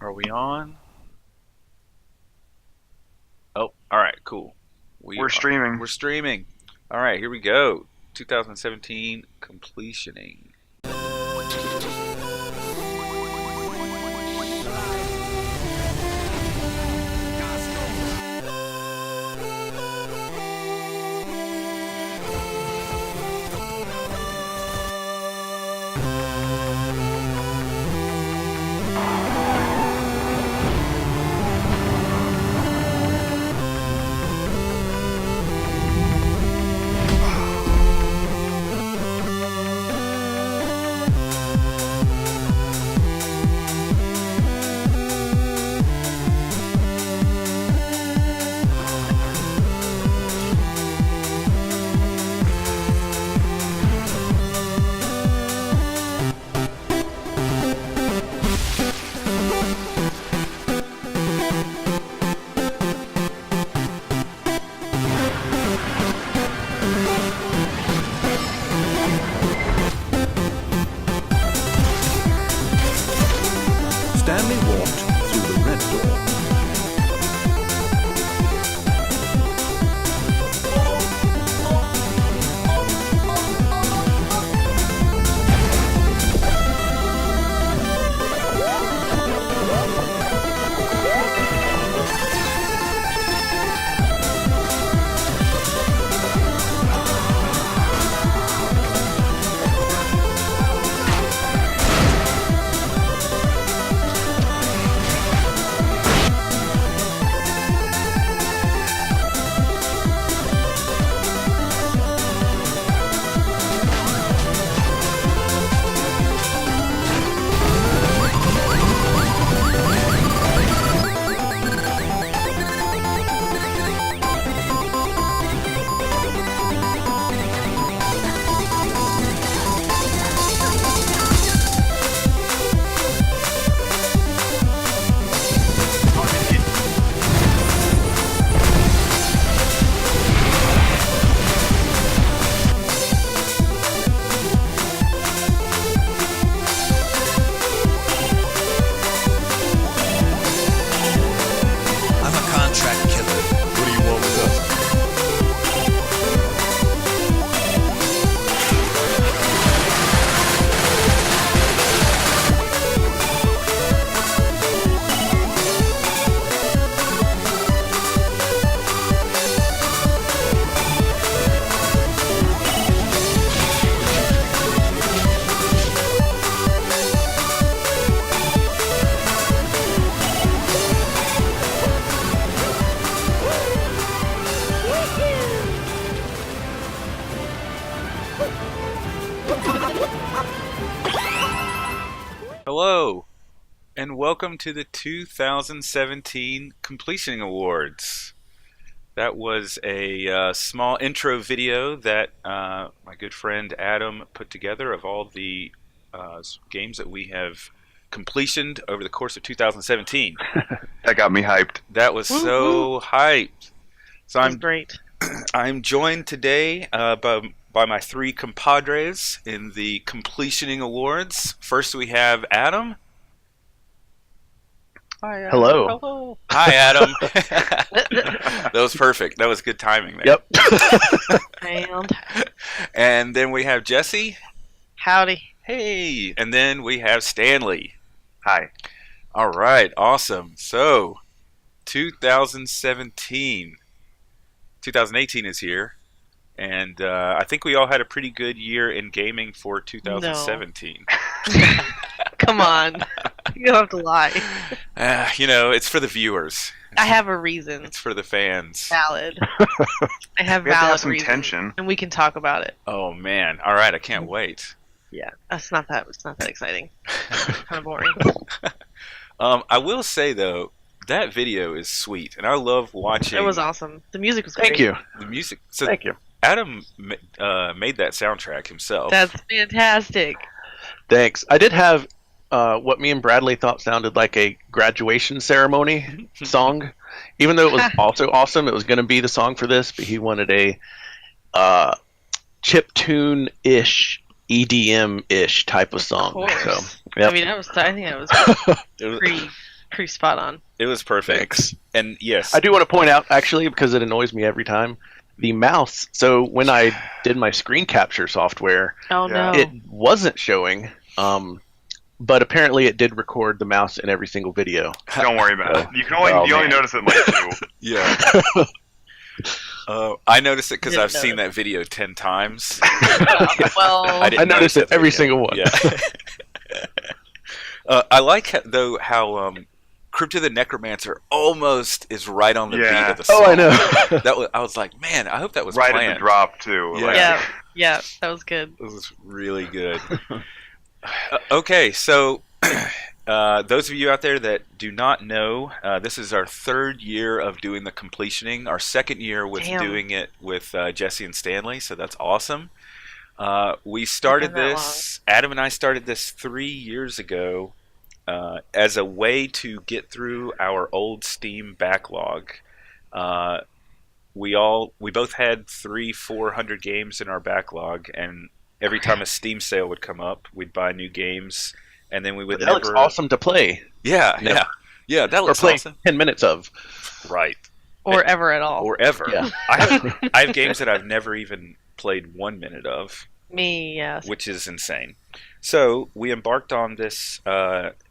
Are we on? Oh, all right, cool. We're streaming. We're streaming. All right, here we go. 2017 completioning. Stanley walked through the red door. I'm a contract killer. What do you want with us? Hello, and welcome to the 2017 Completioning Awards. That was a small intro video that my good friend Adam put together of all the games that we have completioned over the course of 2017. That got me hyped. That was so hyped. So That's I'm great. I'm joined today by my three compadres in the Completioning Awards. First, we have Adam. Hi, Hello. Hello. Hi, Adam. That was perfect. That was good timing there. Yep. And And then we have Jesse. howdy. Hey. And then we have Stanley. Hi. All right. Awesome. So, 2017. 2018 is here. And I think we all had a pretty good year in gaming for 2017. Come on. You don't have to lie. It's for the viewers. I have a reason. It's for the fans. Valid. I have We have to valid have some reason. tension. And we can talk about it. Oh, man. All right. I can't wait. Yeah. It's not that exciting. Kind of boring. I will say, though, that video is sweet. And I love watching It was awesome. The music was great. Thank you. the music. So Thank you. Adam made that soundtrack himself. That's fantastic. Thanks. I did have what me and Bradley thought sounded like a graduation ceremony song. Even though it was also awesome, it was going to be the song for this, but he wanted a chiptune-ish, EDM-ish type of song. Of course. So, yep. I mean, I think that was It was- pretty pretty spot on. It was perfect. Thanks. And yes, I do want to point out, actually, because it annoys me every time, the mouse. So when I did my screen capture software, Oh Yeah. no. it wasn't showing, but apparently it did record the mouse in every single video. Don't worry about it. You can only Oh, you only man. notice it in like two. yeah. I noticed it because Didn't I've seen notice. that video 10 times. Well, didn't I noticed it that every video. single one. Yeah. I like though how Crypto the Necromancer almost is right on the beat Yeah. of the song. Oh, I know. I was like, man, I hope that was Right planned. at the drop too. Yeah. Like, yeah, that was good. It was really good. Okay, so those of you out there that do not know, this is our third year of doing the completioning. Our second year with Damn. doing it with Jesse and Stanley, so that's awesome. We started Been that this. Adam and I started this 3 years ago as a way to get through our old Steam backlog. We both had 300-400 games in our backlog, and every time a Steam sale would come up, we'd buy new games, and then we would That looks never. awesome to play. Yeah, Never. yeah. That Or looks play awesome. 10 minutes of. Right. Or ever at all. Or ever. Yeah. I have games that I've never even played 1 minute of, Me, yes. which is insane. So we embarked on this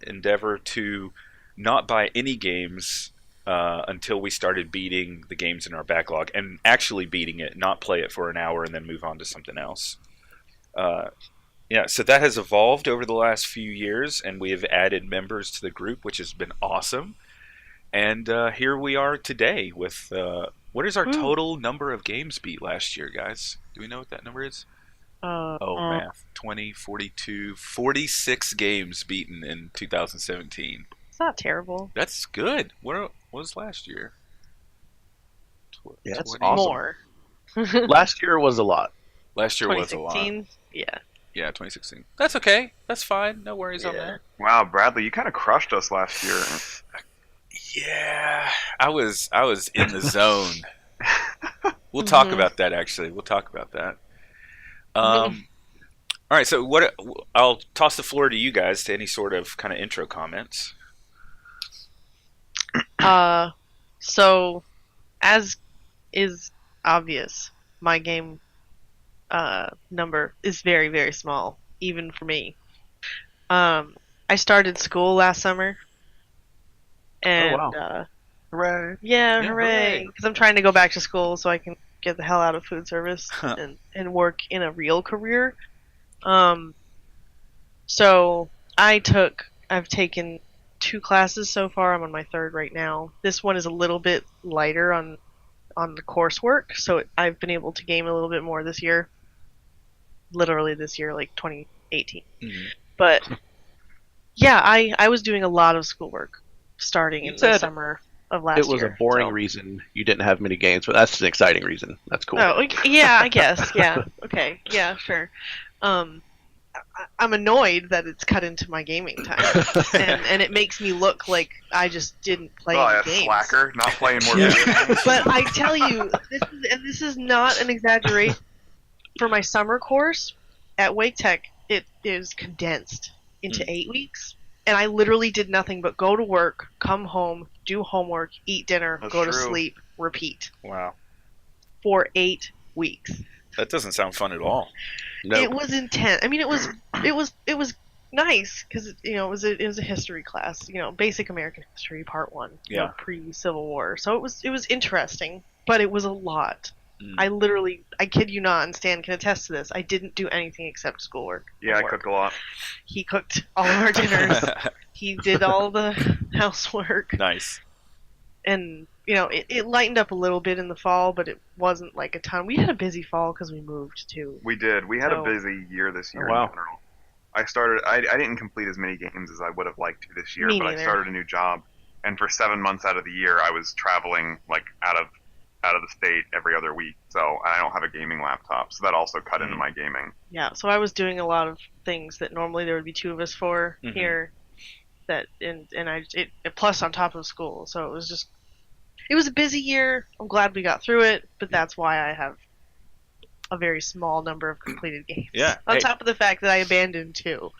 endeavor to not buy any games until we started beating the games in our backlog, and actually beating it, not play it for an hour and then move on to something else. Yeah, so that has evolved over the last few years, and we have added members to the group, which has been awesome. And here we are today with what is our total number of games beat last year, guys? Do we know what that number is? Math. 20, 42, 46 games beaten in 2017. It's not terrible. That's good. What was last year? Yeah, that's 20 awesome. More. Last year was a lot. Last year was a lot. 2016? Yeah. Yeah, 2016. That's okay. That's fine. No worries on Yeah. that. Wow, Bradley, you kind of crushed us last year. Yeah, I was in the zone. We'll talk Mhm. about that. Actually, we'll talk about that. All right, so I'll toss the floor to you guys to any sort of kind of intro comments. So, as is obvious, my game number is very, very small, even for me. I started school last summer, and wow. Hooray. yeah, Yeah, hooray! hooray. Because I'm trying to go back to school so I can get the hell out of food service and work in a real career. So I've taken 2 classes so far. I'm on my 3rd right now. This one is a little bit lighter on the coursework, so I've been able to game a little bit more this year. Literally this year, like 2018. Mhm. But yeah, I was doing a lot of schoolwork starting You in the said summer of last year. It was a boring so- reason you didn't have many games, but that's an exciting reason. That's cool. Oh, yeah, I guess. Yeah. Okay. Yeah, sure. I'm annoyed that it's cut into my gaming time, and it makes me look like I just didn't play Oh, any yeah, games. slacker, not playing more Yeah. video games. But I tell you, this is not an exaggeration. For my summer course at Wake Tech, it is condensed into 8 weeks, and I literally did nothing but go to work, come home, do homework, eat dinner, That's go to true. sleep, repeat Wow, for 8 weeks. that doesn't sound fun at all. No. It was intense. I mean, it was nice because it was a history class, basic American history, part 1, Yeah. pre-Civil War. So it was interesting, but it was a lot. Mm. I kid you not, and Stan can attest to this. I didn't do anything except schoolwork. Yeah, I and work. cooked a lot. He cooked all of our dinners. He did all the housework, Nice. and it lightened up a little bit in the fall, but it wasn't like a ton. We had a busy fall because we moved too. We did. We had So- a busy year this year Oh, wow. in general. I didn't complete as many games as I would have liked to this year, Me but I neither. started a new job, and for 7 months out of the year, I was traveling like out of the state every other week. So I don't have a gaming laptop, so that also cut into my gaming. Yeah, so I was doing a lot of things that normally there would be 2 of us for Mhm. here. That plus on top of school, so it was a busy year. I'm glad we got through it, but that's why I have a very small number of completed games. Yeah, On hey. top of the fact that I abandoned 2.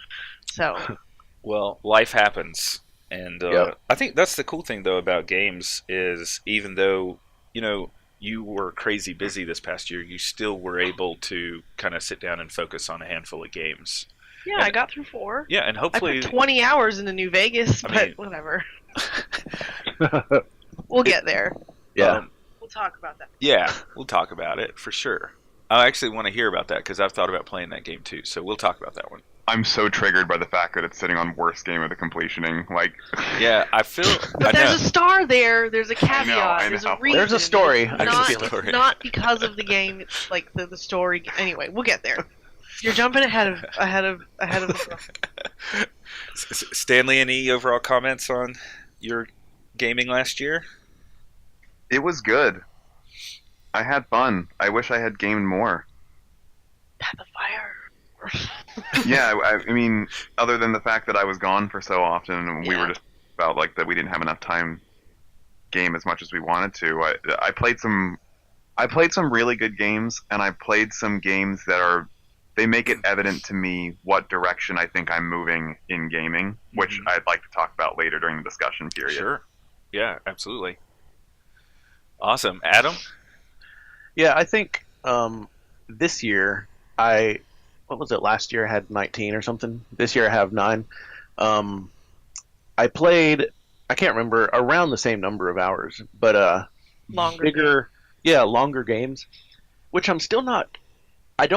So Well, life happens, And Yep. I think that's the cool thing though about games is even though you were crazy busy this past year, you still were able to kind of sit down and focus on a handful of games. Yeah, And- I got through 4. Yeah, and I hopefully, put 20 hours into New Vegas, I but mean- whatever. We'll get there. Yeah. We'll talk about that. yeah, we'll talk about it for sure. I actually want to hear about that because I've thought about playing that game too. So we'll talk about that one. I'm so triggered by the fact that it's sitting on worst game of the completioning. Like, Yeah, I feel. But I there's know. a star there. There's a caveat. I There's know. a reason. There's a story. It's I can not, feel it. Story. not because of the game. It's like the story. Anyway, we'll get there. You're jumping ahead of. Stanley, any overall comments on your gaming last year? it was good. I had fun. I wish I had gamed more. Path of Fire. Yeah, I mean, other than the fact that I was gone for so often, and we Yeah. were just about like that we didn't have enough time game as much as we wanted to. I played some really good games, and I played some games that they make it evident to me what direction I think I'm moving in gaming, which Mhm. I'd like to talk about later during the discussion period. Sure. Yeah, absolutely. Awesome. Adam? Yeah, I think this year what was it? Last year I had 19 or something. This year I have 9. I played, I can't remember, around the same number of hours, but Longer. longer games, which I'm still not. I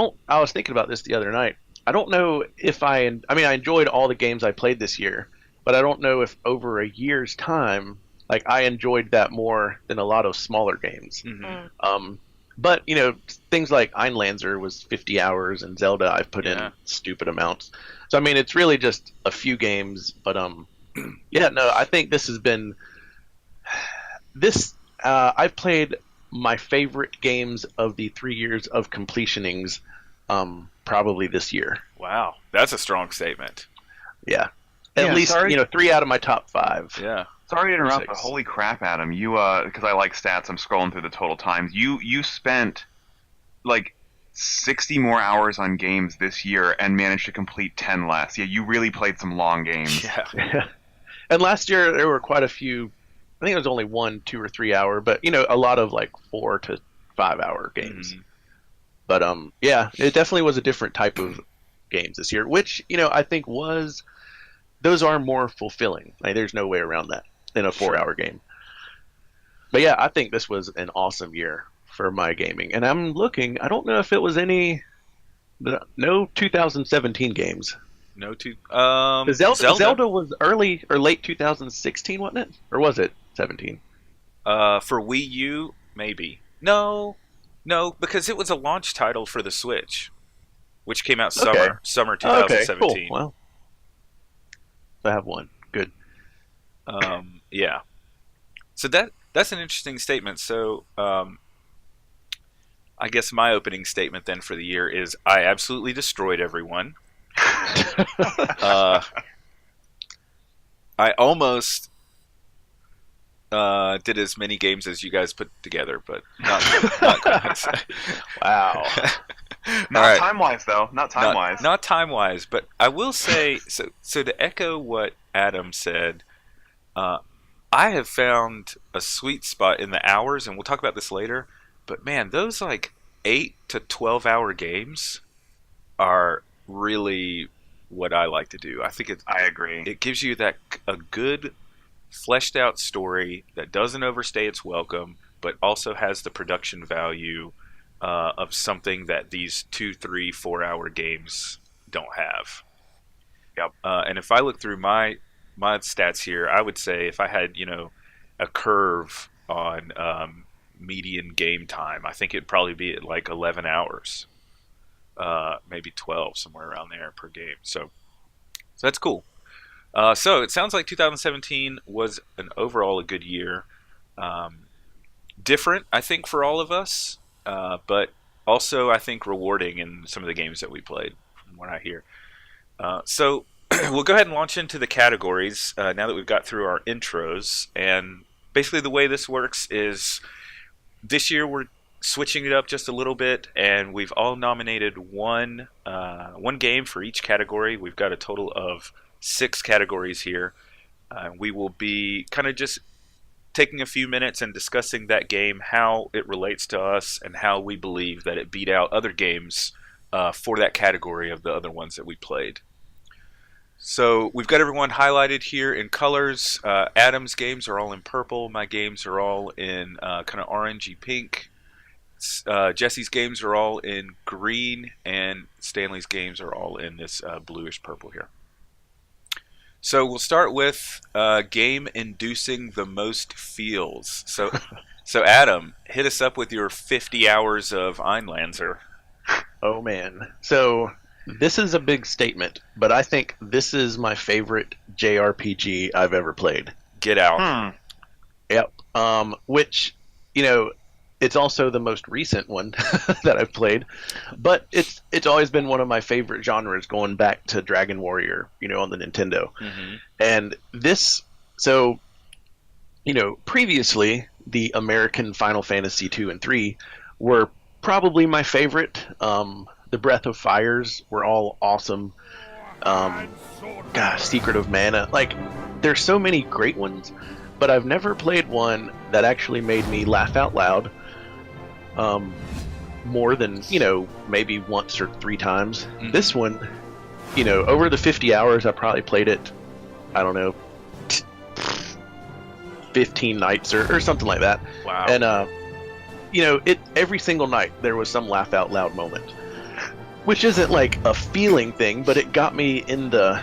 was thinking about this the other night. I don't know if I enjoyed all the games I played this year, but I don't know if over a year's time, like I enjoyed that more than a lot of smaller games. Mhm. But things like Einlanzer was 50 hours, and Zelda I've put Yeah. in stupid amounts. So I mean, it's really just a few games. But yeah, no, I think this has been this. I've played my favorite games of the 3 years of completionings, probably this year. Wow. That's a strong statement. Yeah, at Yeah, least sorry. 3 out of my top 5. Yeah. Sorry to interrupt, but 6. holy crap, Adam! You because I like stats, I'm scrolling through the total times. You spent like 60 more hours on games this year and managed to complete 10 less. Yeah, you really played some long games. Yeah. And last year there were quite a few. I think it was only 1, 2, or 3 hour, but a lot of like 4 to 5 hour games. Mhm. But yeah, it definitely was a different type of games this year, which I think those are more fulfilling. Like there's no way around that in a 4-hour game. But yeah, I think this was an awesome year for my gaming, and I'm looking. I don't know if it was no 2017 games. No two. Zelda was early or late 2016, wasn't it? Or was it 17? For Wii U, maybe. No, because it was a launch title for the Switch, which came out summer 2017. Okay, cool. Well, I have one. Good. Yeah. So that's an interesting statement. So I guess my opening statement then for the year is I absolutely destroyed everyone. I almost did as many games as you guys put together, but not quite. Wow. Not All right. time-wise, though. Not time-wise. Not time wise, but I will say so to echo what Adam said, I have found a sweet spot in the hours, and we'll talk about this later. But man, those like 8 to 12-hour games are really what I like to do. I think I agree. it gives you a good fleshed out story that doesn't overstay its welcome, but also has the production value of something that these 2, 3, 4-hour games don't have. Yep. And if I look through my stats here, I would say if I had a curve on median game time, I think it'd probably be at like 11 hours, maybe 12, somewhere around there per game. So that's cool. So it sounds like 2017 was overall a good year. Different, I think, for all of us, but also I think rewarding in some of the games that we played, from what I hear. So we'll go ahead and launch into the categories now that we've got through our intros. And basically the way this works is this year we're switching it up just a little bit, and we've all nominated one game for each category. We've got a total of 6 categories here, We will be kind of just taking a few minutes and discussing that game, how it relates to us, and how we believe that it beat out other games for that category of the other ones that we played. So we've got everyone highlighted here in colors. Adam's games are all in purple. My games are all in kind of orangey pink. Jesse's games are all in green, and Stanley's games are all in this bluish purple here. So we'll start with game inducing the most feels. So Adam, hit us up with your 50 hours of Einlanzer. Oh man. So this is a big statement, but I think this is my favorite JRPG I've ever played. Get out. Yep. Which, it's also the most recent one that I've played, but it's always been one of my favorite genres, going back to Dragon Warrior, on the Nintendo. Mm-hmm. And this, so, previously the American Final Fantasy 2 and 3 were probably my favorite. The Breath of Fires were all awesome. Secret of Mana. Like, there's so many great ones, but I've never played one that actually made me laugh out loud. More than, maybe once or 3 times. Mm-hmm. This one, over the 50 hours, I probably played it, I don't know, 15 nights or something like that. Wow. And, every single night there was some laugh out loud moment, which isn't like a feeling thing, but it got me in the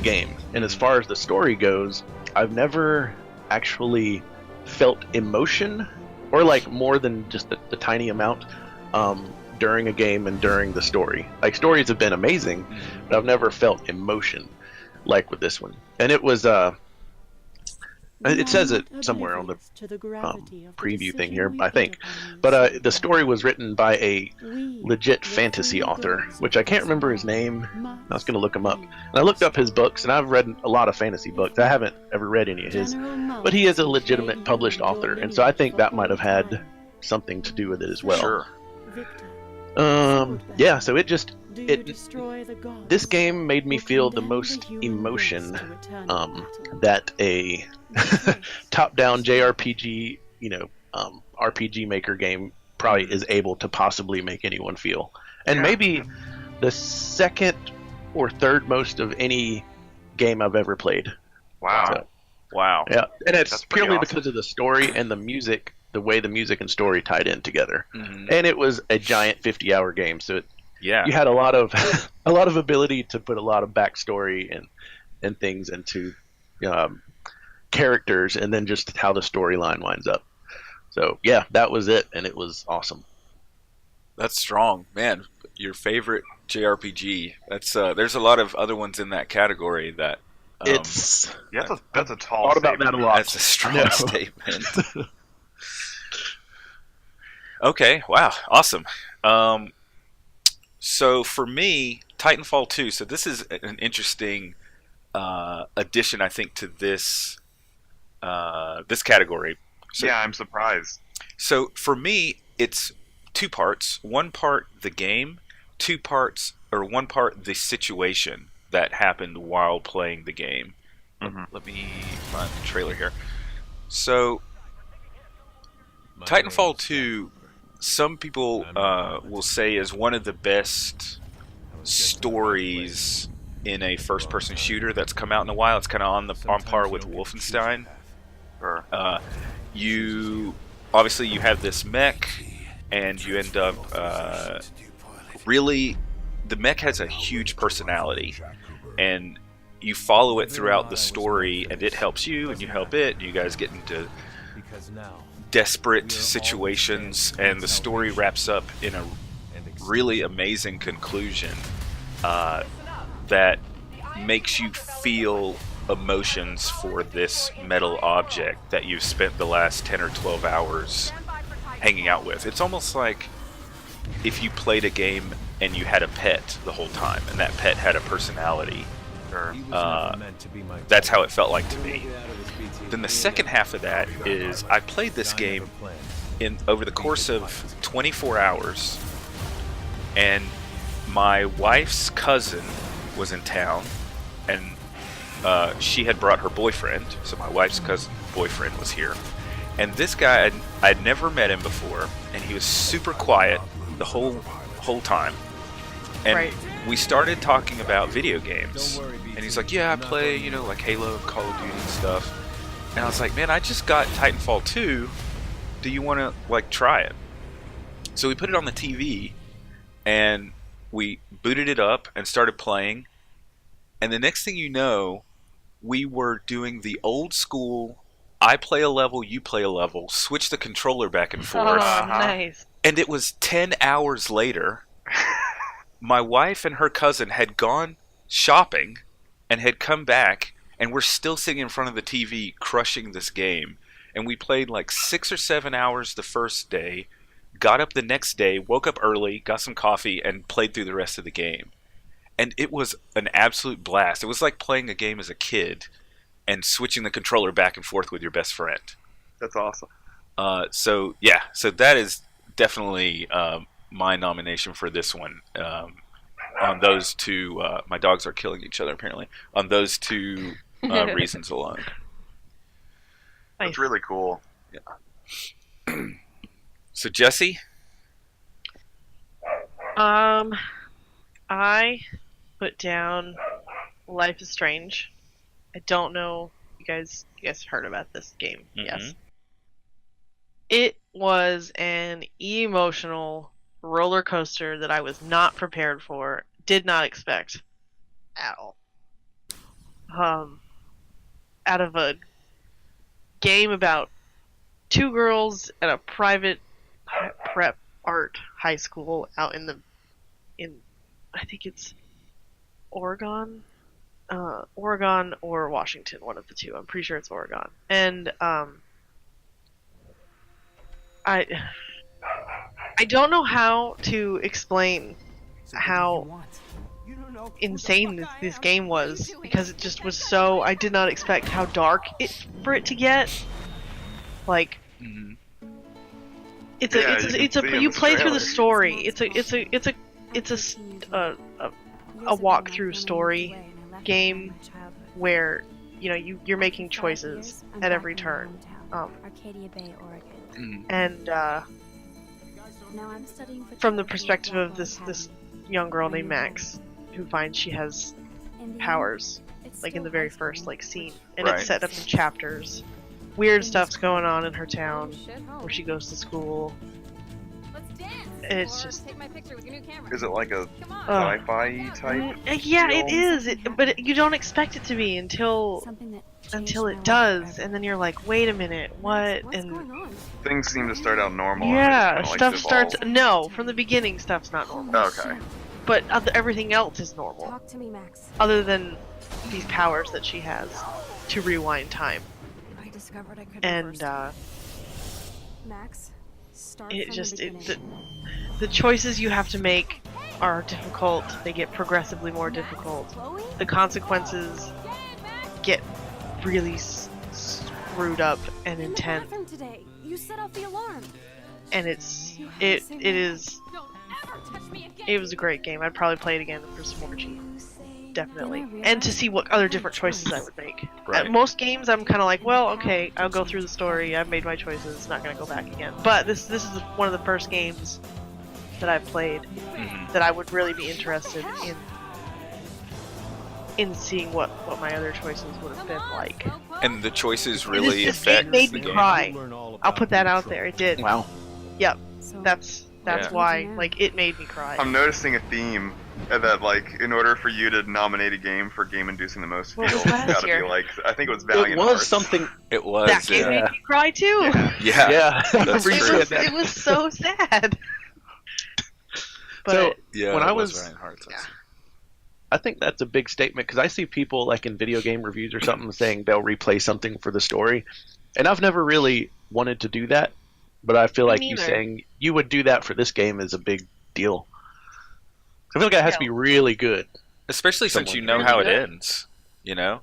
game. And as far as the story goes, I've never actually felt emotion, or like more than just the tiny amount, during a game and during the story. Like, stories have been amazing, but I've never felt emotion like with this one. And it was it says it somewhere on the preview thing here, I think. But the story was written by a legit fantasy author, which I can't remember his name. I was going to look him up. And I looked up his books, and I've read a lot of fantasy books. I haven't ever read any of his. But he is a legitimate published author, and so I think that might have had something to do with it as well. Sure. Yeah, so this game made me feel the most emotion that a top-down JRPG, RPG Maker game probably is able to possibly make anyone feel. And maybe the second or third most of any game I've ever played. Wow. So, Wow. yeah, and it's That's pretty purely awesome. because of the story and the music, the way the music and story tied in together. Mm-hmm. And it was a giant 50-hour game, so Yeah. you had a lot of ability to put a lot of backstory and things into characters, and then just how the storyline winds up. So yeah, that was it, and it was awesome. That's strong, man. Your favorite JRPG. That's there's a lot of other ones in that category that. It's Yeah, that's a tall thought about statement. that a lot. That's a strong No. statement. Okay, wow, awesome. So for me, Titanfall 2. So this is an interesting addition, I think, to this this category. So, Yeah, I'm surprised. So for me, it's 2 parts. 1 part the game, 1 part the situation that happened while playing the game. Mhm. Let me find the trailer here. So Titanfall 2, some people will say, is one of the best stories in a first-person shooter that's come out in a while. It's kind of on par with Wolfenstein. Sure. You have this mech, and you end up really, the mech has a huge personality, and you follow it throughout the story, and it helps you, and you help it, and you guys get into desperate situations, and the story wraps up in a really amazing conclusion that makes you feel emotions for this metal object that you've spent the last 10 or 12 hours hanging out with. It's almost like if you played a game and you had a pet the whole time, and that pet had a personality. Sure. That's how it felt like to me. Then the second half of that is I played this game over the course of 24 hours, and my wife's cousin was in town, and she had brought her boyfriend, so my wife's cousin boyfriend was here. And this guy, I'd never met him before, and he was super quiet the whole time. And Right. we started talking about video games. And he's like, yeah, I play, like Halo and Call of Duty and stuff. And I was like, man, I just got Titanfall 2. Do you want to, try it? So we put it on the TV, and we booted it up and started playing. And the next thing you know, we were doing the old school, I play a level, you play a level, switch the controller back and Oh, forth. nice. And it was 10 hours later. My wife and her cousin had gone shopping and had come back, and we're still sitting in front of the TV crushing this game. And we played 6 or 7 hours the first day, got up the next day, woke up early, got some coffee, and played through the rest of the game. And it was an absolute blast. It was like playing a game as a kid and switching the controller back and forth with your best friend. That's awesome. So that is definitely my nomination for this one. On those two, my dogs are killing each other apparently. On those two reasons alone. That's really cool. So Jesse, I put down Life is Strange. I don't know if you guys heard about this game. Yes. It was an emotional roller coaster that I was not prepared for, did not expect at all. Out of a game about two girls at a private prep art high school out in I think it's Oregon or Washington, one of the two. I'm pretty sure it's Oregon. And I don't know how to explain how insane this game was, because it just was so. I did not expect how dark for it to get. You play through the story. It's a walk-through story game where you're making choices at every turn. And from the perspective of this young girl named Max, who finds she has powers, in the very first scene, and Right. it's set up in chapters. Weird stuff's going on in her town where she goes to school. It's just. Is it like a Uh, sci-fi type? Yeah, it deal? is. But you don't expect it to be until it does, and then you're like, wait a minute, what? And Things seem to start out normal. yeah, and stuff just starts. evolve. No, from the beginning, stuff's not normal. Okay. But everything else is normal, Talk to me, Max. other than these powers that she has to rewind time. I discovered I could And reverse Max, start it from just the it, beginning. the choices you have to make are difficult. They get progressively more difficult. Chloe? The consequences get really screwed up and In the intense, bathroom today. You set off the alarm. and it is. Don't ever touch me again. It was a great game. I'd probably play it again for some more G, definitely, Then I and to realized see what other different choices I would make. Right. At most games, I'm kind of like, well, okay, I'll go through the story. I've made my choices. Not gonna go back again. But this is one of the first games that I've played that I would really be interested in seeing what my other choices would have been like. and the choices really This affect made the me game. cry. I'll put that out there. It did. Wow. So, That's Yeah. why. It made me cry. I'm noticing a theme that in order for you to nominate a game for game inducing the most What was feels, it's last gotta year? be I think it was It Valiant was Hearts. something. It was. That game yeah. made me cry too. Yeah. Yeah. I That's remember you true. said that. It was so sad. But So Yeah, when that I was was, Ryan Hart's. I think that's a big statement because I see people in video game reviews or something saying they'll replay something for the story, and I've never really wanted to do that. But I feel like you neither. saying you would do that for this game is a big deal. I feel like it has to be really good. Especially since you Someone know how it really ends. You know?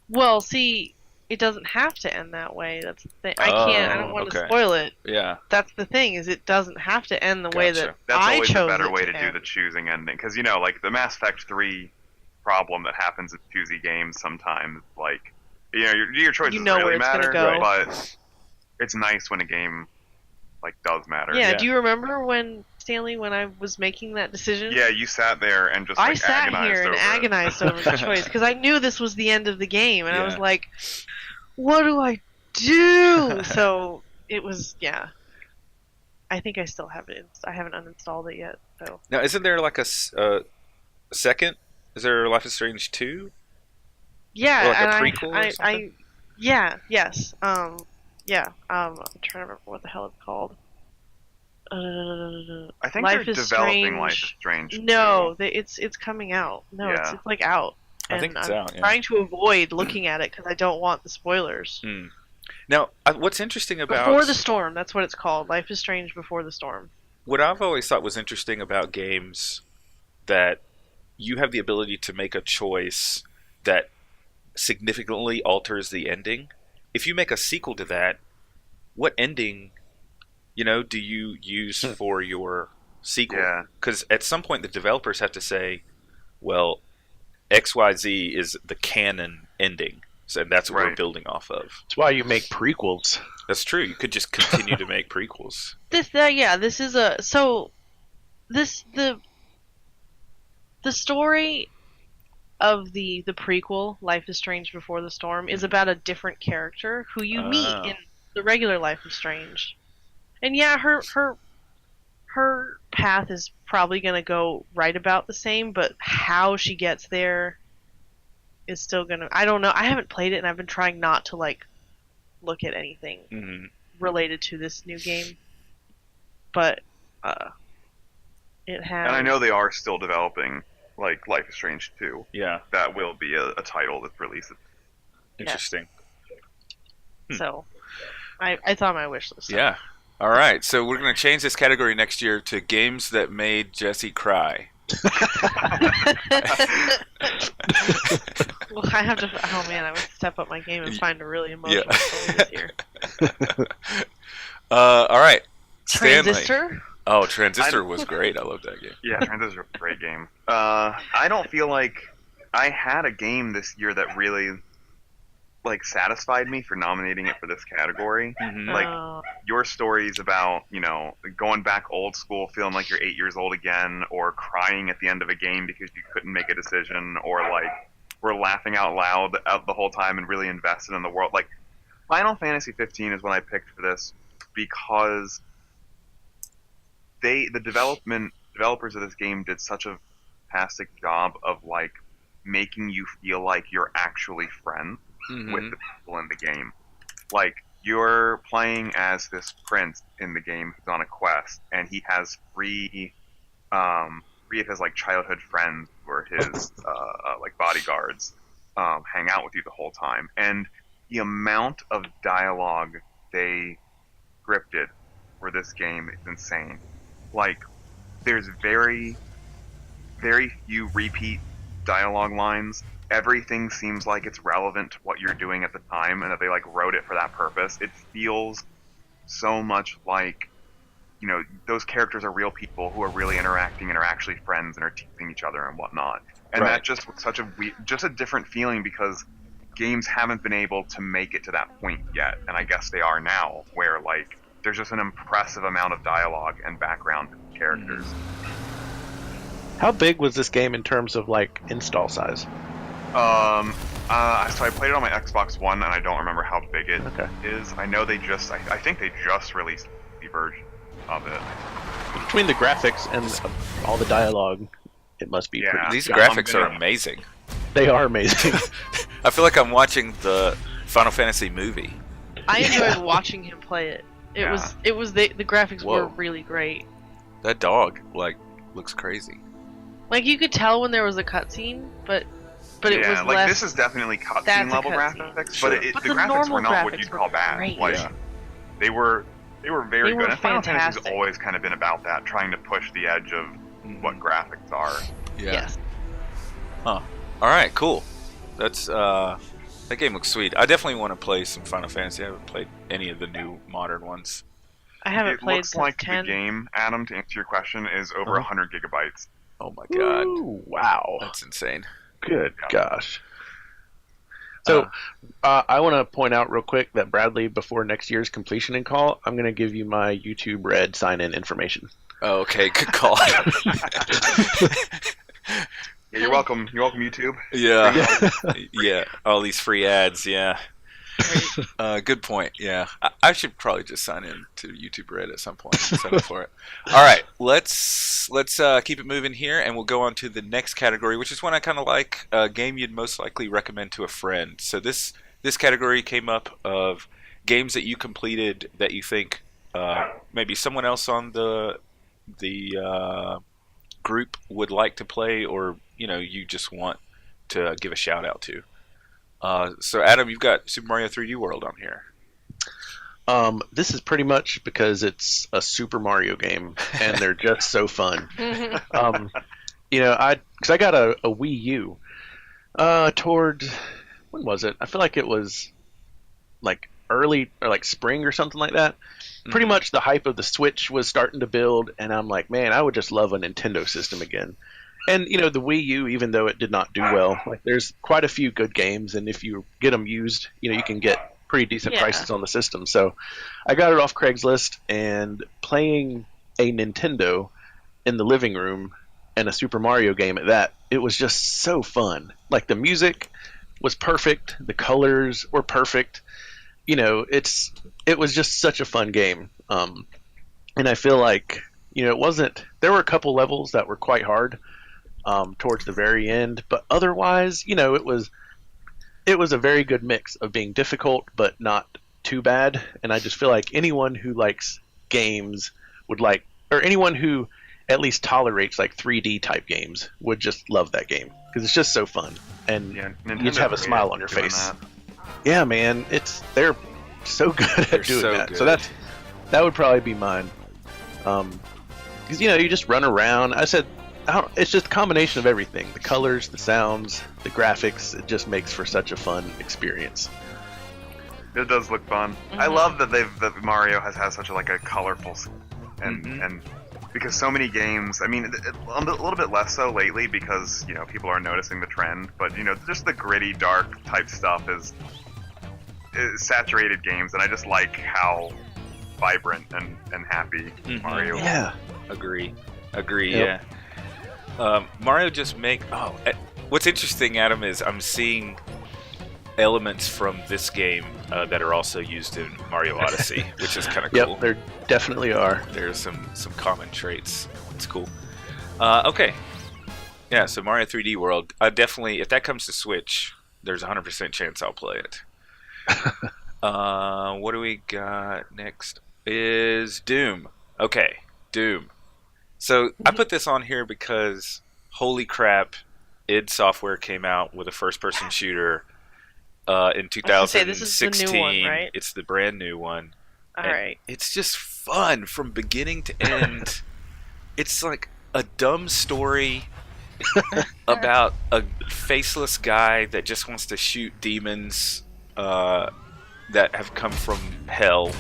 well, see, it doesn't have to end that way. That's the thing. I can't. I don't want okay. to spoil it. Yeah. That's the thing. Is it doesn't have to end the way Gotcha. that That's I always chose a better it way to do end. the choosing ending, because the Mass Effect 3 problem that happens in 2Z games sometimes. Like, your choices You know really where it's gonna matter, go. but it's nice when a game like does matter. Yeah, do you remember when, Stanley, when I was making that decision? Yeah, you sat there and just I like sat agonized here and over it. agonized over the choice because I knew this was the end of the game, and I was Yeah. like, "What do I do?" So it was, yeah. I think I still have it. I haven't uninstalled it yet, so. Now, isn't there like a second? Is there Life is Strange 2? Yeah, Or like a and prequel or I, something? yeah, yes, yeah. I'm trying to remember what the hell it's called. I think Life they're is developing Strange. Life is Strange. No, it's coming out. No, Yeah. it's like out. I think And it's I'm out, yeah. trying to avoid looking at it because I don't want the spoilers. Hmm. Now, what's interesting about Before the Storm, that's what it's called. Life is Strange Before the Storm. what I've always thought was interesting about games that you have the ability to make a choice that significantly alters the ending. If you make a sequel to that, what ending, do you use for your sequel? Yeah. Because at some point the developers have to say, well, XYZ is the canon ending. So that's what we're Right. building off of. That's why you make prequels. That's true. You could just continue to make prequels. This is the story of the prequel, Life is Strange Before the Storm, is about a different character who you meet Oh. in the regular Life is Strange. And yeah, her path is probably going to go right about the same, but how she gets there is still going to... I don't know. I haven't played it, and I've been trying not to, look at anything Hmm. related to this new game. But, it has... And I know they are still developing like Life is Strange 2. Yeah, That will be a title that's released. interesting. So, I thought my wish list. Yeah. All right. So we're going to change this category next year to games that made Jesse cry. Well, I have to... Oh, man, I would step up my game and find a really emotional Yeah. story this year. All right. Stanley. Transistor? Oh, Transistor was great. I love that game. Yeah, Transistor is a great game. I don't feel like I had a game this year that really satisfied me for nominating it for this category. Mhm. Like, your stories about, going back old school, feeling like you're 8 years old again, or crying at the end of a game because you couldn't make a decision, or we're laughing out loud the whole time and really invested in the world. Like, Final Fantasy 15 is what I picked for this because the developers of this game did such a fantastic job of making you feel like you're actually friends with the people in the game. Like, you're playing as this prince in the game who's on a quest, and he has three of his childhood friends who are his bodyguards, hang out with you the whole time. And the amount of dialogue they scripted for this game is insane. There's very, very few repeat dialogue lines. Everything seems like it's relevant to what you're doing at the time, and that they wrote it for that purpose. It feels so much like, those characters are real people who are really interacting and are actually friends and are teasing each other and whatnot. And Right. that just was such just a different feeling because games haven't been able to make it to that point yet, and I guess they are now, where there's just an impressive amount of dialogue and background to the characters. How big was this game in terms of install size? So I played it on my Xbox One, and I don't remember how big it is. Okay. I know I think they just released the version of it. Between the graphics and all the dialogue, it must be Yeah. pretty. These Yeah, graphics I'm are gonna- amazing. They are amazing. I feel like I'm watching the Final Fantasy movie. I enjoyed watching him play it. It Yeah. was the graphics were Whoa. really great. That dog, looks crazy. You could tell when there was a cutscene, but it was less. This is definitely cutscene That's a level cutscene. graphics, Sure. but But the the graphics normal were not what graphics you'd were call bad. great. Yeah. They were very They were good. And Final Fantasy's fantastic. always kind of been about that, trying to push the edge of what graphics are. Yeah. Yes. All right, cool. That's that game looks sweet. I definitely want to play some Final Fantasy. I haven't played any of the new modern ones. I haven't It played looks since like 10. the game, Adam, to answer your question, is over 100 gigabytes. Oh my god, Ooh, wow. that's insane. Good gosh. So, I want to point out real quick that Bradley, before next year's completion and call, I'm going to give you my YouTube Red sign-in information. Oh, okay, good call. Yeah, you're welcome. You're welcome, YouTube. Yeah, yeah. All these free ads. Yeah. Good point. Yeah, I should probably just sign in to YouTube Red at some point. Sign up for it. All right, let's keep it moving here, and we'll go on to the next category, which is one I kind of like. A game you'd most likely recommend to a friend. So this category came up of games that you completed that you think maybe someone else on the group would like to play, or you just want to give a shout out to. So Adam, you've got Super Mario 3D World on here. This is pretty much because it's a Super Mario game, and they're just so fun. Because I got a Wii U toward, when was it? I feel like it was like early or like spring or something like that. Pretty much the hype of the Switch was starting to build, and I'm like, man, I would just love a Nintendo system again. And the Wii U, even though it did not do well, like there's quite a few good games, and if you get them used, you can get pretty decent prices on the system. So I got it off Craigslist, and playing a Nintendo in the living room and a Super Mario game at that, it was just so fun. Like the music was perfect, the colors were perfect. It was just such a fun game. And I feel like it wasn't. There were a couple levels that were quite hard towards the very end, but otherwise, it was a very good mix of being difficult but not too bad. And I just feel like anyone who likes games would like, or anyone who at least tolerates like 3D type games would just love that game because it's just so fun, and you just have a smile on your face. That. Yeah, man, they're so good at doing so that. good. So that would probably be mine. Because you just run around. It's just a combination of everything: the colors, the sounds, the graphics. It just makes for such a fun experience. It does look fun. I love that Mario has such a colorful, and because so many games. I mean, a little bit less so lately because people are noticing the trend. But just the gritty, dark type stuff is saturated games, and I just like how vibrant and happy Mario is. Yeah, Agree. Yep. Yeah. Mario just what's interesting, Adam, is I'm seeing elements from this game that are also used in Mario Odyssey, which is kind of cool. Yep, there definitely are. There's some common traits. It's cool. Okay. Yeah, so Mario 3D World. Definitely, if that comes to Switch, there's a 100% chance I'll play it. What do we got next? Is Doom. Okay, Doom. So I put this on here because, holy crap, id Software came out with a first-person shooter in 2016. This is the new one, right? It's the brand new one. All right. It's just fun from beginning to end. It's like a dumb story about a faceless guy that just wants to shoot demons that have come from hell,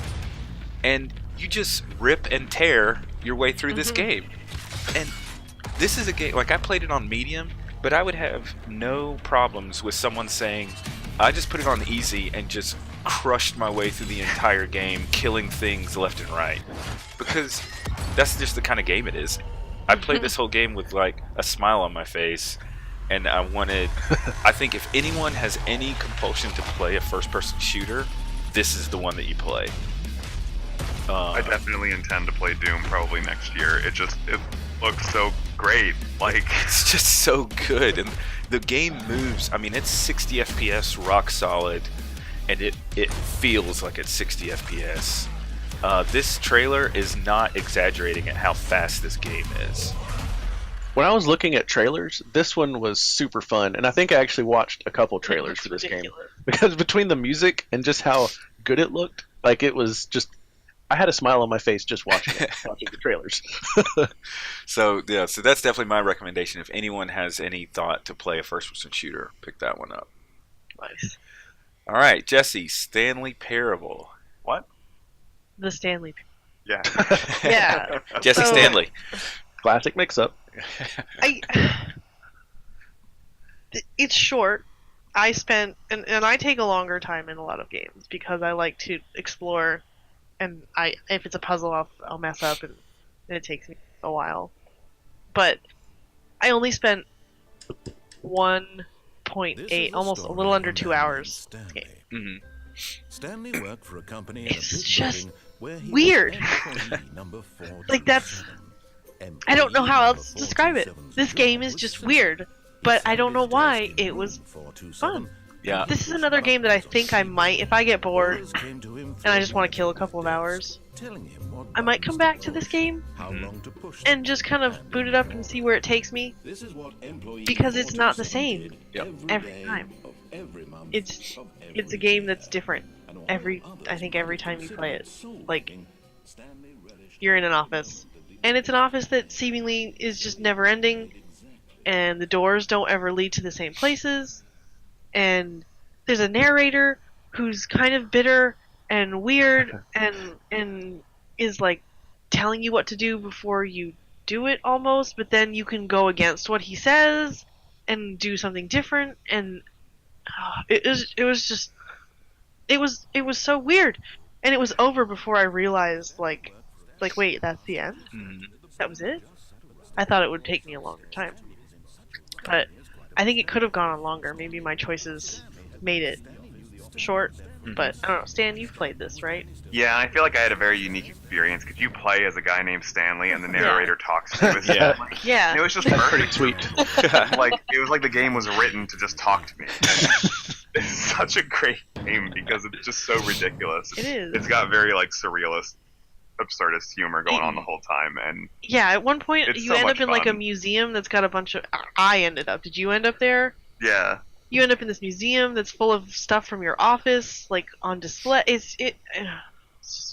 and you just rip and tear your way through this game. And this is a game, like I played it on medium, but I would have no problems with someone saying, I just put it on easy and just crushed my way through the entire game, killing things left and right. Because that's just the kind of game it is. I played this whole game with like a smile on my face, and I think if anyone has any compulsion to play a first-person shooter, this is the one that you play. I definitely intend to play Doom probably next year. It looks so great. Like, it's just so good, and the game moves. I mean, it's 60 FPS, rock solid, and it feels like it's 60 FPS. This trailer is not exaggerating at how fast this game is. When I was looking at trailers, this one was super fun, and I think I actually watched a couple trailers for this game because between the music and just how good it looked, like it was just. I had a smile on my face just watching the trailers. So that's definitely my recommendation. If anyone has any thought to play a first-person shooter, pick that one up. Nice. All right, Jesse, Stanley Parable. what? The Stanley. Yeah. Yeah. Jesse So- Stanley. Classic mix-up. it's short. I spent and I take a longer time in a lot of games because I like to explore, and if it's a puzzle I'll mess up and it takes me a while. But I only spent 1.8, almost a little under 2 hours. Okay. Hmm. Stanley worked for a company in a It's big just building where he weird. was employee number Like, that's- 427. I don't know how Employee else to number describe it. 427's This game job is was just simple. weird, but I don't know Stanley's why desk in it was room 427 fun. Yeah. This is another game that I think I might, if I get bored Always came to him and I for just want to kill a couple of hours, telling him what I might come back to this game how long to push and just kind of boot it up and see where it takes me. This is what employee Because it's not the 427 same did Yep. every day time. of every month It's of it's a every game year. that's different. And all Every the others I think every might time you consider play it it, soul like making, Stanley relished you're in an office, and it's an office that seemingly is just never ending, and the doors don't ever lead to the same places, and there's a narrator who's kind of bitter and weird and is like telling you what to do before you do it almost, but then you can go against what he says and do something different, and it was so weird, and it was over before I realized like wait, that's the end. Mhm. That was it. I thought it would take me a longer time, but I think it could have gone on longer. Maybe my choices made it short. But I don't know. Stan, you've played this, right? Yeah, I feel like I had a very unique experience because you play as a guy named Stanley and the narrator talks to you as Yeah. Stanley. Yeah. It was just That's pretty perfect. sweet. Like it was like the game was written to just talk to me. It's such a great game because it's just so ridiculous. It is. It's got very like surrealist, absurdist humor going on the whole time, and Yeah. At one point, It's you so end much up in like a fun. museum that's got a bunch of. I ended up. Did you end up there? yeah, You end up in this museum that's full of stuff from your office, like on display.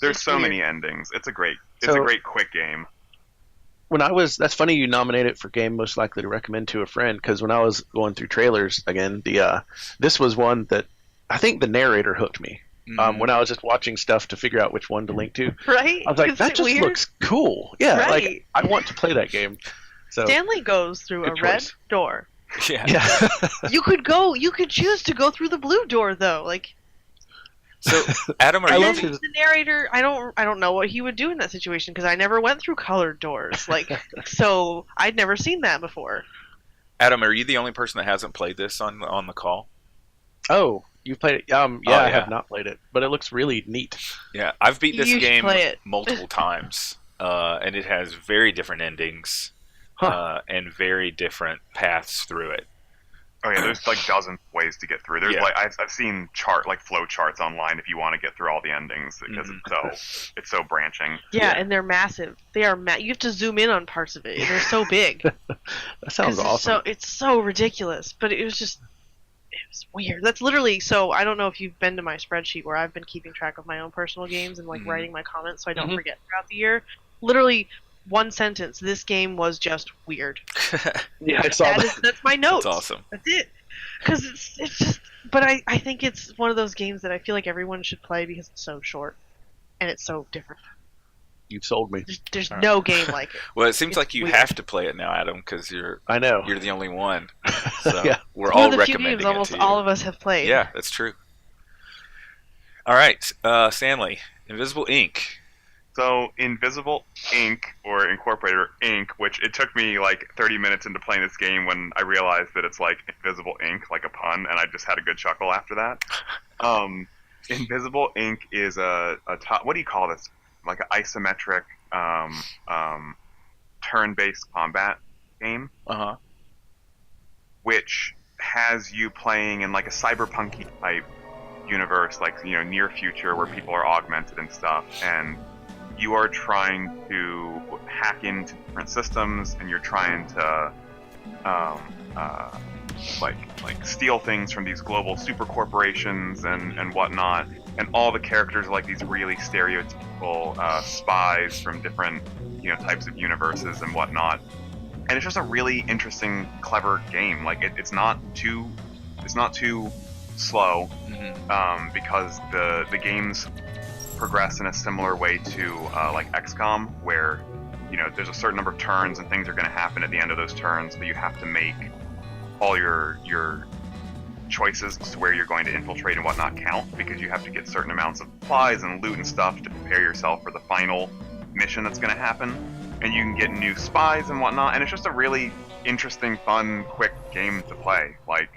there's so many endings. It's a great So- quick game. That's funny you nominate it for game most likely to recommend to a friend, because when I was going through trailers again, this was one that I think the narrator hooked me. Mhm. When I was just watching stuff to figure out which one to link to, Right? I was like, Isn't that it just weird? looks cool. Yeah, Right. like I want to play that game. So Stanley goes through a Good red choice. door. Yeah. yeah, You could choose to go through the blue door though. Like So, Adam, are I you love then his- the narrator, I don't know what he would do in that situation because I never went through colored doors. Like so I'd never seen that before. Adam, are you the only person that hasn't played this on the call? Oh, you've played it? Yeah, I yeah. have not played it, but it looks really neat. Yeah, I've beat this You should game play it. multiple times, and it has very different endings and very different paths through it. Oh yeah, there's like dozens of ways to get through. There's Yeah. like I've seen flow charts online if you want to get through all the endings because it's so branching. Yeah, and they're massive. They are you have to zoom in on parts of it. And they're so big. That sounds 'Cause awesome. it's so ridiculous, but it was weird. That's literally so. I don't know if you've been to my spreadsheet where I've been keeping track of my own personal games and like Mhm. writing my comments so I don't Mhm. forget throughout the year. Literally, one sentence. This game was just weird. Yeah, I saw that. That's my notes. That's awesome. That's it. Because it's just. But I think it's one of those games that I feel like everyone should play because it's so short and it's so different. You've sold me. There's All right. no game like it. Well, it seems It's like you weird. have to play it now, Adam, because you're I know. the only one. So Yeah. we're One all of the few recommending games it almost to you. all of us have played. Yeah, that's true. All right, Stanley, Invisible Ink. So Invisible Inc. or Incorporator Inc., which it took me like 30 minutes into playing this game when I realized that it's like Invisible Ink, like a pun, and I just had a good chuckle after that. Invisible Inc. is a top, what do you call this? Like an isometric turn-based combat game, Uh-huh. which has you playing in like a cyberpunky type universe, like near future where people are augmented and stuff, and you are trying to hack into different systems, and you're trying to like steal things from these global super corporations and whatnot. And all the characters are like these really stereotypical spies from different types of universes and whatnot. And it's just a really interesting, clever game. Like it's not too slow Mhm. because the games progress in a similar way to like XCOM, where there's a certain number of turns and things are going to happen at the end of those turns, but you have to make your choices as to where you're going to infiltrate and whatnot count, because you have to get certain amounts of supplies and loot and stuff to prepare yourself for the final mission that's going to happen. And you can get new spies and whatnot, and it's just a really interesting, fun, quick game to play. Like,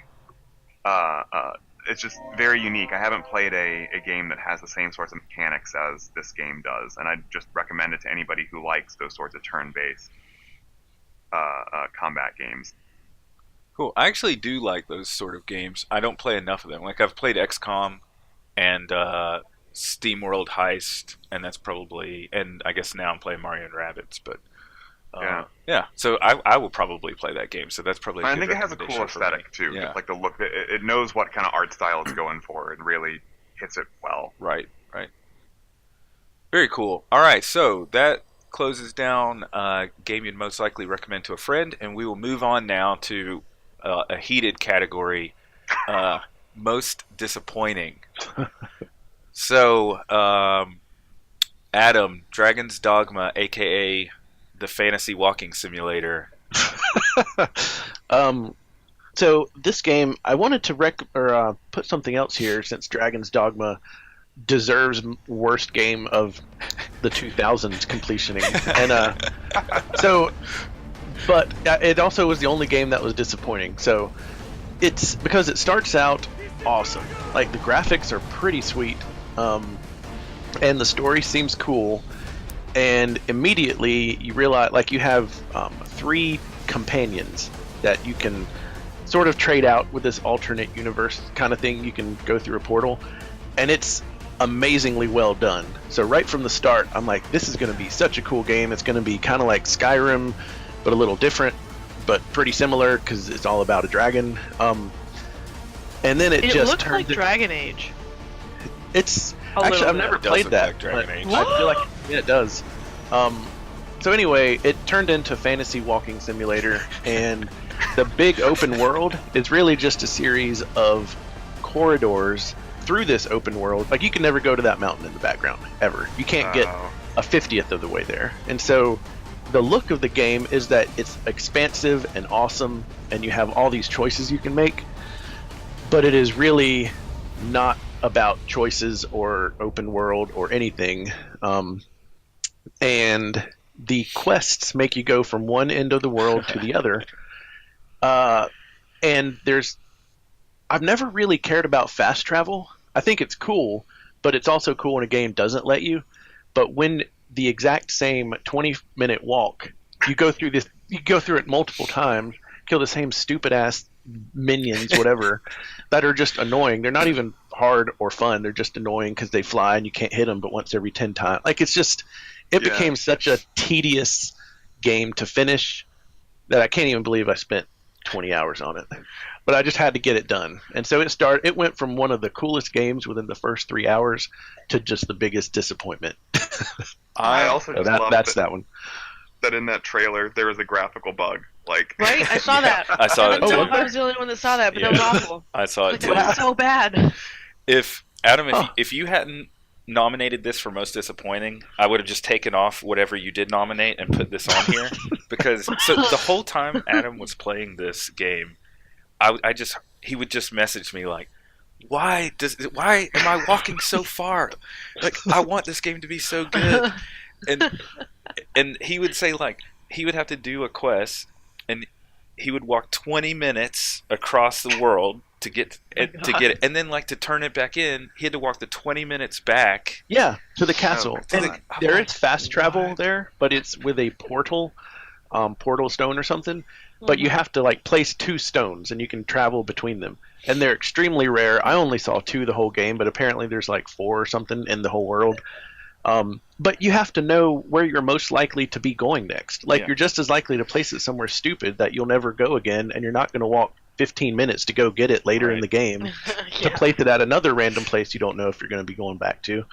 it's just very unique. I haven't played a game that has the same sorts of mechanics as this game does, and I'd just recommend it to anybody who likes those sorts of turn-based combat games. Cool. I actually do like those sort of games. I don't play enough of them. Like, I've played XCOM and SteamWorld Heist, and that's probably, and I guess now I'm playing Mario and Rabbids, but yeah. So I will probably play that game. So that's probably. I think it has a cool aesthetic too. Yeah. Like the look, it knows what kind of art style it's going for, and really hits it well. Right. Very cool. All right, so that closes down a game you'd most likely recommend to a friend, and we will move on now to a heated category, most disappointing. So, Adam, Dragon's Dogma, aka the Fantasy Walking Simulator. So this game, I wanted to put something else here, since Dragon's Dogma deserves worst game of the 2000s completioning, and but it also was the only game that was disappointing. So it's because it starts out awesome, like the graphics are pretty sweet, and the story seems cool, and immediately you realize, like, you have 3 companions that you can sort of trade out with this alternate universe kind of thing. You can go through a portal, and it's amazingly well done. So right from the start, I'm like, this is going to be such a cool game. It's going to be kind of like Skyrim, but a little different, but pretty similar because it's all about a dragon. And then it just looked turned like Dragon Age. It's A actually, little I've bit. never It does played look that. like Dragon but Age. I feel like it does. So anyway, it turned into Fantasy Walking Simulator, and the big open world is really just a series of corridors through this open world. Like, you can never go to that mountain in the background, ever. You can't get a 50th of the way there. And so the look of the game is that it's expansive and awesome, and you have all these choices you can make, but it is really not about choices or open world or anything. And the quests make you go from one end of the world to the other. And I've never really cared about fast travel. I think it's cool, but it's also cool when a game doesn't let you. But when the exact same 20-minute walk, you go through it multiple times, kill the same stupid ass minions, whatever, that are just annoying. They're not even hard or fun. They're just annoying because they fly and you can't hit them but once every 10 times. Like, it became such a tedious game to finish that I can't even believe I spent 20 hours on it. But I just had to get it done. And so it went from one of the coolest games within the first 3 hours to just the biggest disappointment. I also So just love that one. that in that trailer there was a graphical bug. Like, Right? I saw that. I saw I that didn't know too. if I was the only one that saw that, but that was awful. I saw it Like, too. that was so bad. If Adam, if you hadn't nominated this for most disappointing, I would have just taken off whatever you did nominate and put this on here, because so the whole time Adam was playing this game, he would just message me like, why am I walking so far? Like, I want this game to be so good. And he would say, like, he would have to do a quest and he would walk 20 minutes across the world to get it, and then, like, to turn it back in, he had to walk the 20 minutes back. Yeah, to the castle. There is fast travel there, but it's with a portal stone or something. But you have to, like, place 2 stones, and you can travel between them. And they're extremely rare. I only saw 2 the whole game, but apparently there's, like, 4 or something in the whole world. But you have to know where you're most likely to be going next. Like, you're just as likely to place it somewhere stupid that you'll never go again, and you're not going to walk 15 minutes to go get it later in the game to place it at another random place you don't know if you're going to be going back to.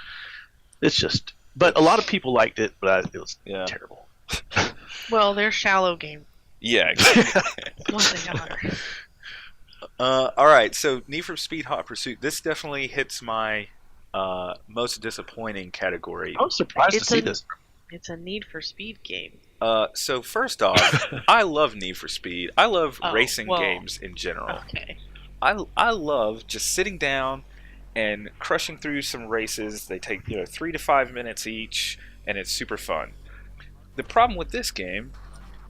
It's just... But a lot of people liked it, but it was terrible. Well, they're shallow game. Yeah, exactly. Once they got her. All right, so Need for Speed Hot Pursuit. This definitely hits my most disappointing category. I was surprised to It's see an- this. It's a Need for Speed game. So first off, I love Need for Speed. I love Oh, racing well, games in general. Okay. I love just sitting down and crushing through some races. They take 3 to 5 minutes each, and it's super fun. The problem with this game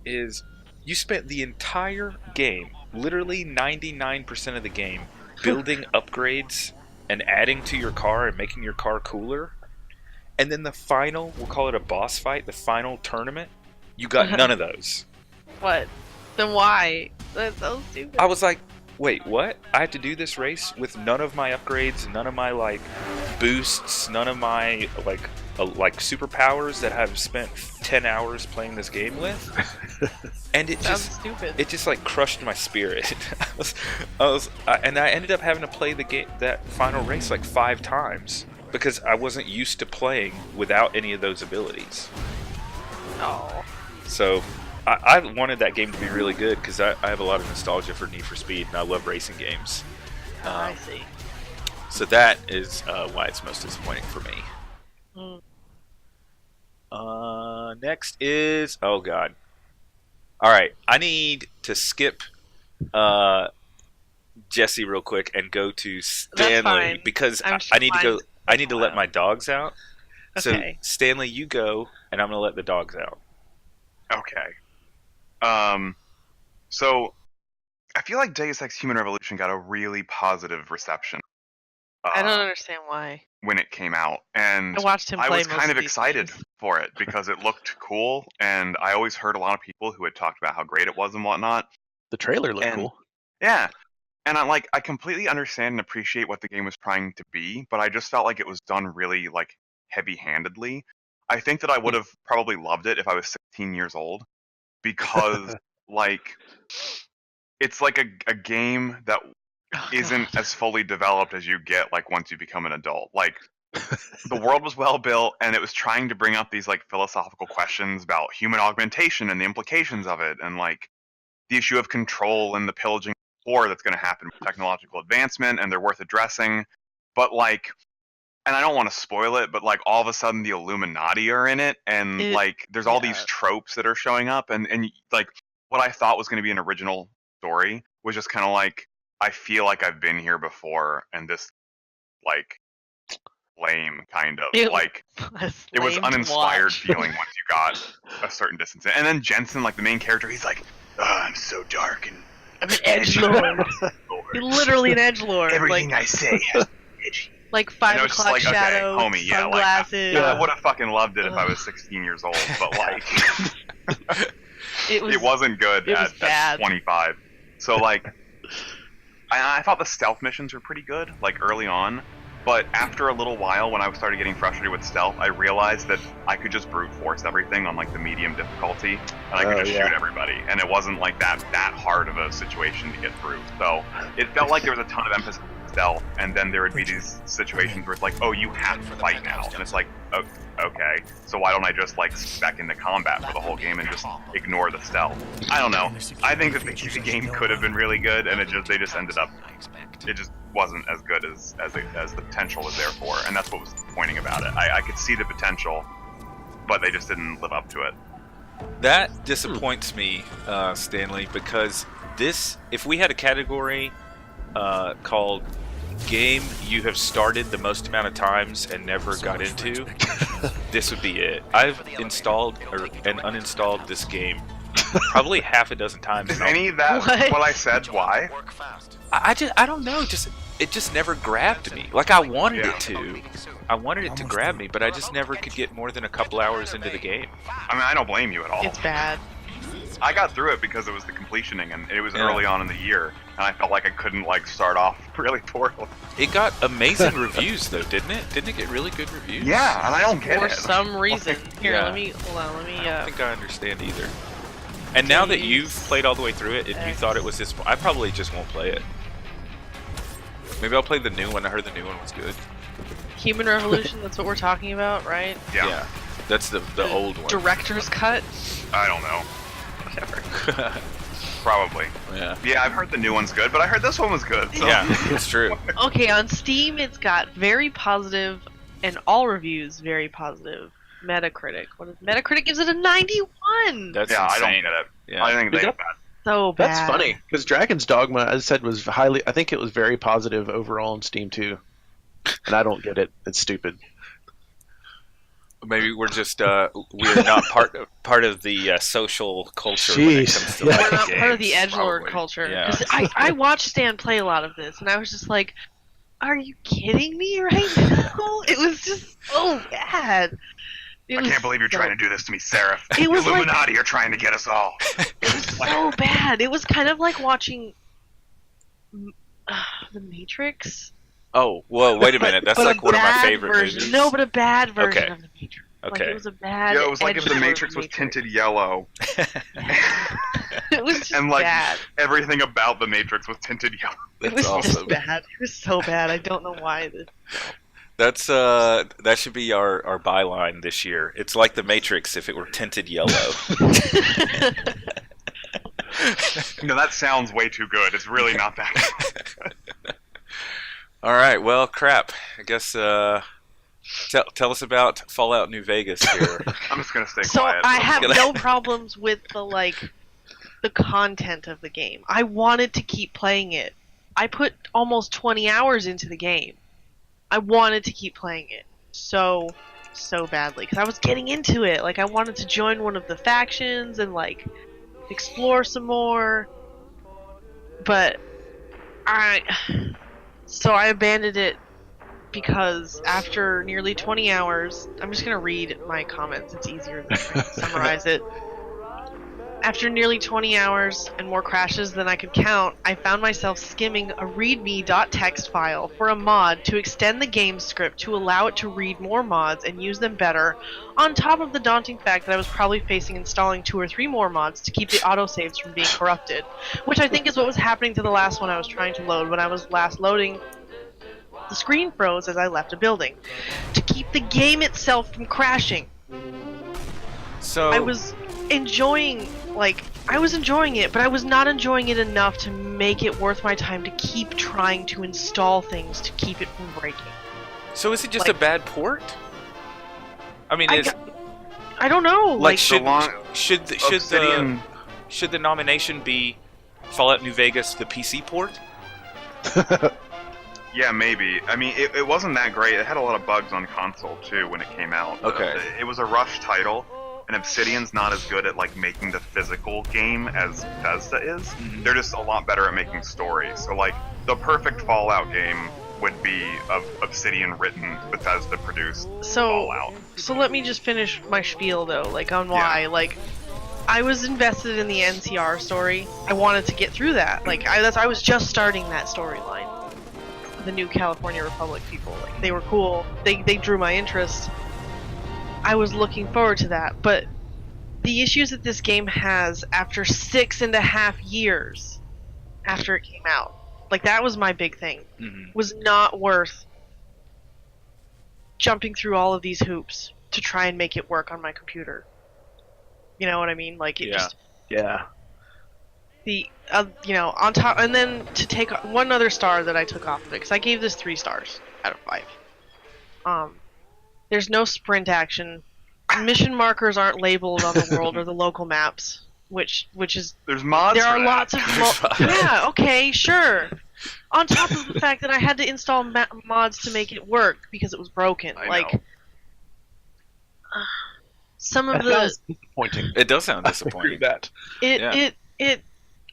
is you spent the entire game, literally 99% of the game, building upgrades and adding to your car and making your car cooler. And then the final, we'll call it a boss fight, the final tournament, you got none of those. What? Then why? That's so stupid. I was like, wait, what? I had to do this race with none of my upgrades, none of my boosts, none of my superpowers that I've spent 10 hours playing this game with. And it Sounds just stupid. it just crushed my spirit. And I ended up having to play the game, that final race 5 times because I wasn't used to playing without any of those abilities. Oh. So I wanted that game to be really good because I have a lot of nostalgia for Need for Speed and I love racing games. I see. So that is why it's most disappointing for me. Next is oh god. All right, I need to skip Jesse real quick and go to Stanley fine. because I'm I need to go. fine. I need to let my dogs out. Okay. So Stanley, you go, and I'm gonna let the dogs out. Okay. So I feel like Deus Ex Human Revolution got a really positive reception. I don't understand why. When it came out, and I watched him I play was most kind of of these excited games. for it because it looked cool, and I always heard a lot of people who had talked about how great it was and whatnot. The trailer looked And- cool. Yeah. And I completely understand and appreciate what the game was trying to be, but I just felt like it was done really heavy-handedly. I think that I would have probably loved it if I was 16 years old because it's like a game that Oh, isn't God. as fully developed as you get once you become an adult. The world was well built and it was trying to bring up these philosophical questions about human augmentation and the implications of it and the issue of control and the pillaging war that's going to happen with technological advancement, and they're worth addressing. But and I don't want to spoil it, but all of a sudden the Illuminati are in it, and there's all these tropes that are showing up, and what I thought was going to be an original story was just kind of I feel like I've been here before, and this lame kind of It it was lame to uninspired watch. feeling once you got a certain distance. And then Jensen, the main character, he's like, oh, I'm so dark and I'm an edgelord. You're literally an edgelord. everything I say has edgy. 5 And it was just o'clock okay, shadow, homie, yeah, sunglasses. I would have fucking loved it if I was 16 years old, but it wasn't good it was at bad. 25. So I thought the stealth missions were pretty good, early on. But after a little while, when I started getting frustrated with stealth, I realized that I could just brute force everything on the medium difficulty, and I could just shoot everybody, and it wasn't that hard of a situation to get through. So it felt like there was a ton of emphasis on stealth, and then there would be these situations where it's oh, you have to fight now, and it's oh, okay, so why don't I just spec into combat for the whole game and just ignore the stealth? I don't know. I think that the game could have been really good, and they just ended up. It just wasn't as good as the potential was there for, and that's what was disappointing about it. I could see the potential, but they just didn't live up to it. That disappoints me, Stanley, because if we had a category called game you have started the most amount of times and never got into, this would be it. I've installed and uninstalled this game probably half a dozen times. Is any of that what I said? Why? I don't know. It just never grabbed me. I wanted it to. I wanted it to grab me, but I just never could get more than a couple hours into the game. I mean, I don't blame you at all. It's bad. I got through it because it was the completioning, and it was early on in the year, and I felt like I couldn't start off really poorly. It got amazing reviews, though, didn't it? Didn't it get really good reviews? Yeah, and I don't get For it. some reason. Here, Yeah. let me I don't think I understand either. And now that you've played all the way through it and you thought it was this, I probably just won't play it. Maybe I'll play the new one. I heard the new one was good. Human Revolution, that's what we're talking about, right? Yeah. That's the old one. Director's cut? I don't know. Whatever. Probably. Yeah. Yeah, I've heard the new one's good, but I heard this one was good. So. Yeah, it's true. Okay, on Steam it's got very positive, and all reviews very positive. Metacritic. Metacritic gives it a 91. That's Yeah, I don't insane. get it. Yeah. I think Is they that- So bad. That's funny because Dragon's Dogma, as I said, was highly. I think it was very positive overall on Steam too, and I don't get it. It's stupid. Maybe we're just we're not part of the social culture when it Jeez. comes to Yeah. like We're not part of the games, edgelord probably. culture. Yeah. 'Cause I watched Stan play a lot of this, and I was just like, "Are you kidding me right now?" It was just so bad. I can't believe you're trying to do this to me, Seraph. It was the like- Illuminati are trying to get us all. so bad. It was kind of like watching The Matrix. Oh, whoa! Wait a minute. That's but like a one of my bad favorite version. movies. No, but a bad version Okay. of The Matrix. Like Okay. it was a bad. Yeah, it was like if the edgelord Matrix was Matrix. tinted yellow. It was just And, like, bad. Everything about the Matrix was tinted yellow. It was That's just awesome. bad. It was so bad. I don't know why. That's that should be our byline this year. It's like the Matrix if it were tinted yellow. No, that sounds way too good. It's really not that good. All right. Well, crap. I guess tell us about Fallout New Vegas here. I'm just going to stay So quiet. I have gonna- no problems with the content of the game. I wanted to keep playing it. I put almost 20 hours into the game. I wanted to keep playing it so badly because I was getting into it. Like I wanted to join one of the factions and like explore some more. But I abandoned it because after nearly 20 hours, I'm just going to read my comments. It's easier than trying to summarize it. After nearly 20 hours and more crashes than I could count, I found myself skimming a readme.txt file for a mod to extend the game script to allow it to read more mods and use them better, on top of the daunting fact that I was probably facing installing 2 or 3 more mods to keep the autosaves from being corrupted, which I think is what was happening to the last one I was trying to load. When I was last loading, the screen froze as I left a building. To keep the game itself from crashing, So I was enjoying it, but I was not enjoying it enough to make it worth my time to keep trying to install things to keep it from breaking. So is it just like- a bad port? I mean, I don't know. like should long- the should the nomination be Fallout New Vegas the PC port? Yeah, maybe. I mean, it wasn't that great. It had a lot of bugs on console, too, when it came out. Okay. It was a rush title, and Obsidian's not as good at, like, making the physical game as Bethesda is. Mhm. They're just a lot better at making stories. So, like, the perfect Fallout game would be of Obsidian-written, Bethesda-produced Fallout. So let me just finish my spiel though, like on why. Like, I was invested in the NCR story. I wanted to get through that. Like, I was just starting that storyline. The new California Republic people, like, they were cool. They drew my interest. I was looking forward to that, but the issues that this game has after 6.5 years after it came out, like that was my big thing, Mhm. was not worth jumping through all of these hoops to try and make it work on my computer. You know what I mean? Like it Yeah. just Yeah. on top, and then to take one other star that I took off of it because I gave this 3 stars out of 5. There's no sprint action. Mission markers aren't labeled on the world or the local maps, which is There's mods there for are that. lots of yeah, okay, sure. On top of the fact that I had to install mods to make it work because it was broken. I Like know. some of That the was disappointing. It does sound I agree disappointing. with that. it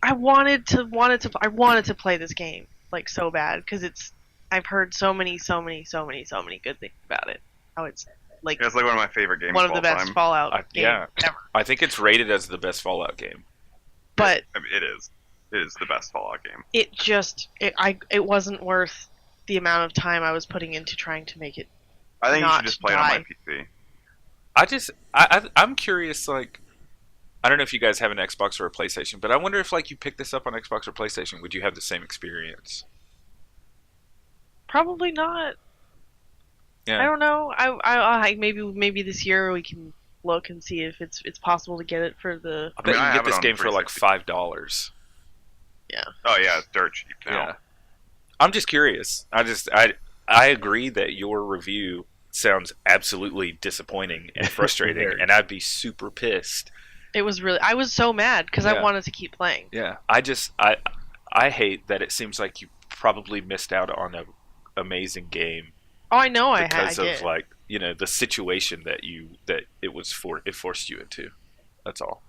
I wanted to play this game like so bad because I've heard so many good things about it. How it's like Yeah, it's like one of my favorite games one of of the all best time. Fallout games yeah. ever. I think it's rated as the best Fallout game. But I mean, it is. It is the best Fallout game. it wasn't worth the amount of time I was putting into trying to make it. I think you Not should just play it on my die. PC. I'm curious, like, I don't know if you guys have an Xbox or a PlayStation, but I wonder if, like, you picked this up on Xbox or PlayStation, would you have the same experience? Probably not. Yeah. I don't know. I maybe this year we can look and see if it's possible to get it for the. I bet I you have can get it this on game for like $360. $5. Oh yeah, it's dirt cheap now. Yeah. I'm just curious. I agree that your review sounds absolutely disappointing and frustrating, Very. and I'd be super pissed. It was really. I was so mad because Yeah. I wanted to keep playing. Yeah, I hate that it seems like you probably missed out on a amazing game Oh, I know. I because of did. like the situation that it forced you into. That's all.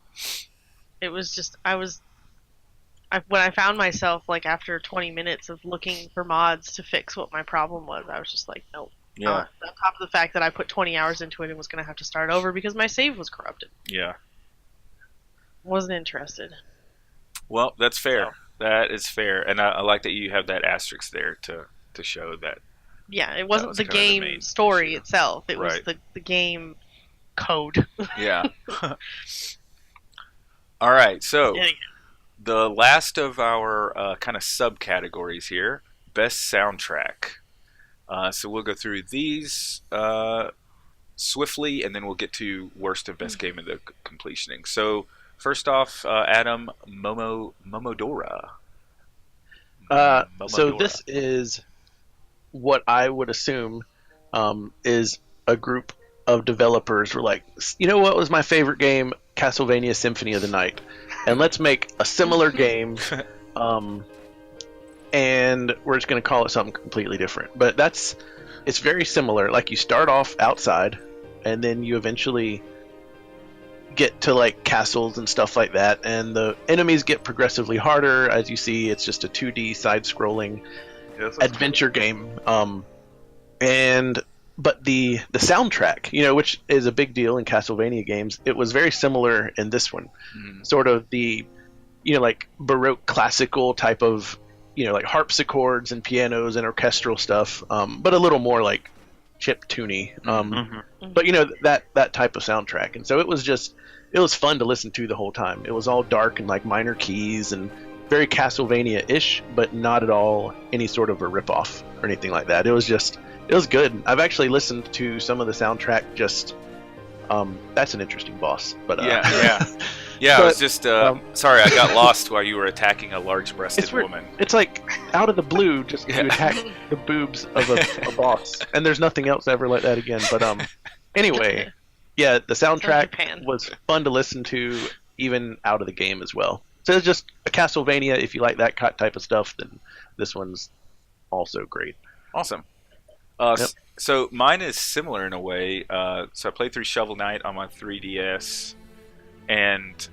It was just when I found myself like after 20 minutes of looking for mods to fix what my problem was, I was just like, nope. Yeah, On top of the fact that I put 20 hours into it and was going to have to start over because my save was corrupted. yeah. Wasn't interested. Well, that's fair. That is fair, and I like that you have that asterisk there to show that. Yeah, it wasn't was the kind of the game main story issue. itself. It was Right. the game code. Yeah. All right, so Yeah. the last of our kind of subcategories here, best soundtrack. So we'll go through these swiftly, and then we'll get to worst and best game of the completioning. So first off, Adam, Momodora. So Momodora. this is what I would assume is a group of developers were like, you know what was my favorite game? Castlevania Symphony of the Night. And let's make a similar game, and we're just going to call it something completely different. But it's very similar. Like, you start off outside, and then you eventually get to like castles and stuff like that, and the enemies get progressively harder. As you see, it's just a 2D side-scrolling Yeah, this is adventure game. But the soundtrack, which is a big deal in Castlevania games, it was very similar in this one. Mhm. Sort of the like Baroque classical type of like harpsichords and pianos and orchestral stuff, but a little more like chip tuney. But that type of soundtrack, and so it was fun to listen to the whole time. It was all dark and like minor keys and very Castlevania-ish, but not at all any sort of a ripoff or anything like that. It was good. I've actually listened to some of the soundtrack. That's an interesting boss, but Yeah. I was But, just sorry, I got lost while you were attacking a large-breasted It's weird. woman. It's like out of the blue, just Yeah. to attack the boobs of a boss, and there's nothing else ever like that again. But anyway, yeah, the soundtrack Japan. was fun to listen to, even out of the game as well. So it's just a Castlevania. If you like that type of stuff, then this one's also great. Awesome. Yep. So mine is similar in a way. So I played through Shovel Knight on my 3DS, and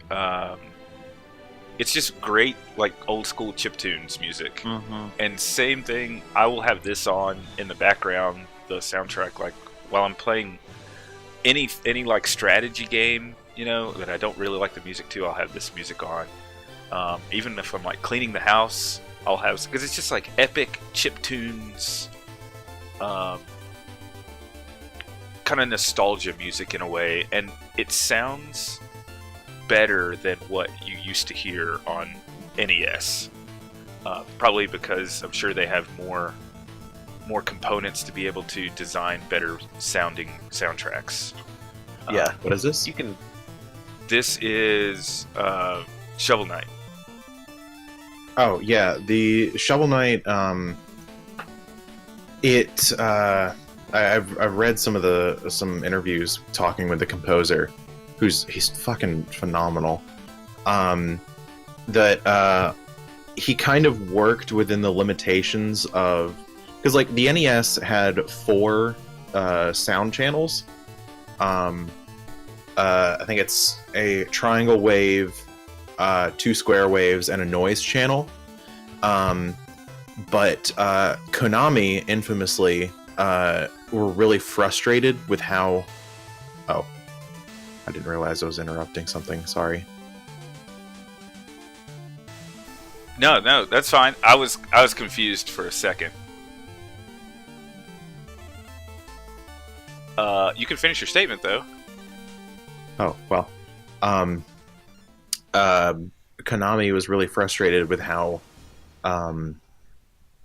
it's just great, like old school chiptunes music. And same thing, I will have this on in the background, the soundtrack, like while I'm playing any like strategy game, that I don't really like the music to. I'll have this music on. Even if I'm like cleaning the house, I'll have, because it's just like epic chiptunes. Kind of nostalgia music in a way, and it sounds better than what you used to hear on NES. Probably because I'm sure they have more components to be able to design better sounding soundtracks. Yeah, What is this? you can. This is Shovel Knight. Oh yeah, the Shovel Knight. I've read some interviews talking with the composer, he's fucking phenomenal. That he kind of worked within the limitations of, because like the NES had 4 sound channels. I think it's a triangle wave, 2 square waves, and a noise channel. But Konami infamously were really frustrated with how. Oh, I didn't realize I was interrupting something. Sorry. No, that's fine. I was confused for a second. You can finish your statement though. Oh well. Konami was really frustrated with how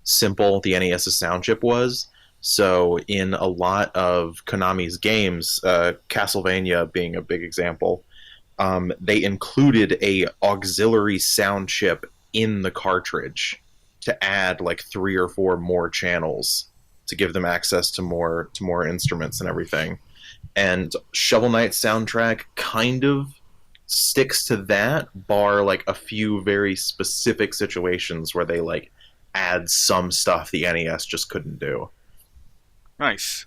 simple the NES's sound chip was. So in a lot of Konami's games, Castlevania being a big example, they included a auxiliary sound chip in the cartridge to add like 3 or 4 more channels to give them access to more instruments and everything. And Shovel Knight's soundtrack kind of sticks to that, bar like a few very specific situations where they like add some stuff the NES just couldn't do. Nice.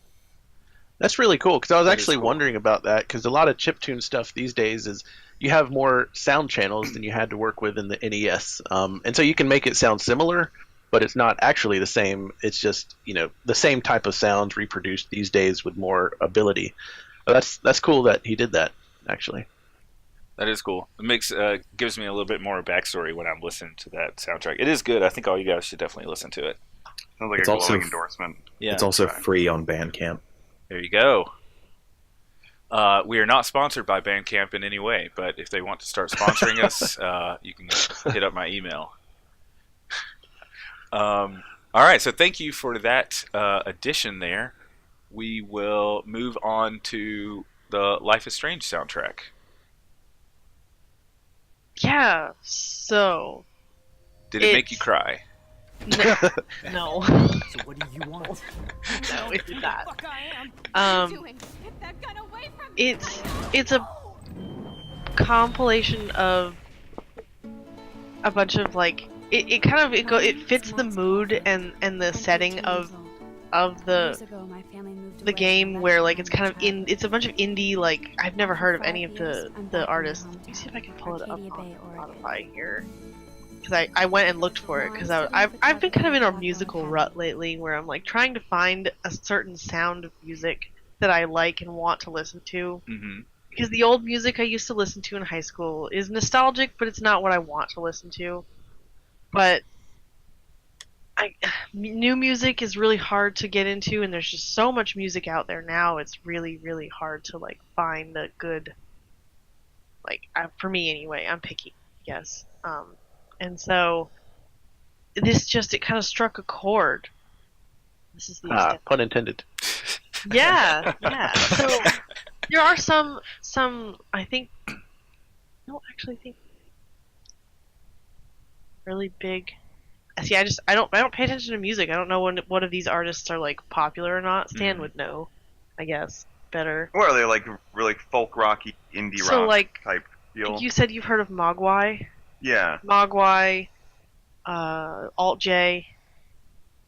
That's really cool, because I was That is actually cool. wondering about that, because a lot of chiptune stuff these days is you have more sound channels than you had to work with in the NES. And so you can make it sound similar, but it's not actually the same. It's just, the same type of sounds reproduced these days with more ability. That's cool that he did that, actually. That is cool. It makes gives me a little bit more backstory when I'm listening to that soundtrack. It is good. I think all you guys should definitely listen to it. Sounds like It's a also- glowing endorsement. Yeah. It's also free on Bandcamp. There you go. We are not sponsored by Bandcamp in any way, but if they want to start sponsoring us, you can hit up my email. All right, so thank you for that addition there. We will move on to the Life is Strange soundtrack. Yeah. So Did it make you It's- cry? no, So what do you want? no, it did not. Fuck I am. Um, Doing? Get that gun away from me. it's a compilation of a bunch of like it fits the mood and the setting of the game, where like it's kind of it's a bunch of indie, like I've never heard of any of the artists. Let me see if I can pull it up on Spotify here, because I went and looked for it, because I've been kind of in a musical rut lately, where I'm like trying to find a certain sound of music that I like and want to listen to. Mm-hmm. Because the old music I used to listen to in high school is nostalgic, but it's not what I want to listen to. But new music is really hard to get into, and there's just so much music out there now. It's really, really hard to like find a good, for me anyway. I'm picky, yes. And so it kind of struck a chord. This is the extent. Pun intended. Yeah, yeah. So there are some I think I don't actually think really big. See, I don't pay attention to music. I don't know what of these artists are like popular or not. Stan would know, I guess, better. Or are they like really folk rocky indie So, rock like, type feel? You said you've heard of Mogwai, Yeah. Alt J, Yeah,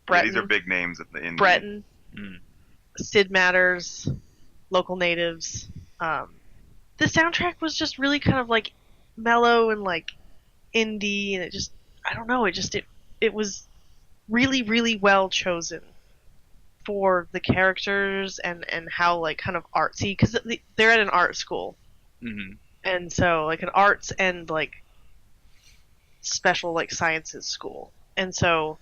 Breton, these are big names in the indie. Breton, Mm. Sid Matters, Local Natives. The soundtrack was just really kind of like mellow and like indie, and I don't know, it was really, really well chosen for the characters and how like kind of artsy, because they're at an art school, Mm-hmm. and so like an arts and like special like sciences school, and so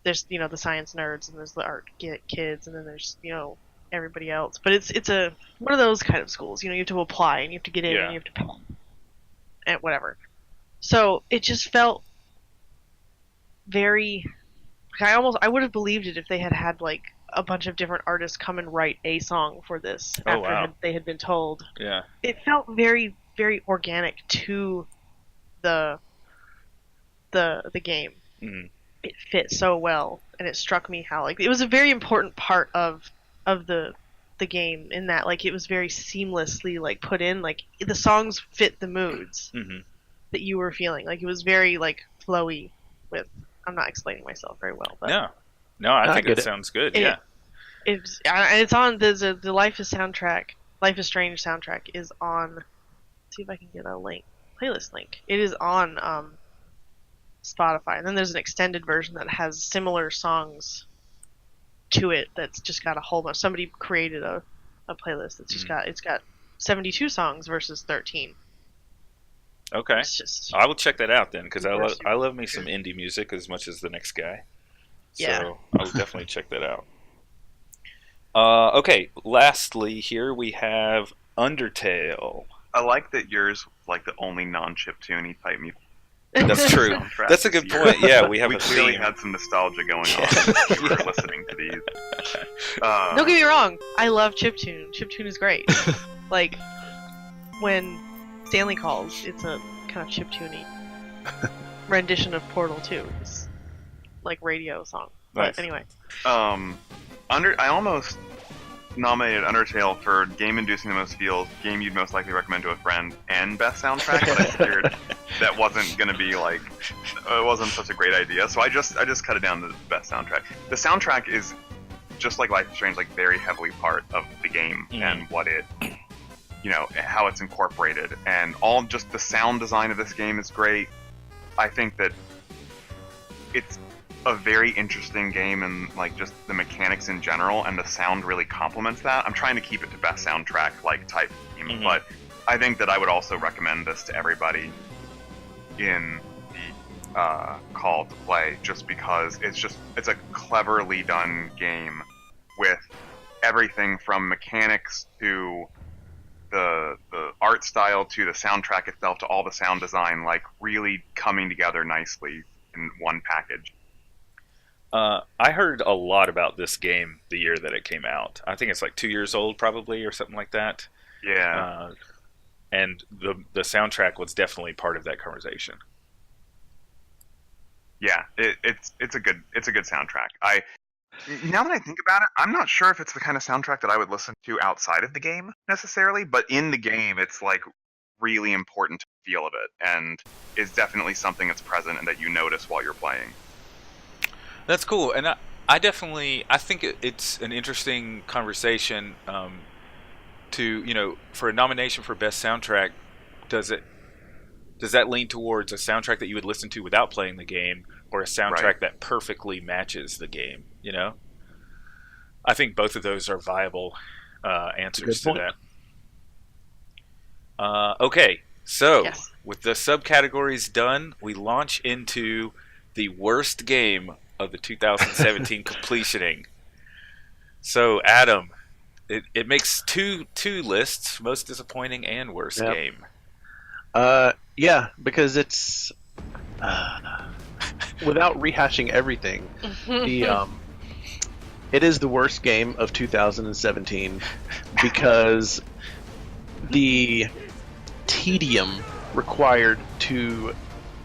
there's the science nerds, and there's the art kids, and then there's everybody else. But it's one of those kind of schools. You have to apply, and you have to get in, Yeah. and you have to pay, and whatever. So it just felt very. I would have believed it if they had like a bunch of different artists come and write a song for this Oh, after wow. they had been told. Yeah. It felt very, very organic to the game. Mm. It fit so well, and it struck me how like it was a very important part of the game, in that like it was very seamlessly like put in, like the songs fit the moods Mm-hmm. that you were feeling. Like it was very like flowy with. I'm not explaining myself very well, but No, I think get it it. sounds good. And Yeah. it's on the Life is Strange soundtrack is on. Let's see if I can get a playlist link. It is on Spotify, and then there's an extended version that has similar songs to it. That's just got a whole bunch. Somebody created a playlist that's just got 72 songs versus 13. Okay. It's just I will check that out then, because Yes. I love me some indie music as much as the next guy. So Yeah. I will definitely check that out. Okay, lastly here we have Undertale. I like that yours was like the only non-chiptune type music. That's true. soundtrack That's a this good year. point. Yeah, we have We a clearly theme. had some nostalgia going on as we were listening to these. Don't get me wrong. I love chiptune. Chiptune is great. Like when Stanley Calls, it's a kind of chiptuney rendition of Portal 2. It's like radio song. Nice. But anyway, I almost nominated Undertale for game inducing the most feels, game you'd most likely recommend to a friend, and best soundtrack, but I figured that wasn't gonna be like, it wasn't such a great idea, so I just cut it down to the best soundtrack. The soundtrack is just like Life is Strange, like very heavily part of the game and what it, how it's incorporated, and all just the sound design of this game is great. I think that it's a very interesting game, and like just the mechanics in general, and the sound really complements that. I'm trying to keep it to best soundtrack like type game, but I think that I would also recommend this to everybody in the call to play, just because it's a cleverly done game with everything from mechanics to the art style to the soundtrack itself to all the sound design, like really coming together nicely in one package. I heard a lot about this game the year that it came out. I think it's like 2 years old, probably, or something like that. Yeah. And the soundtrack was definitely part of that conversation. Yeah, it's a good soundtrack. Now that I think about it, I'm not sure if it's the kind of soundtrack that I would listen to outside of the game necessarily, but in the game, it's like really important to the feel of it, and is definitely something that's present and that you notice while you're playing. That's cool, and I think it's an interesting conversation to, for a nomination for best soundtrack. Does that lean towards a soundtrack that you would listen to without playing the game, or a soundtrack that perfectly matches the game? I think both of those are viable answers to that. Okay, so with the subcategories done, we launch into the worst game of the 2017 completioning. So, Adam, it makes two lists: most disappointing and worst game. Yeah, because it's without rehashing everything, it is the worst game of 2017 because the tedium required to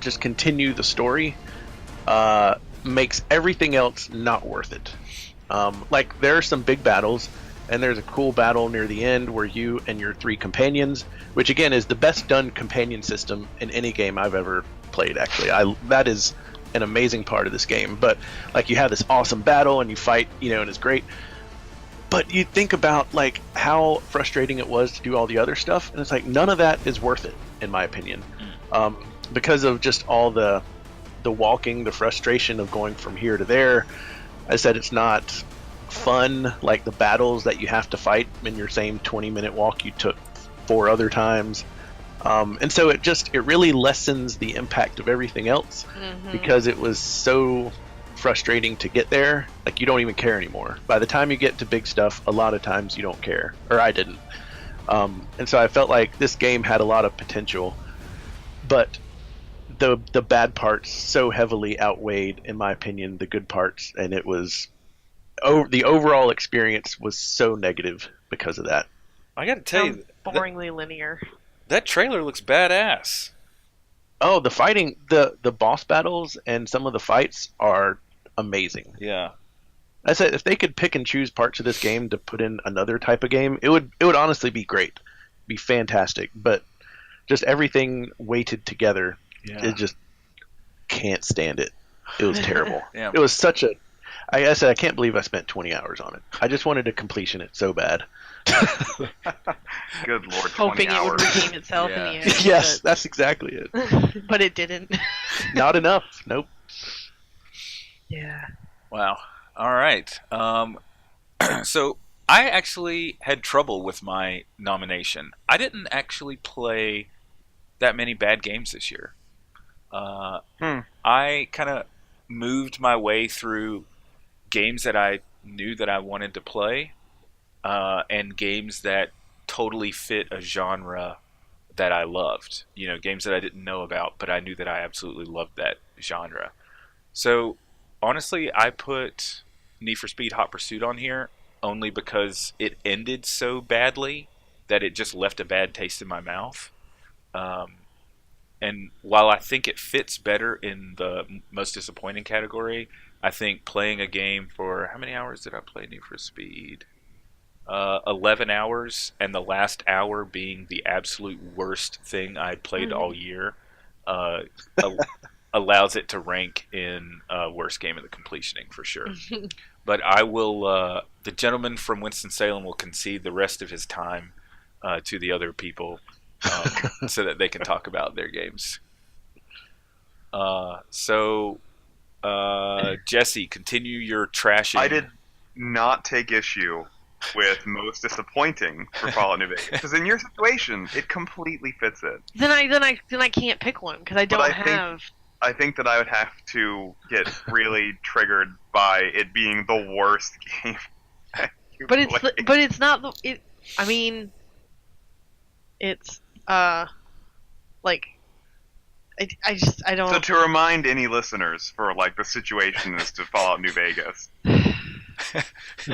just continue the story makes everything else not worth it. Like, there are some big battles, and there's a cool battle near the end where you and your 3 companions, which again is the best done companion system in any game I've ever played, actually. That is an amazing part of this game. But like, you have this awesome battle and you fight, and it's great. But you think about like how frustrating it was to do all the other stuff, and it's like none of that is worth it, in my opinion, because of just all the walking, the frustration of going from here to there. I said it's not fun like the battles that you have to fight in your same 20-minute walk you took 4 other times. And so it really lessens the impact of everything else, because it was so frustrating to get there. Like, you don't even care anymore. By the time you get to big stuff, a lot of times you don't care, or I didn't. And so I felt like this game had a lot of potential, but the bad parts so heavily outweighed, in my opinion, the good parts, and it was the overall experience was so negative because of that. I got to tell you, boringly linear. That trailer looks badass. Oh, the fighting, the boss battles and some of the fights are amazing. Yeah. I said if they could pick and choose parts of this game to put in another type of game, it would honestly be great, be fantastic. But just everything weighted together, it just can't stand it. It was terrible. Yeah. It was such a. I said I can't believe I spent 20 hours on it. I just wanted to completion it so bad. Good Lord, 20 Hoping hours. it would redeem itself in the end. Yes, that's exactly it. But it didn't. Not enough. Nope. Yeah. Wow. All right. So I actually had trouble with my nomination. I didn't actually play that many bad games this year. I kind of moved my way through games that I knew that I wanted to play, and games that totally fit a genre that I loved. Games that I didn't know about, but I knew that I absolutely loved that genre. So honestly, I put Need for Speed Hot Pursuit on here only because it ended so badly that it just left a bad taste in my mouth. And while I think it fits better in the most disappointing category, I think playing a game for how many hours did I play Need for Speed? 11 hours, and the last hour being the absolute worst thing I played all year, allows it to rank in worst game of the completioning for sure. But I will, the gentleman from Winston-Salem will concede the rest of his time to the other people so that they can talk about their games. Jesse, continue your trashing. I did not take issue with most disappointing for Fallout New Vegas, because in your situation, it completely fits it. Then I can't pick one because I don't have. I think that I would have to get really triggered by it being the worst game. But it's not the it. I mean, it's like I don't. So to remind any listeners for like the situation as to Fallout New Vegas,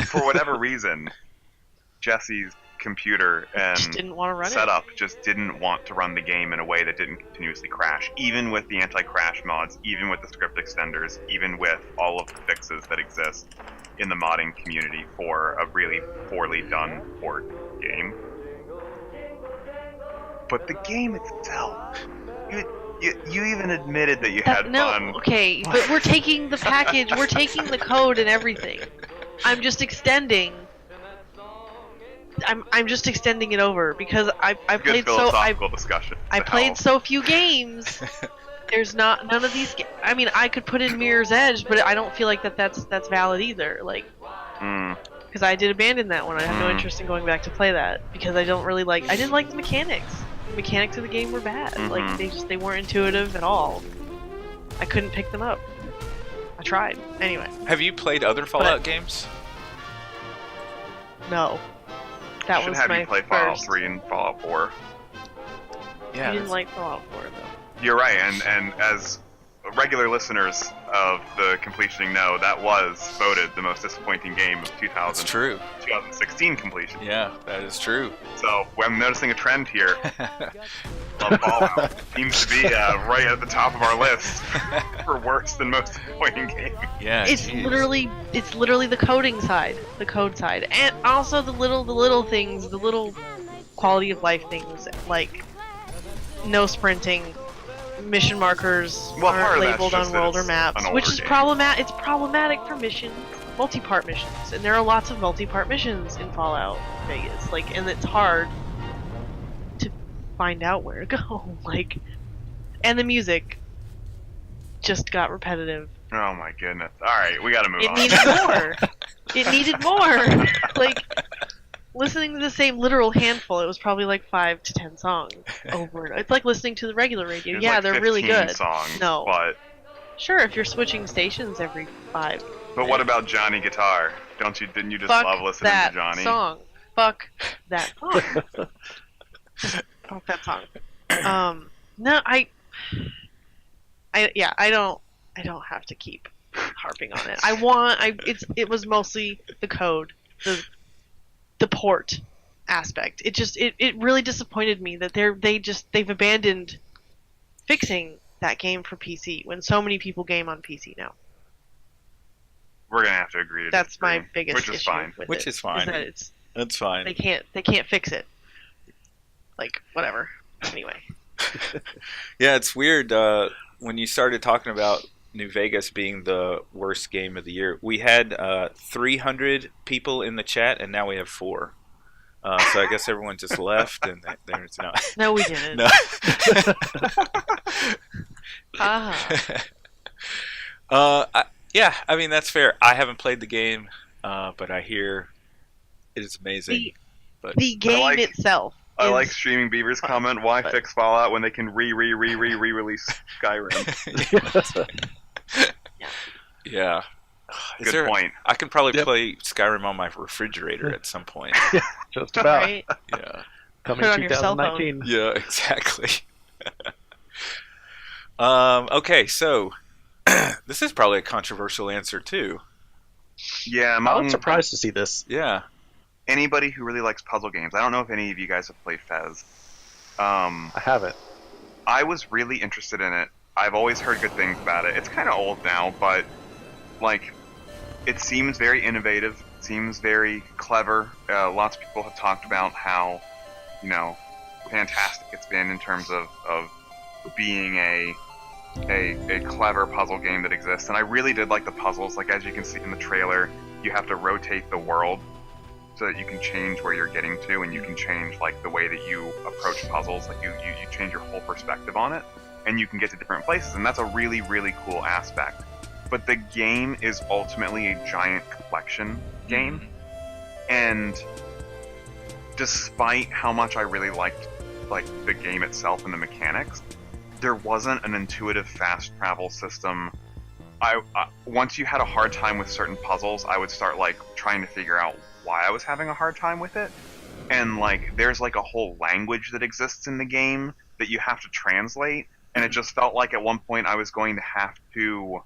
for whatever reason, Jesse's computer and just didn't want to run setup just didn't want to run the game in a way that didn't continuously crash, even with the anti-crash mods, even with the script extenders, even with all of the fixes that exist in the modding community for a really poorly done port game. But the game itself, you even admitted that you had fun. Okay, but we're taking the package, we're taking the code and everything. I'm just extending. I'm just extending it over because I played discussion. I played so few games. There's none of these. I mean, I could put in Mirror's Edge, but I don't feel like that's valid either. Like, because I did abandon that one. I have no interest in going back to play that because I didn't like the mechanics. The mechanics of the game were bad. Like they weren't intuitive at all. I couldn't pick them up. I tried anyway. Have you played other Fallout games? No. That was my you play Fallout 3 and Fallout 4. Yeah, I didn't like Fallout 4 though. You're right, and as regular listeners of the completioning know, that was voted the most disappointing game of that's true. 2016 completion. Yeah, that is true. So I'm noticing a trend here. Fallout seems to be right at the top of our list for worse than most disappointing game. Yeah, it's literally the coding side, the code side, and also the little things, the little quality of life things like no sprinting, mission markers aren't labeled on world or maps, which is problematic. It's problematic for missions, multi-part missions, and there are lots of multi-part missions in Fallout Vegas. Like, and it's hard to find out where to go. Like, and the music just got repetitive. Oh my goodness! All right, we got to move on. It needed more. It needed more. Like, listening to the same literal handful, it was probably like 5 to 10 songs over. It's like listening to the regular radio. There's yeah, like they're really good. Songs, no, but sure, if you're switching stations every 5. But what about Johnny Guitar? Didn't you just Fuck love listening that to Johnny? Song. Fuck that song. Fuck that song. No, I don't have to keep harping on it. It was mostly the code, the port aspect. It really disappointed me that they've abandoned fixing that game for PC when so many people game on PC now. We're gonna have to agree to That's disagree, my biggest which is issue fine. with Which it, is fine. That That's fine. they can't fix it. Like, whatever. Anyway. Yeah, it's weird. When you started talking about New Vegas being the worst game of the year, we had 300 people in the chat, and now we have 4. So I guess everyone just left, and there's no. No, we didn't. No. Yeah, I mean that's fair. I haven't played the game, but I hear it is amazing. The game itself. I like Streaming Beaver's comment. Why fix Fallout when they can re-release Skyrim? Yeah. Good point. I can probably play Skyrim on my refrigerator at some point. Just about. Right? Yeah. Coming Put it on your cell phone. 2019. Yeah, exactly. Okay, so this is probably a controversial answer too. Yeah, I'm surprised to see this. Yeah. Anybody who really likes puzzle games, I don't know if any of you guys have played Fez. I haven't. I was really interested in it. I've always heard good things about it. It's kind of old now, but like, it seems very innovative, seems very clever. Lots of people have talked about how, fantastic it's been in terms of being a clever puzzle game that exists. And I really did like the puzzles. Like, as you can see in the trailer, you have to rotate the world so that you can change where you're getting to, and you can change, like, the way that you approach puzzles. Like, you change your whole perspective on it, and you can get to different places, and that's a really, really cool aspect. But the game is ultimately a giant collection game, and despite how much I really liked, like, the game itself and the mechanics, there wasn't an intuitive fast travel system. Once you had a hard time with certain puzzles, I would start, like, trying to figure out why I was having a hard time with it. And, like, there's, like, a whole language that exists in the game that you have to translate, and it just felt like at one point I was going to have to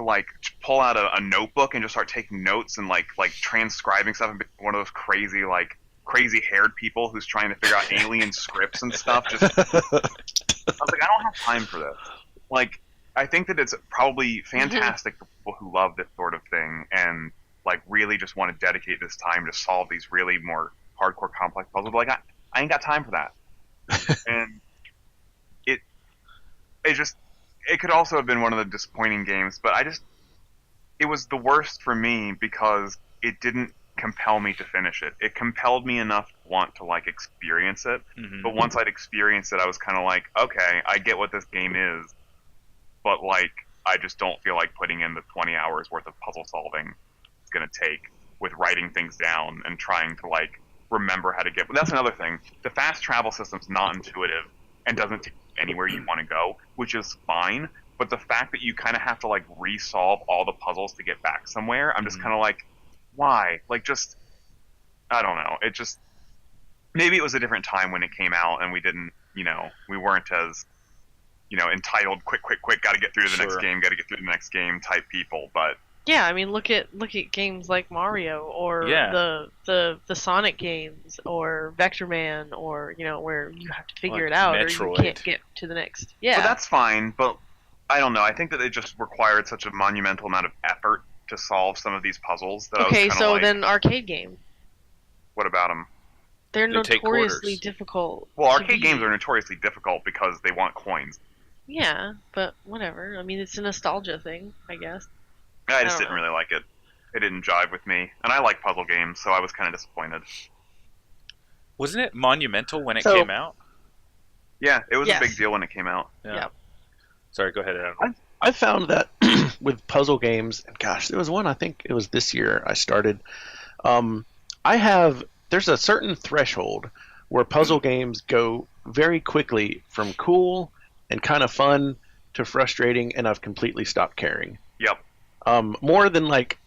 like pull out a notebook and just start taking notes and like transcribing stuff and be one of those crazy haired people who's trying to figure out alien scripts and stuff. I was like, I don't have time for this. Like, I think that it's probably fantastic for people who love this sort of thing and like really just want to dedicate this time to solve these really more hardcore complex puzzles. But like, I ain't got time for that. And it could also have been one of the disappointing games, but it was the worst for me because it didn't compel me to finish it. It compelled me enough to want to like experience it, but once I'd experienced it, I was kind of like, okay, I get what this game is, but like, I just don't feel like putting in the 20 hours worth of puzzle solving it's going to take with writing things down and trying to like remember how to get. But that's another thing. The fast travel system's not intuitive and doesn't take you anywhere you want to go, which is fine. But the fact that you kind of have to like resolve all the puzzles to get back somewhere, I'm just kind of like, why? Like, just, I don't know. It just, maybe it was a different time when it came out and we didn't, we weren't as, entitled, quick, got to get through the next game, type people. But yeah, I mean, look at games like Mario or the Sonic games or Vector Man or where you have to figure Like it out Metroid. or you can't get to the next. Yeah, but that's fine. But I don't know. I think that it just required such a monumental amount of effort to solve some of these puzzles that I was okay. kinda So like, then arcade games. What about them? They're They take notoriously quarters. difficult. Well, to arcade beat. games are notoriously difficult because they want coins. Yeah, but whatever. I mean, it's a nostalgia thing, I guess. I just don't didn't know. really like it. It didn't jive with me, and I like puzzle games, so I was kind of disappointed. Wasn't it monumental when it So- came out? Yeah, it was Yes. a big deal when it came out. Yeah. Sorry, go ahead, Adam. I found that with puzzle games, and gosh, there was one, I think it was this year I started. There's a certain threshold where puzzle games go very quickly from cool and kind of fun to frustrating, and I've completely stopped caring. Yep. More than like,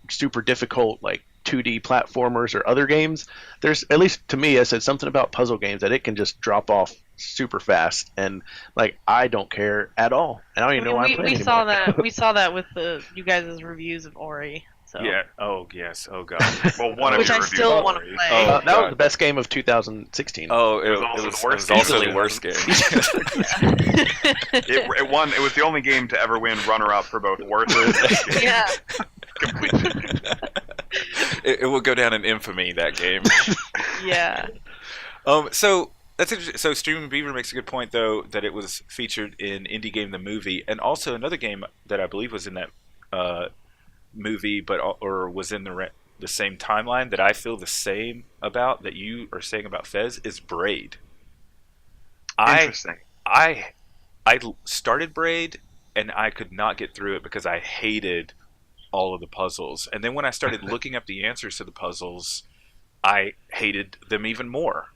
super difficult like 2D platformers or other games, there's, at least to me, I said something about puzzle games that it can just drop off super fast, and like I don't care at all. And I don't even know why I'm playing we saw anymore. that. We saw that with you guys' reviews of Ori. So. Yeah. Oh, yes. Oh, God. Well, one of Which your I reviews still was want to Ori. play. Oh, That was God. the best game of 2016. Oh, it was also was the worst also game. the worst game. It won. It was the only game to ever win runner-up for both worst and best game. Yeah. Completely. It will go down in infamy, that game. Yeah. So that's interesting. So Streaming Beaver makes a good point, though, that it was featured in Indie Game the Movie, and also another game that I believe was in that movie, or was in the same timeline that I feel the same about that you are saying about Fez is Braid. Interesting. I started Braid and I could not get through it because I hated all of the puzzles. And then when I started looking up the answers to the puzzles, I hated them even more.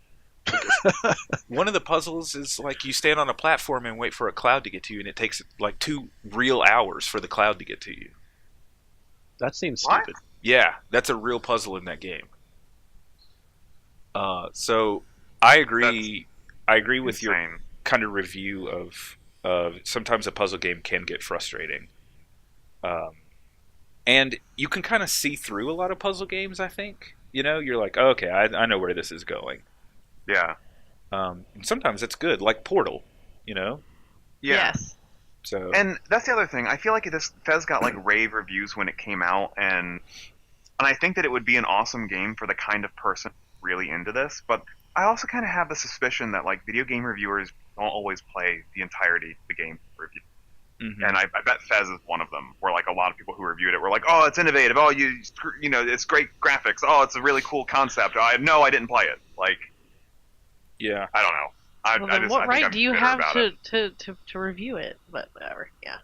One of the puzzles is like you stand on a platform and wait for a cloud to get to you, and it takes like 2 real hours for the cloud to get to you. That seems What? stupid. Yeah, that's a real puzzle in that game. So I agree. I agree with your Insane. kind of review of sometimes a puzzle game can get frustrating. And you can kind of see through a lot of puzzle games, I think. You're like, oh, okay, I know where this is going. Yeah. And sometimes it's good, like Portal, Yeah. Yes. So And that's the other thing. I feel like Fez got like rave reviews when it came out, and I think that it would be an awesome game for the kind of person really into this. But I also kind of have the suspicion that like video game reviewers don't always play the entirety of the game review. mhm. And I bet Fez is one of them, where like a lot of people who reviewed it were like, "Oh, it's innovative. Oh, you know, it's great graphics. Oh, it's a really cool concept. I didn't play it." Like, yeah. I don't know. I Then just what I think right I'm do you bitter have about it. to review it? But whatever. Yeah.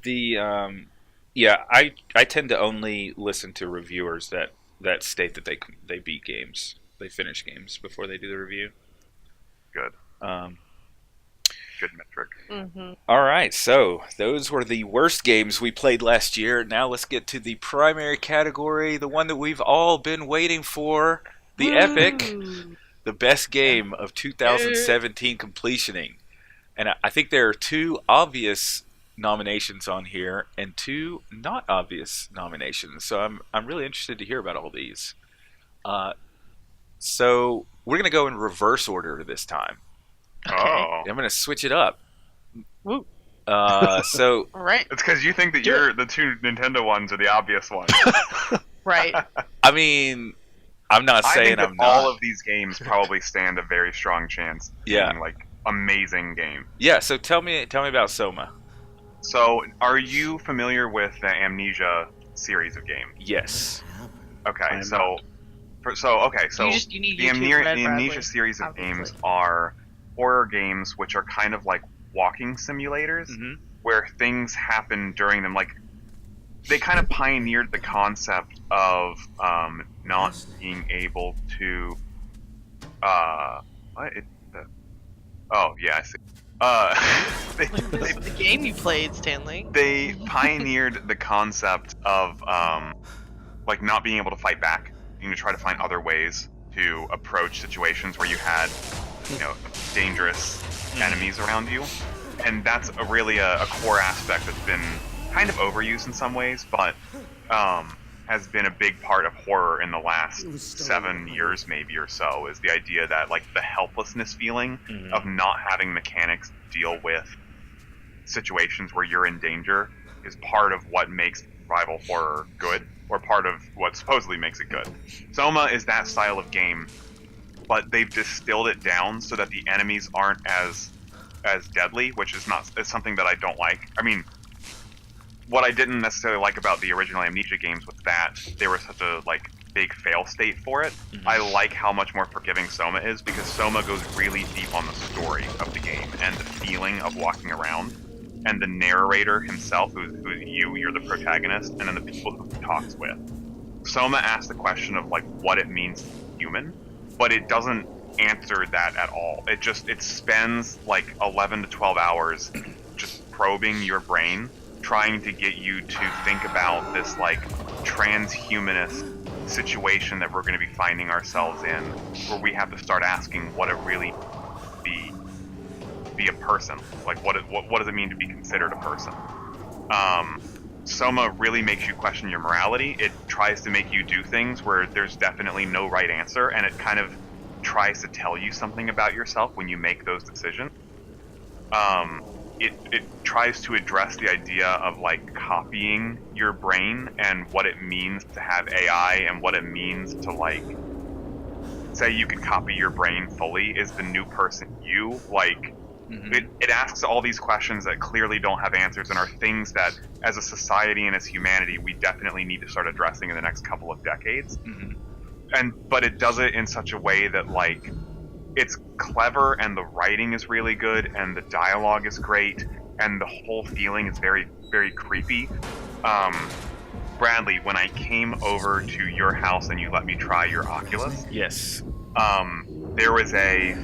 The yeah, I tend to only listen to reviewers that state that they beat games, they finish games before they do the review. Good metric. Mm-hmm. All right, so those were the worst games we played last year. Now let's get to the primary category, the one that we've all been waiting for, the epic, the best game of 2017 completioning. And I think there are two obvious nominations on here and two not obvious nominations. So I'm really interested to hear about all these. So we're going to go in reverse order this time. Oh, I'm going to switch it up. Woo. So All right. it's because you think that the two Nintendo ones are the obvious ones. Right. I mean, I'm not I saying think that I'm not. all of these games probably stand a very strong chance of Yeah. being like amazing game. Yeah. So tell me about Soma. So, are you familiar with the Amnesia series of games? Yes. Okay, I am so You need the YouTube Red Amnesia Bradley, series of obviously. games are horror games which are kind of like walking simulators Mm-hmm. where things happen during them. Like, they kind of pioneered the concept of not being able to oh yeah, I see. The game you played, Stanley. They pioneered the concept of like not being able to fight back. You know, try to find other ways to approach situations where you had, you know, dangerous enemies around you, and that's really a core aspect that's been kind of overused in some ways, but has been a big part of horror in the last 7 years maybe or so, is the idea that like the helplessness feeling Mhm. of not having mechanics deal with situations where you're in danger is part of what makes survival horror good, or part of what supposedly makes it good. Soma is that style of game, but they've distilled it down so that the enemies aren't as deadly, which is something that I don't like. I mean, what I didn't necessarily like about the original Amnesia games was that they were such a like big fail state for it. Mhm. I like how much more forgiving Soma is, because Soma goes really deep on the story of the game and the feeling of walking around, and the narrator himself, who's you're the protagonist, and then the people who he talks with. Soma asks the question of like what it means to be human, but it doesn't answer that at all. It spends like 11 to 12 hours just probing your brain, trying to get you to think about this like transhumanist situation that we're going to be finding ourselves in, where we have to start asking what it really be a person. Like what does it mean to be considered a person? Soma really makes you question your morality. It tries to make you do things where there's definitely no right answer, and it kind of tries to tell you something about yourself when you make those decisions. It tries to address the idea of like copying your brain and what it means to have AI, and what it means to like say you could copy your brain fully. Is the new person you? Like, Mhm. it asks all these questions that clearly don't have answers, and are things that as a society and as humanity we definitely need to start addressing in the next couple of decades. Mhm. But it does it in such a way that like it's clever, and the writing is really good, and the dialogue is great, and the whole feeling is very, very creepy. Bradley, when I came over to your house and you let me try your Oculus, Yes. there was a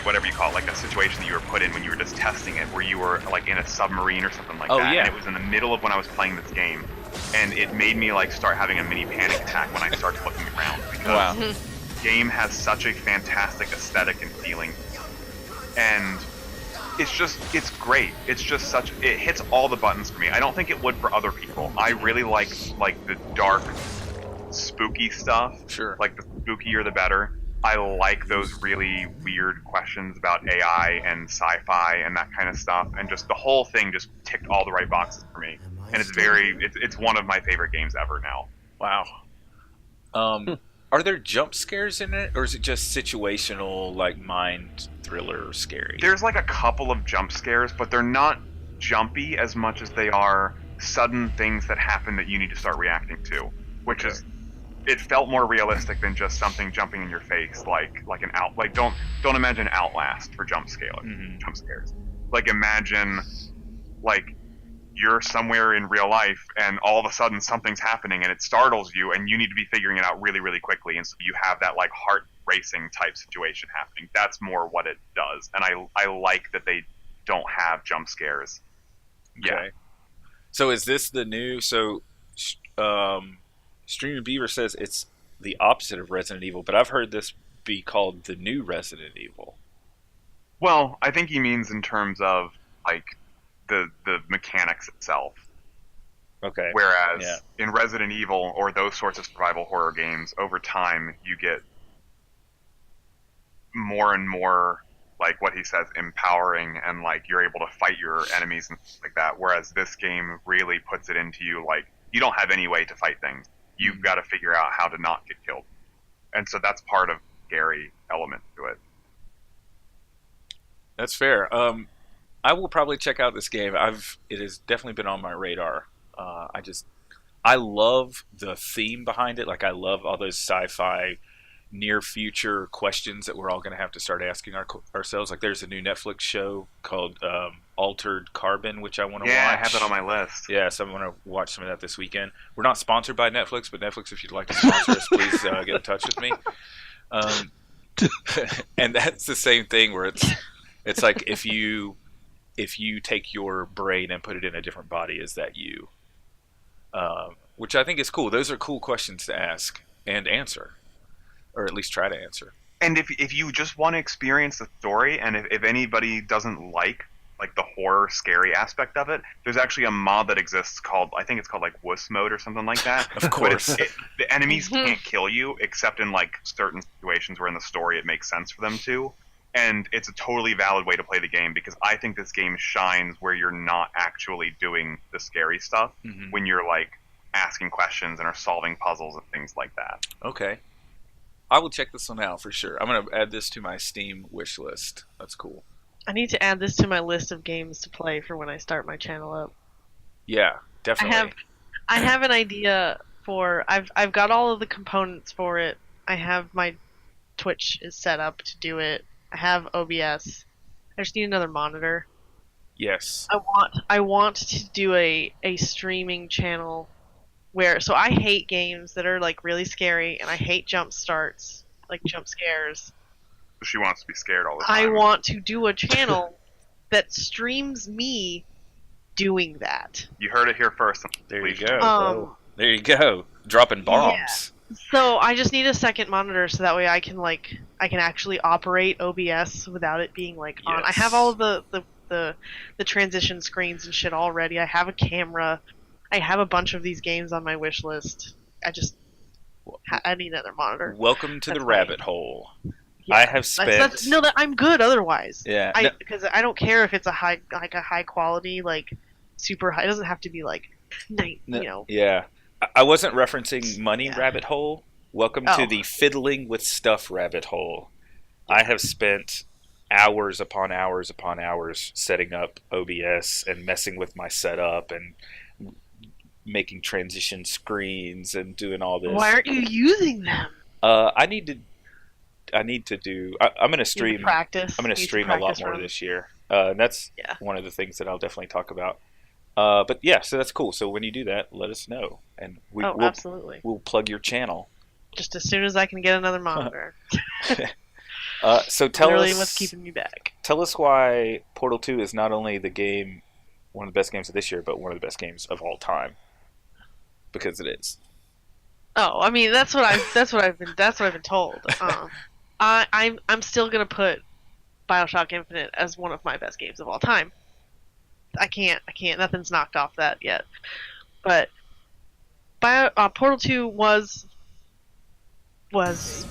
whatever you call it, like a situation that you were put in when you were just testing it, where you were like in a submarine or something like Oh, that. yeah. And it was in the middle of when I was playing this game, and it made me like start having a mini panic attack when I started looking around, because Wow. the game has such a fantastic aesthetic and feeling, and it's great. It's just it hits all the buttons for me. I don't think it would for other people. I really like the dark, spooky stuff. Sure. Like the spookier the better. I like those really weird questions about AI and sci-fi and that kind of stuff, and just the whole thing just ticked all the right boxes for me. And it's one of my favorite games ever now. Wow. Are there jump scares in it, or is it just situational, like mind thriller scary? There's like a couple of jump scares, but they're not jumpy as much as they are sudden things that happen that you need to start reacting to, which is, it felt more realistic than just something jumping in your face, like don't imagine Outlast for jump scares. Like imagine like you're somewhere in real life and all of a sudden something's happening and it startles you and you need to be figuring it out really, really quickly, and so you have that like heart racing type situation happening. That's more what it does, and I like that they don't have jump scares. Okay. So is this the new? So, Streaming Beaver says it's the opposite of Resident Evil, but I've heard this be called the new Resident Evil. Well, I think he means in terms of like the mechanics itself. Okay. Whereas in Resident Evil or those sorts of survival horror games, over time you get more and more, like what he says, empowering, and like you're able to fight your enemies and stuff like that. Whereas this game really puts it into you like you don't have any way to fight things. You've got to figure out how to not get killed. And so that's part of the scary element to it. That's fair. I will probably check out this game. It has definitely been on my radar. I love the theme behind it. Like, I love all those sci-fi near future questions that we're all going to have to start asking ourselves. Like, there's a new Netflix show called Altered Carbon, which I want to watch. Yeah, I have that on my list. Yeah, so I'm going to watch some of that this weekend. We're not sponsored by Netflix, but Netflix, if you'd like to sponsor us, please get in touch with me. And that's the same thing where it's like if you take your brain and put it in a different body, is that you? Which I think is cool. Those are cool questions to ask and answer, or at least try to answer. And if you just want to experience the story, and if anybody doesn't like the horror scary aspect of it, there's actually a mod that exists called, I think it's called like Wuss mode or something like that. Of course. But the enemies can't kill you except in like certain situations where in the story it makes sense for them to. And it's a totally valid way to play the game, because I think this game shines where you're not actually doing the scary stuff, when you're like asking questions and are solving puzzles and things like that. Okay. I will check this one out for sure. I'm going to add this to my Steam wish list. That's cool. I need to add this to my list of games to play for when I start my channel up. Yeah, definitely. I have an idea for, I've got all of the components for it. I have my Twitch is set up to do it. I have OBS. I just need another monitor. Yes. I want to do a streaming channel where, so I hate games that are like really scary, and I hate jump starts, like jump scares. She wants to be scared all the time. I want to do a channel that streams me doing that. You heard it here first. There you go. There you go. Dropping bombs. Yeah. So I just need a second monitor so that way I can actually operate OBS without it being like on. I have all of the transition screens and shit already. I have a camera. I have a bunch of these games on my wish list. I need another monitor. Welcome to the rabbit hole. Yeah, I have spent. I'm good otherwise. Yeah. Because I don't care if it's a high quality, like super high. It doesn't have to be like night. Yeah. I wasn't referencing money rabbit hole. Welcome to the fiddling with stuff rabbit hole. I have spent hours upon hours upon hours setting up OBS and messing with my setup and making transition screens and doing all this. Why aren't you using them? I need to do. I'm going to stream. Practice. I'm going to stream a lot more this year. And that's one of the things that I'll definitely talk about. But yeah, so that's cool. So when you do that, let us know, and we'll absolutely. We'll plug your channel. Just as soon as I can get another monitor. So tell Literally us what's keeping me back. Tell us why Portal 2 is not only one of the best games of this year, but one of the best games of all time. Because it is. Oh, I mean that's what I've been told. I'm still gonna put BioShock Infinite as one of my best games of all time. I can't. Nothing's knocked off that yet. But Portal 2 was was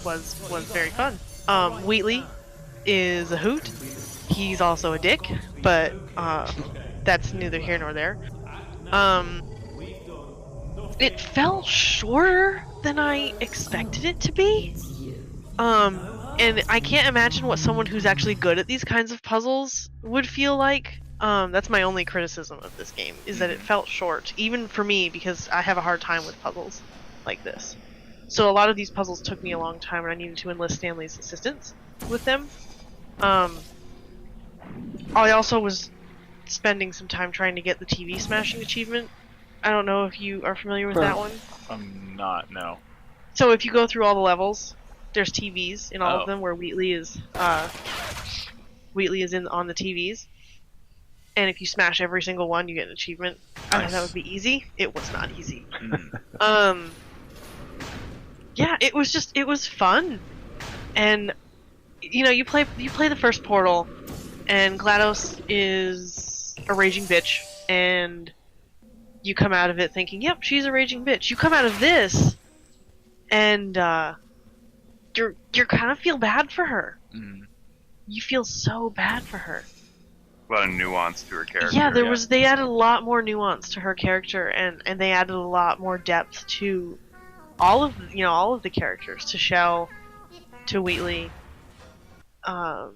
very fun. Wheatley is a hoot. He's also a dick, but that's neither here nor there. It felt shorter than I expected it to be. And I can't imagine what someone who's actually good at these kinds of puzzles would feel like. That's my only criticism of this game, is that it felt short, even for me, because I have a hard time with puzzles like this. So a lot of these puzzles took me a long time, and I needed to enlist Stanley's assistance with them. I also was spending some time trying to get the TV smashing achievement. I don't know if you are familiar with that one. I'm not, no. So if you go through all the levels, there's TVs in all Oh. of them where Wheatley is in on the TVs. And if you smash every single one, you get an achievement. I thought that would be easy. It was not easy. Yeah, it was fun. And you play the first Portal, and GLaDOS is a raging bitch, and you come out of it thinking, "Yep, she's a raging bitch." You come out of this, and you kind of feel bad for her. You feel so bad for her. A lot of nuance to her character. Yeah, they added a lot more nuance to her character, and they added a lot more depth to all of the characters, to Shell, to Wheatley, and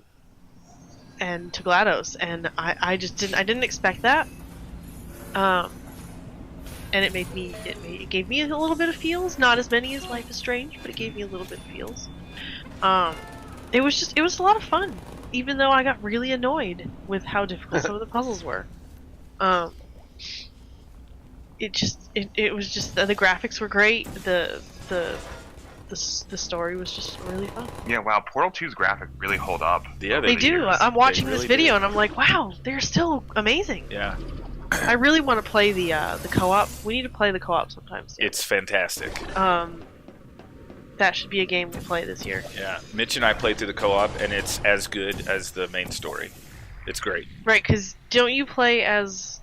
to GLaDOS, and I didn't expect that. And it gave me a little bit of feels, not as many as Life is Strange, but it gave me a little bit of feels. It was a lot of fun, even though I got really annoyed with how difficult some of the puzzles were. It was just the graphics were great. The story was just really fun. Yeah, wow, Portal 2's graphics really hold up. Yeah, They do. years. I'm watching They this really video do. and I'm like, wow, they're still amazing. Yeah, I really want to play the co-op. We need to play the co-op sometimes. it's fantastic. That should be a game we play this year. Yeah, Mitch and I played through the co-op, and it's as good as the main story. It's great. Right, because don't you play as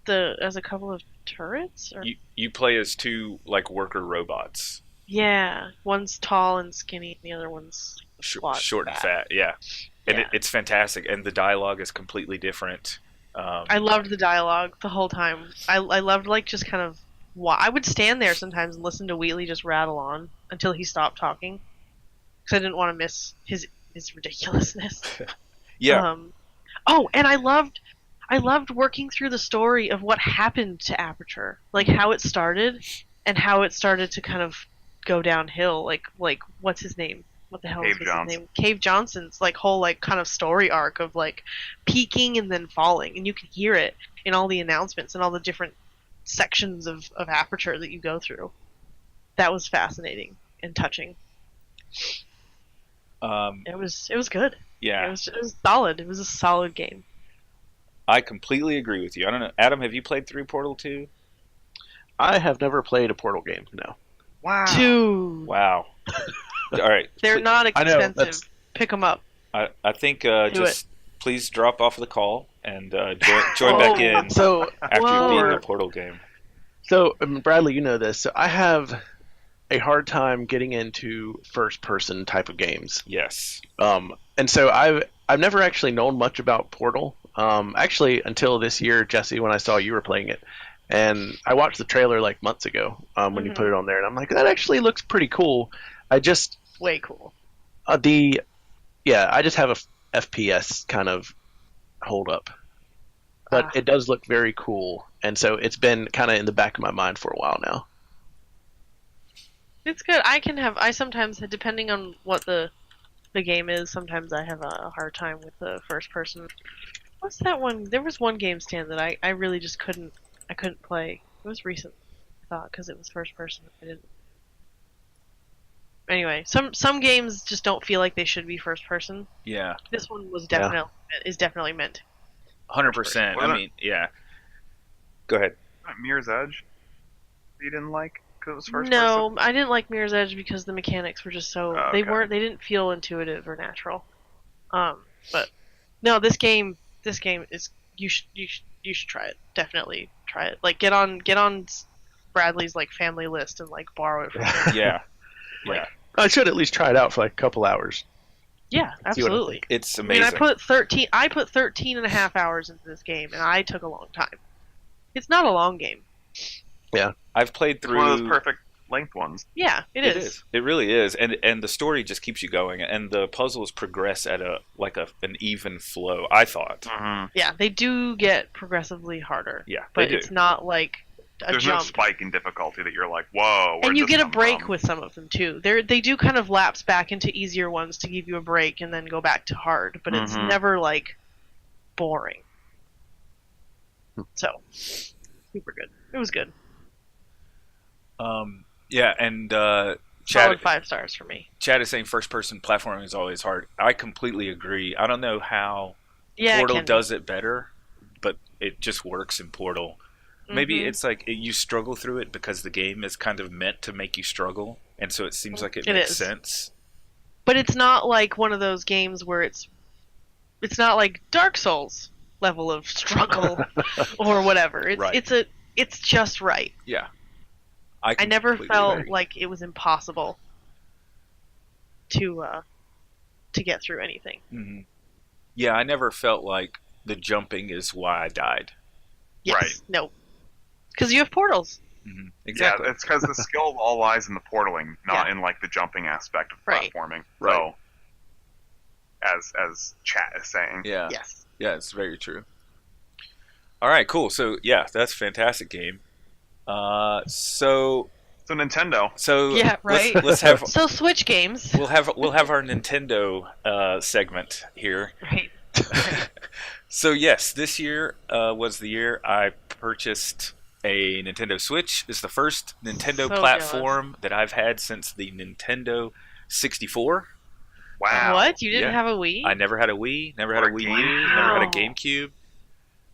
a couple of turrets? Or... You play as two like worker robots, Yeah, one's tall and skinny, and the other one's squat, short and fat. Yeah, and Yeah. it's fantastic, and the dialogue is completely different. I loved the dialogue the whole time. I loved just kind of I would stand there sometimes and listen to Wheatley just rattle on until he stopped talking, because I didn't want to miss his ridiculousness. Yeah, And I loved working through the story of what happened to Aperture, like how it started and how it started to kind of go downhill. Like what's his name? What the hell Cave was Johnson. his name? Cave Johnson's whole kind of story arc of peaking and then falling, and you can hear it in all the announcements and all the different sections of Aperture that you go through. That was fascinating and touching. It was good. yeah. It was solid. It was a solid game. I completely agree with you. I don't know, Adam, have you played through Portal 2? I have never played a Portal game. No. Wow. Two. Wow. All right. They're not I know, expensive. that's- Pick them up. I think Do just please drop off the call and join back in So, after Whoa. you've beaten the Portal game. Bradley, you know this. So I have a hard time getting into first-person type of games. Yes. And so I've never actually known much about Portal. Actually, until this year, Jesse, when I saw you were playing it, and I watched the trailer months ago when you put it on there, and I'm like, that actually looks pretty cool. I just Way cool. I just have a FPS kind of hold up, but it does look very cool, and so it's been kind of in the back of my mind for a while now. It's good. I sometimes, depending on what the game is, sometimes I have a hard time with the first person. What's that one? There was one game stand that I really just couldn't play. It was recent, I thought, because it was first person. I didn't. Anyway, some games just don't feel like they should be first person. Yeah. This one was definitely meant. 100%. What I about- mean, yeah. Go ahead. Mirror's Edge? You didn't like because it was first No, person? I didn't like Mirror's Edge because the mechanics were just so Oh, they okay. didn't feel intuitive or natural. But no, this game is you should try it. Definitely try it. Get on Bradley's family list and borrow it from him. Yeah. Like, Yeah. I should at least try it out for like a couple hours. Yeah, See what I absolutely. It's I mean, amazing. I put 13 and a half hours into this game, and I took a long time. It's not a long game. I've played It's through. one of those perfect length ones. Yeah, it is. It really is, and the story just keeps you going, and the puzzles progress at an even flow. I thought. Mm-hmm. Yeah, they do get progressively harder. Yeah, But they do. it's not like a There's jump. no spike in difficulty that you're like, whoa. where'd And you this get a come break from? with some of them too. They do kind of lapse back into easier ones to give you a break and then go back to hard, but it's Mhm. never like boring. So, super good. It was good. Yeah, and Solid Chad 5 stars for me. Chad is saying first-person platforming is always hard. I completely agree. I don't know how Yeah, Portal it can does it better, but it just works in Portal. Maybe Mhm. it's like you struggle through it because the game is kind of meant to make you struggle, and so it seems like it It makes is. sense. But it's not like one of those games where it's not like Dark Souls level of struggle or whatever. It's just right. Yeah, I never completely felt agree. like it was impossible to get through anything. Mhm. Yeah, I never felt like the jumping is why I died. Yes. Right. No. Because you have portals. Exactly. Yeah, it's because the skill all lies in the portaling, not Yeah. in like the jumping aspect of Right. platforming. Right. So, as chat is saying. Yeah. Yes. Yeah, it's very true. All right, cool. So yeah, that's a fantastic game. So So Nintendo. Yeah, right. Let's have So Switch games. we'll have our Nintendo segment here. Right. So yes, this year was the year I purchased a Nintendo Switch. It's the first Nintendo So platform that I've had since the Nintendo 64. Wow. What? You didn't Yeah. have a Wii? I never had a Wii, never had a Or a Wii U, GameCube. never had a Wow. GameCube.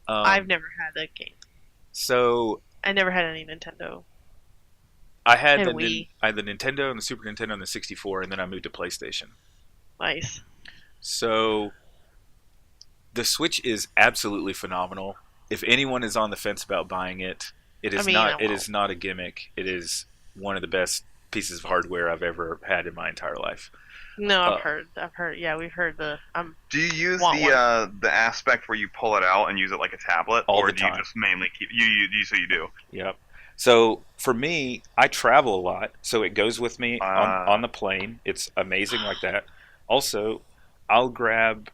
I've never had a game. So I never had any Nintendo. I had And the Wii. I had the Nintendo and the Super Nintendo and the 64, and then I moved to PlayStation. Nice. So the Switch is absolutely phenomenal. If anyone is on the fence about buying it, it is I mean, not. It well. is not a gimmick. It is one of the best pieces of hardware I've ever had in my entire life. No, Uh, I've heard. Yeah, we've heard the. Do you use Want the aspect where you pull it out and use it like a tablet, All or the do you time. just mainly keep so you do? Yep. So for me, I travel a lot, so it goes with me Ah. on the plane. It's amazing like that. Also, I'll grab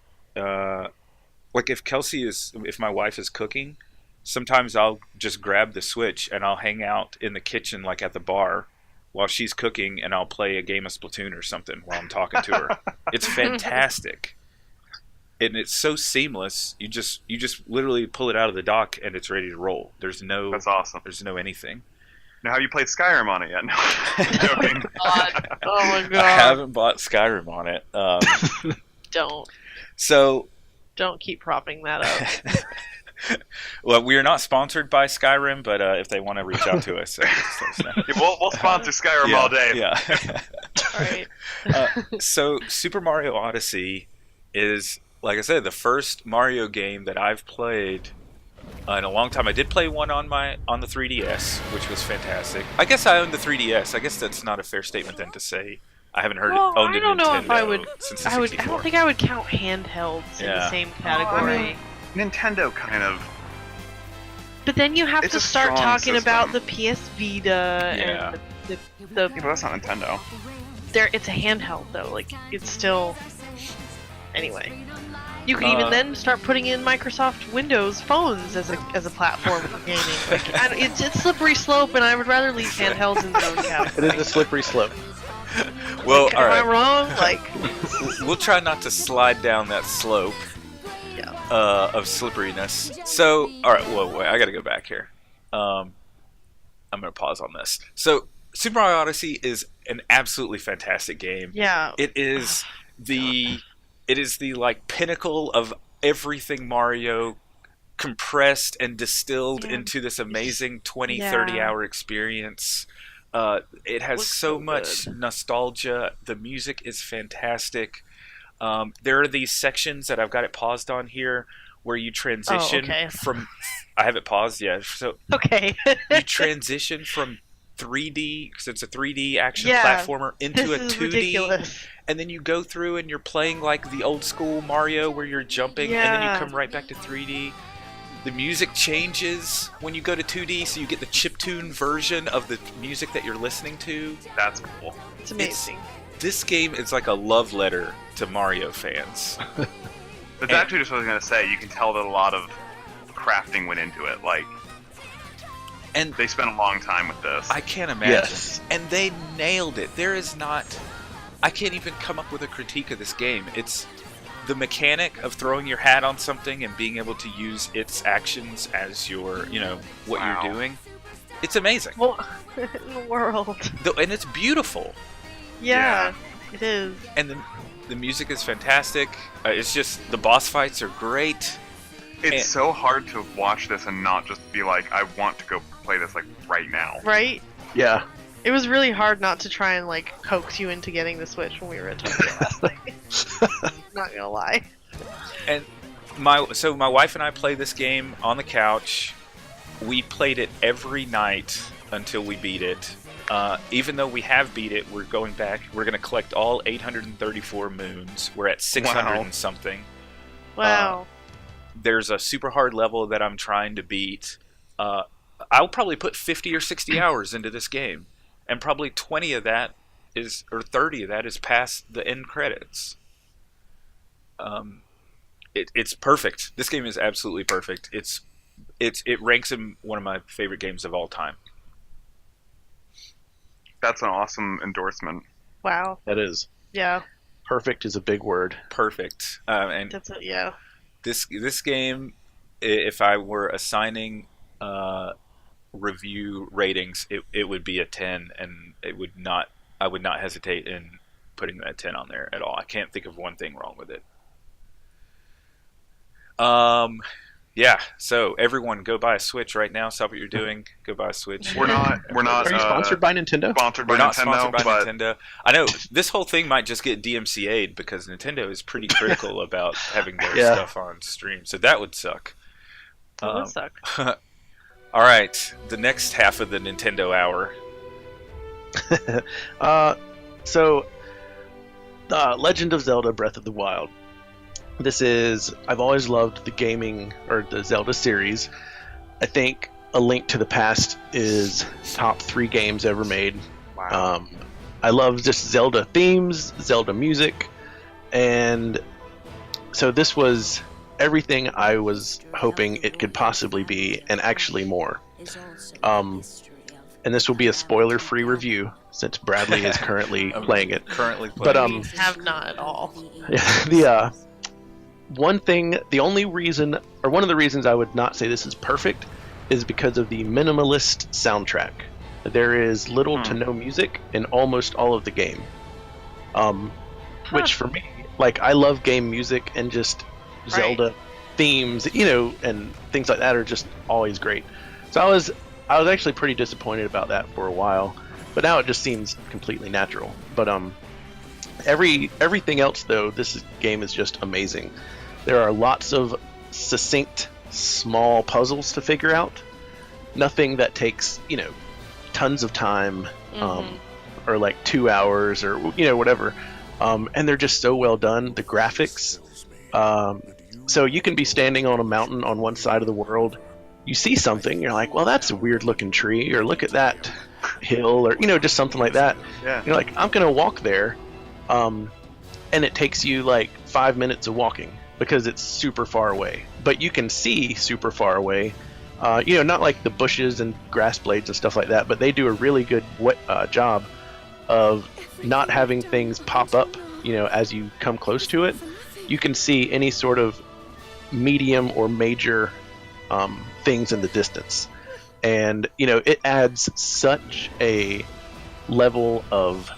like if my wife is cooking, sometimes I'll just grab the Switch and I'll hang out in the kitchen like at the bar while she's cooking, and I'll play a game of Splatoon or something while I'm talking to her. It's fantastic. And it's so seamless. You just literally pull it out of the dock and it's ready to roll. There's no That's awesome. anything. Now, have you played Skyrim on it yet? No, I'm joking. God. Oh my I god. haven't bought Skyrim on it. So, Don't keep propping that up. well, we are not sponsored by Skyrim, but if they want to reach out to us, just let us know. Yeah, we'll sponsor Skyrim all day. Yeah. Alright. So, Super Mario Odyssey is, like I said, the first Mario game that I've played in a long time. I did play one on the 3DS, which was fantastic. I guess I owned the 3DS. I guess that's not a fair statement then to say I haven't Well, owned I a don't know if I Nintendo would. since the I 64. don't think I would count handhelds in the Yeah. same I category. mean, Nintendo kind of. But then you have It's to a start strong talking system. about the PS Vita Yeah. and the Yeah, but that's not Nintendo. it's a handheld though. Like it's still. Anyway, you could Uh, even then start putting in Microsoft Windows phones as a platform for gaming. Like, it's slippery slope, and I would rather leave handhelds in their own It category. is a slippery slope. Well, Like, all am I right. wrong? Like, We'll try not to slide down that slope yeah. of slipperiness. So, all right. Whoa, wait. I got to go back here. I'm going to pause on this. So, Super Mario Odyssey is an absolutely fantastic game. Yeah. It is the like pinnacle of everything Mario compressed and distilled Yeah. into this amazing 20 Yeah. 30 hour experience. It has Looks so so much nostalgia. The music is fantastic. There are these sections that I've got it paused on here where you transition okay. from I have it paused, yeah. So Okay. you transition from 3D, because it's a 3D action Yeah, platformer, into This a is 2D, ridiculous. and then you go through and you're playing like the old school Mario where you're jumping, and then you Yeah. come right back to 3D. The music changes when you go to 2D, so you get the chiptune version of the music that you're listening to. That's cool. It's amazing. This game is like a love letter to Mario fans. That's actually just what I was gonna say. You can tell that a lot of crafting went into it. Like, And they spent a long time with this. I can't imagine. Yes. And they nailed it. There is not. I can't even come up with a critique of this game. It's the mechanic of throwing your hat on something and being able to use its actions as your, what Wow. you're doing. It's amazing. Well, in the world. And it's beautiful. Yeah, it is. And the music is fantastic. It's just, the boss fights are great. It's And- so hard to watch this and not just be like, I want to go play this like right now. Right? Yeah. It was really hard not to try and like coax you into getting the Switch when we were at Tokyo last night. Not gonna lie. And my wife and I played this game on the couch. We played it every night until we beat it. Even though we have beat it, we're going back. We're going to collect all 834 moons. We're at 600 Wow. and something. Wow. There's a super hard level that I'm trying to beat. I'll probably put 50 or 60 hours into this game, and probably 20 of that or 30 of that is past the end credits. It's perfect. This game is absolutely perfect. It ranks in one of my favorite games of all time. That's an awesome endorsement. Wow. That is. Yeah. Perfect is a big word. Perfect. And That's it. Yeah. this game, if I were assigning review ratings, it would be a 10, and I would not hesitate in putting that 10 on there at all. I can't think of one thing wrong with it. Yeah, so everyone go buy a Switch right now. Stop what you're doing. Go buy a Switch. We're not Are you sponsored by Nintendo? sponsored by We're not Nintendo, sponsored by but Nintendo. I know this whole thing might just get DMCA'd because Nintendo is pretty critical about having their Yeah. stuff on stream. So that would suck. That would suck. All right, the next half of the Nintendo hour. Legend of Zelda: Breath of the Wild. I've always loved the gaming or the Zelda series. I think A Link to the Past is top 3 games ever made. wow. I love just Zelda themes, Zelda music, and so this was everything I was hoping it could possibly be, and actually more. And this will be a spoiler-free review since Bradley is currently I'm playing it. Currently playing. But Have not at all. One of the reasons I would not say this is perfect is because of the minimalist soundtrack. There is little to no music in almost all of the game. Which for me, like, I love game music, and just Zelda themes, and things like that are just always great. So I was actually pretty disappointed about that for a while, but now it just seems completely natural. But everything else though, this game is just amazing. There are lots of succinct, small puzzles to figure out. Nothing that takes tons of time, or like 2 hours, or whatever. And they're just so well done. The graphics. So you can be standing on a mountain on one side of the world. You see something, you're like, well, that's a weird looking tree, or look at that hill, or just something like that. Yeah. You're like, I'm gonna walk there, and it takes you like 5 minutes of walking because it's super far away. But you can see super far away. Not like the bushes and grass blades and stuff like that, but they do a really good job of not having things pop up, as you come close to it. You can see any sort of medium or major things in the distance. And, it adds such a level of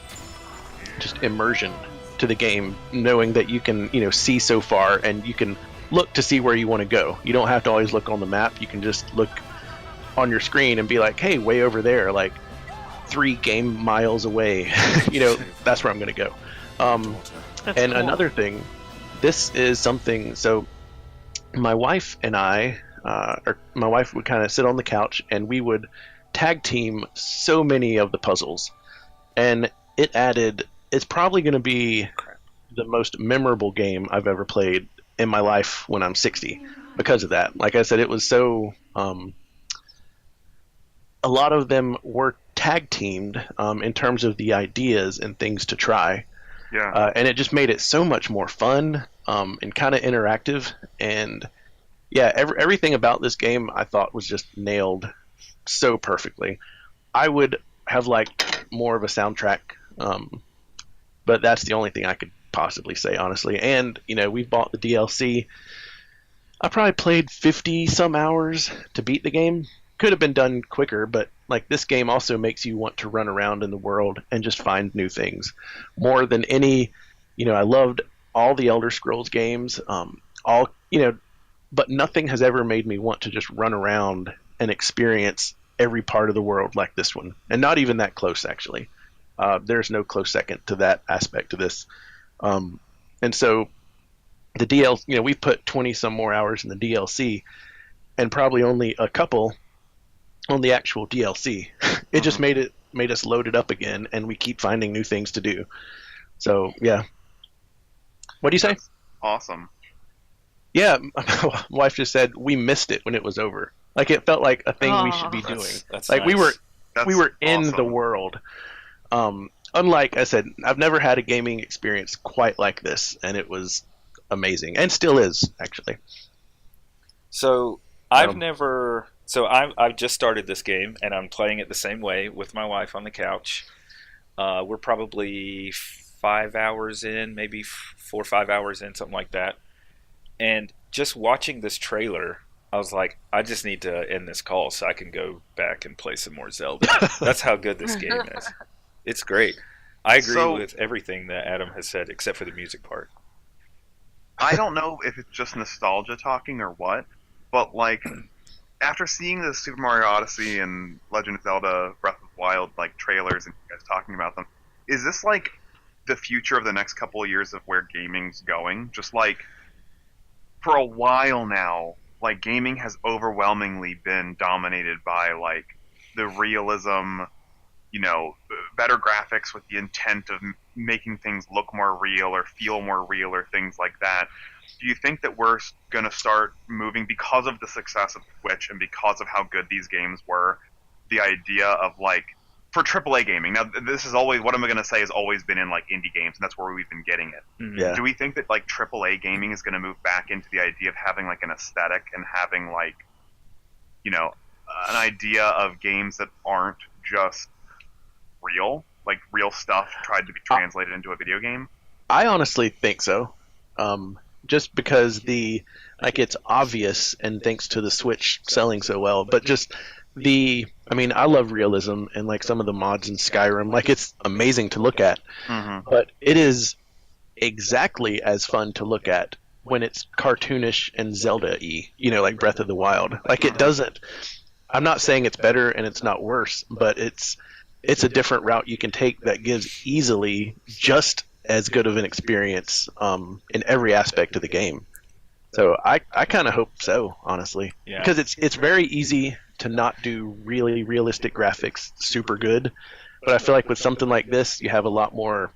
just immersion to the game, knowing that you can, see so far, and you can look to see where you want to go. You don't have to always look on the map. You can just look on your screen and be like, hey, way over there, like 3 game miles away, that's where I'm going to go. That's And cool. another thing, this is something, so my wife and I, or my wife would kind of sit on the couch, and we would tag team so many of the puzzles, and it's probably going to be the most memorable game I've ever played in my life when I'm 60 because of that. Like I said, it was so a lot of them were tag teamed in terms of the ideas and things to try. Yeah. And it just made it so much more fun and kind of interactive. And yeah, everything about this game I thought was just nailed so perfectly. I would have liked more of a soundtrack, but that's the only thing I could possibly say, honestly. And, we bought the DLC. I probably played 50 some hours to beat the game. Could have been done quicker, but like this game also makes you want to run around in the world and just find new things more than any. I loved all the Elder Scrolls games, but nothing has ever made me want to just run around and experience every part of the world like this one, and not even that close actually. There's no close second to that aspect of this, and so the DLC. We put 20 some more hours in the DLC, and probably only a couple on the actual DLC. It just made us load it up again, and we keep finding new things to do. So yeah. What do you say? That's awesome. Yeah, my wife just said we missed it when it was over. Like it felt like a thing we should be doing. That's like nice. we were in awesome. the world. Unlike I said, I've never had a gaming experience quite like this, and it was amazing, and still is actually. So I've just started this game, and I'm playing it the same way with my wife on the couch. We're probably 5 hours in, maybe 4 or 5 hours in, something like that. And just watching this trailer, I was like, I just need to end this call so I can go back and play some more Zelda. That's how good this game is. It's great. I agree with everything that Adam has said, except for the music part. I don't know if it's just nostalgia talking or what, but like after seeing the Super Mario Odyssey and Legend of Zelda Breath of the Wild like trailers and you guys talking about them, is this like the future of the next couple of years of where gaming's going? Just like for a while now, like gaming has overwhelmingly been dominated by like the realism, better graphics with the intent of making things look more real or feel more real or things like that. Do you think that we're going to start moving, because of the success of Twitch and because of how good these games were, the idea of like, for AAA gaming, now this is always, what I'm going to say has always been in like indie games, and that's where we've been getting it. Mm-hmm. Yeah. Do we think that like AAA gaming is going to move back into the idea of having like an aesthetic and having like, an idea of games that aren't just real, like real stuff tried to be translated into a video game? I honestly think so. Just because it's obvious, and thanks to the Switch selling so well, but just I love realism, and like some of the mods in Skyrim, like it's amazing to look at, but it is exactly as fun to look at when it's cartoonish and Zelda-y, like Breath of the Wild. Like it doesn't, I'm not saying it's better and it's not worse, but it's a different route you can take that gives easily just as good of an experience in every aspect of the game. So I kind of hope so, honestly, because it's very easy to not do really realistic graphics super good, but I feel like with something like this, you have a lot more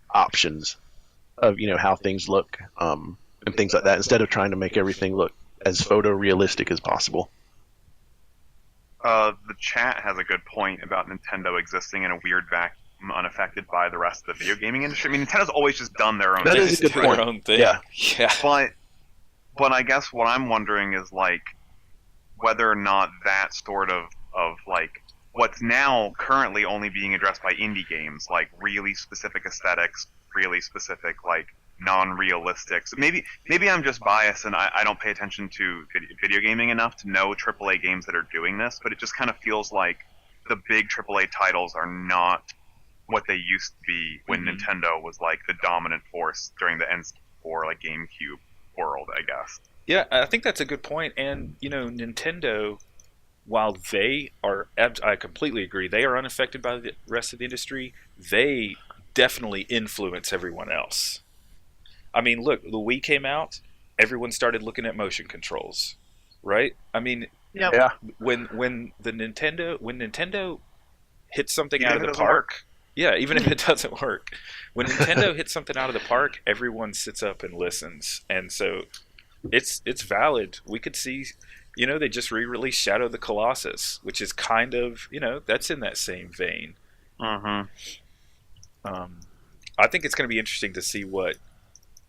options of how things look and things like that, instead of trying to make everything look as photorealistic as possible. The chat has a good point about Nintendo existing in a weird vacuum, unaffected by the rest of the video gaming industry. I mean, Nintendo's always just done their own That thing. is a good Their point. own thing. Yeah. But I guess what I'm wondering is like whether or not that sort of like what's now currently only being addressed by indie games, like really specific aesthetics, really specific like non-realistic. So maybe I'm just biased and I don't pay attention to video gaming enough to know AAA games that are doing this, but it just kind of feels like the big AAA titles are not what they used to be when Nintendo was like the dominant force during the N64 like GameCube world, I guess. Yeah, I think that's a good point. And, Nintendo, while they are, I completely agree, they are unaffected by the rest of the industry, they definitely influence everyone else. I mean, look, the Wii came out, everyone started looking at motion controls, right? I mean, Yep. Yeah. When Nintendo hits something Even out if of it the doesn't park, yeah, even if it doesn't work, when Nintendo hits something out of the park, everyone sits up and listens, and so it's valid. We could see, they just re-released Shadow of the Colossus, which is kind of, that's in that same vein. Mm-hmm. I think it's going to be interesting to see what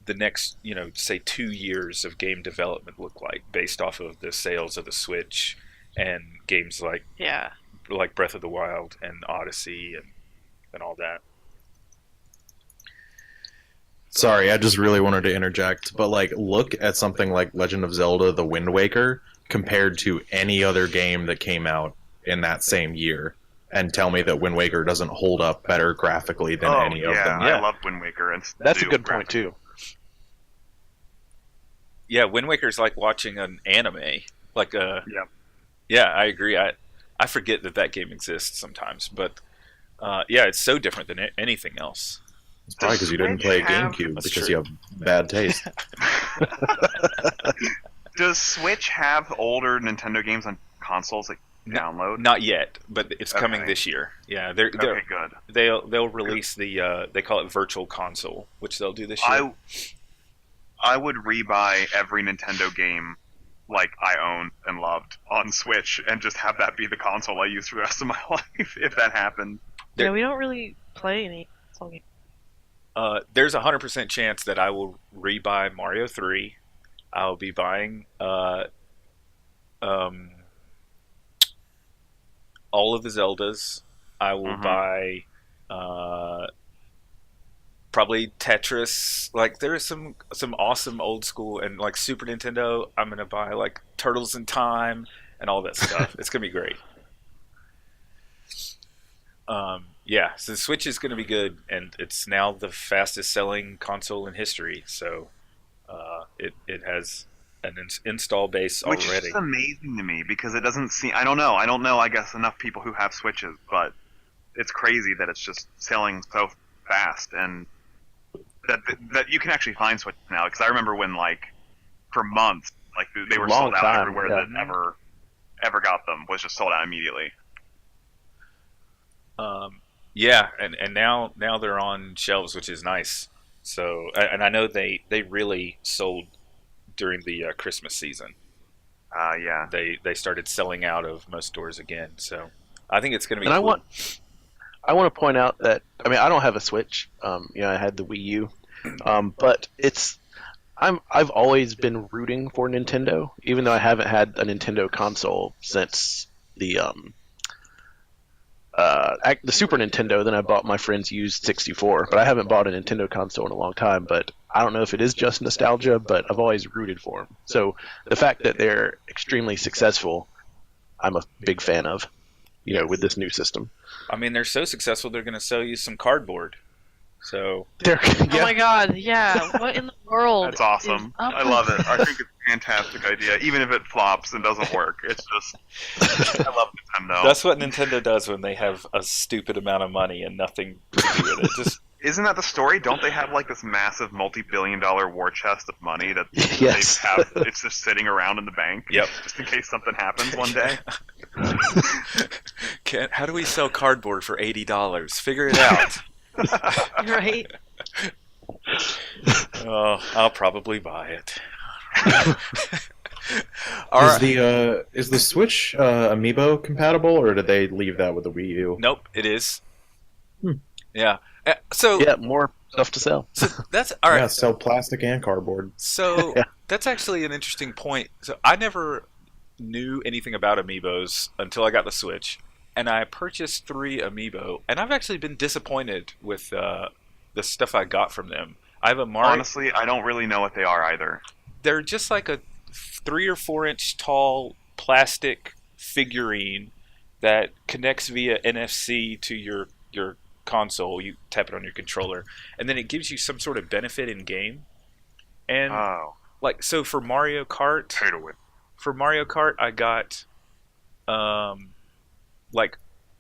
the next, say 2 years of game development look like based off of the sales of the Switch and games like Yeah. Breath of the Wild and Odyssey and all that. Sorry, I just really wanted to interject, but look at something like Legend of Zelda: The Wind Waker compared to any other game that came out in that same year, and tell me that Wind Waker doesn't hold up better graphically than any of them. Yeah. I love Wind Waker. And That's a do good graphic. point too. Yeah, Wind Waker's like watching an anime. Yep. Yeah, I agree. I forget that game exists sometimes, but yeah, it's so different than anything else. It's probably because you didn't Switch play have- GameCube That's because true. you have bad taste. Does Switch have older Nintendo games on consoles that you can download? Not yet, but it's coming Okay. this year. Yeah, they're Okay, good. they'll release the they call it Virtual Console, which they'll do this year. I would rebuy every Nintendo game I owned and loved on Switch and just have that be the console I use for the rest of my life if that happened. Yeah, we don't really play any console games. There's 100% chance that I will rebuy Mario 3. I'll be buying all of the Zeldas. I will Mhm. buy probably Tetris. There's some awesome old school and Super Nintendo. I'm gonna buy Turtles in Time and all that stuff. It's gonna be great. Yeah, so the Switch is gonna be good, and it's now the fastest selling console in history. So it has an install base Which already. is amazing to me because it doesn't seem. I don't know, I guess, enough people who have Switches, but it's crazy that it's just selling so fast and that you can actually find Switches now. Because I remember when, for months, they were Long sold out time, everywhere yeah. that ever got them was just sold out immediately. Yeah, and now they're on shelves, which is nice. So, and I know they really sold during the Christmas season. Yeah. They started selling out of most stores again. So, I think it's going to be. And cool. I want to point out that I don't have a Switch. I had the Wii U, but I've always been rooting for Nintendo, even though I haven't had a Nintendo console since the Super Nintendo. Then I bought my friend's used 64, but I haven't bought a Nintendo console in a long time. But I don't know if it is just nostalgia, but I've always rooted for them. So the fact that they're extremely successful, I'm a big fan of. With this new system. I mean, they're so successful, they're going to sell you some cardboard. So, Oh my god, yeah. What in the world? That's awesome. is up I with love it. I think it's a fantastic idea, even if it flops and doesn't work. It's just, I love Nintendo. that's what Nintendo does when they have a stupid amount of money and nothing to do with it. Just Isn't that the story? Don't they have this massive multi-billion-dollar war chest of money that Yes. they have? It's just sitting around in the bank, Yep. just in case something happens one day. how do we sell cardboard for $80? Figure it out. right? Oh, I'll probably buy it. All right. Is the Switch Amiibo compatible, or did they leave that with the Wii U? Nope, it is. Hmm. Yeah. So Yeah, more stuff to sell. that's all right. Yeah, sell plastic and cardboard. So Yeah. that's actually an interesting point. So I never knew anything about amiibos until I got the Switch, and I purchased 3 amiibo, and I've actually been disappointed with the stuff I got from them. I have a Mario. Honestly, I don't really know what they are either. They're just like a 3 or 4 inch tall plastic figurine that connects via NFC to your console. You tap it on your controller, and then it gives you some sort of benefit in game. And Oh, so for Mario Kart, pay to win. I got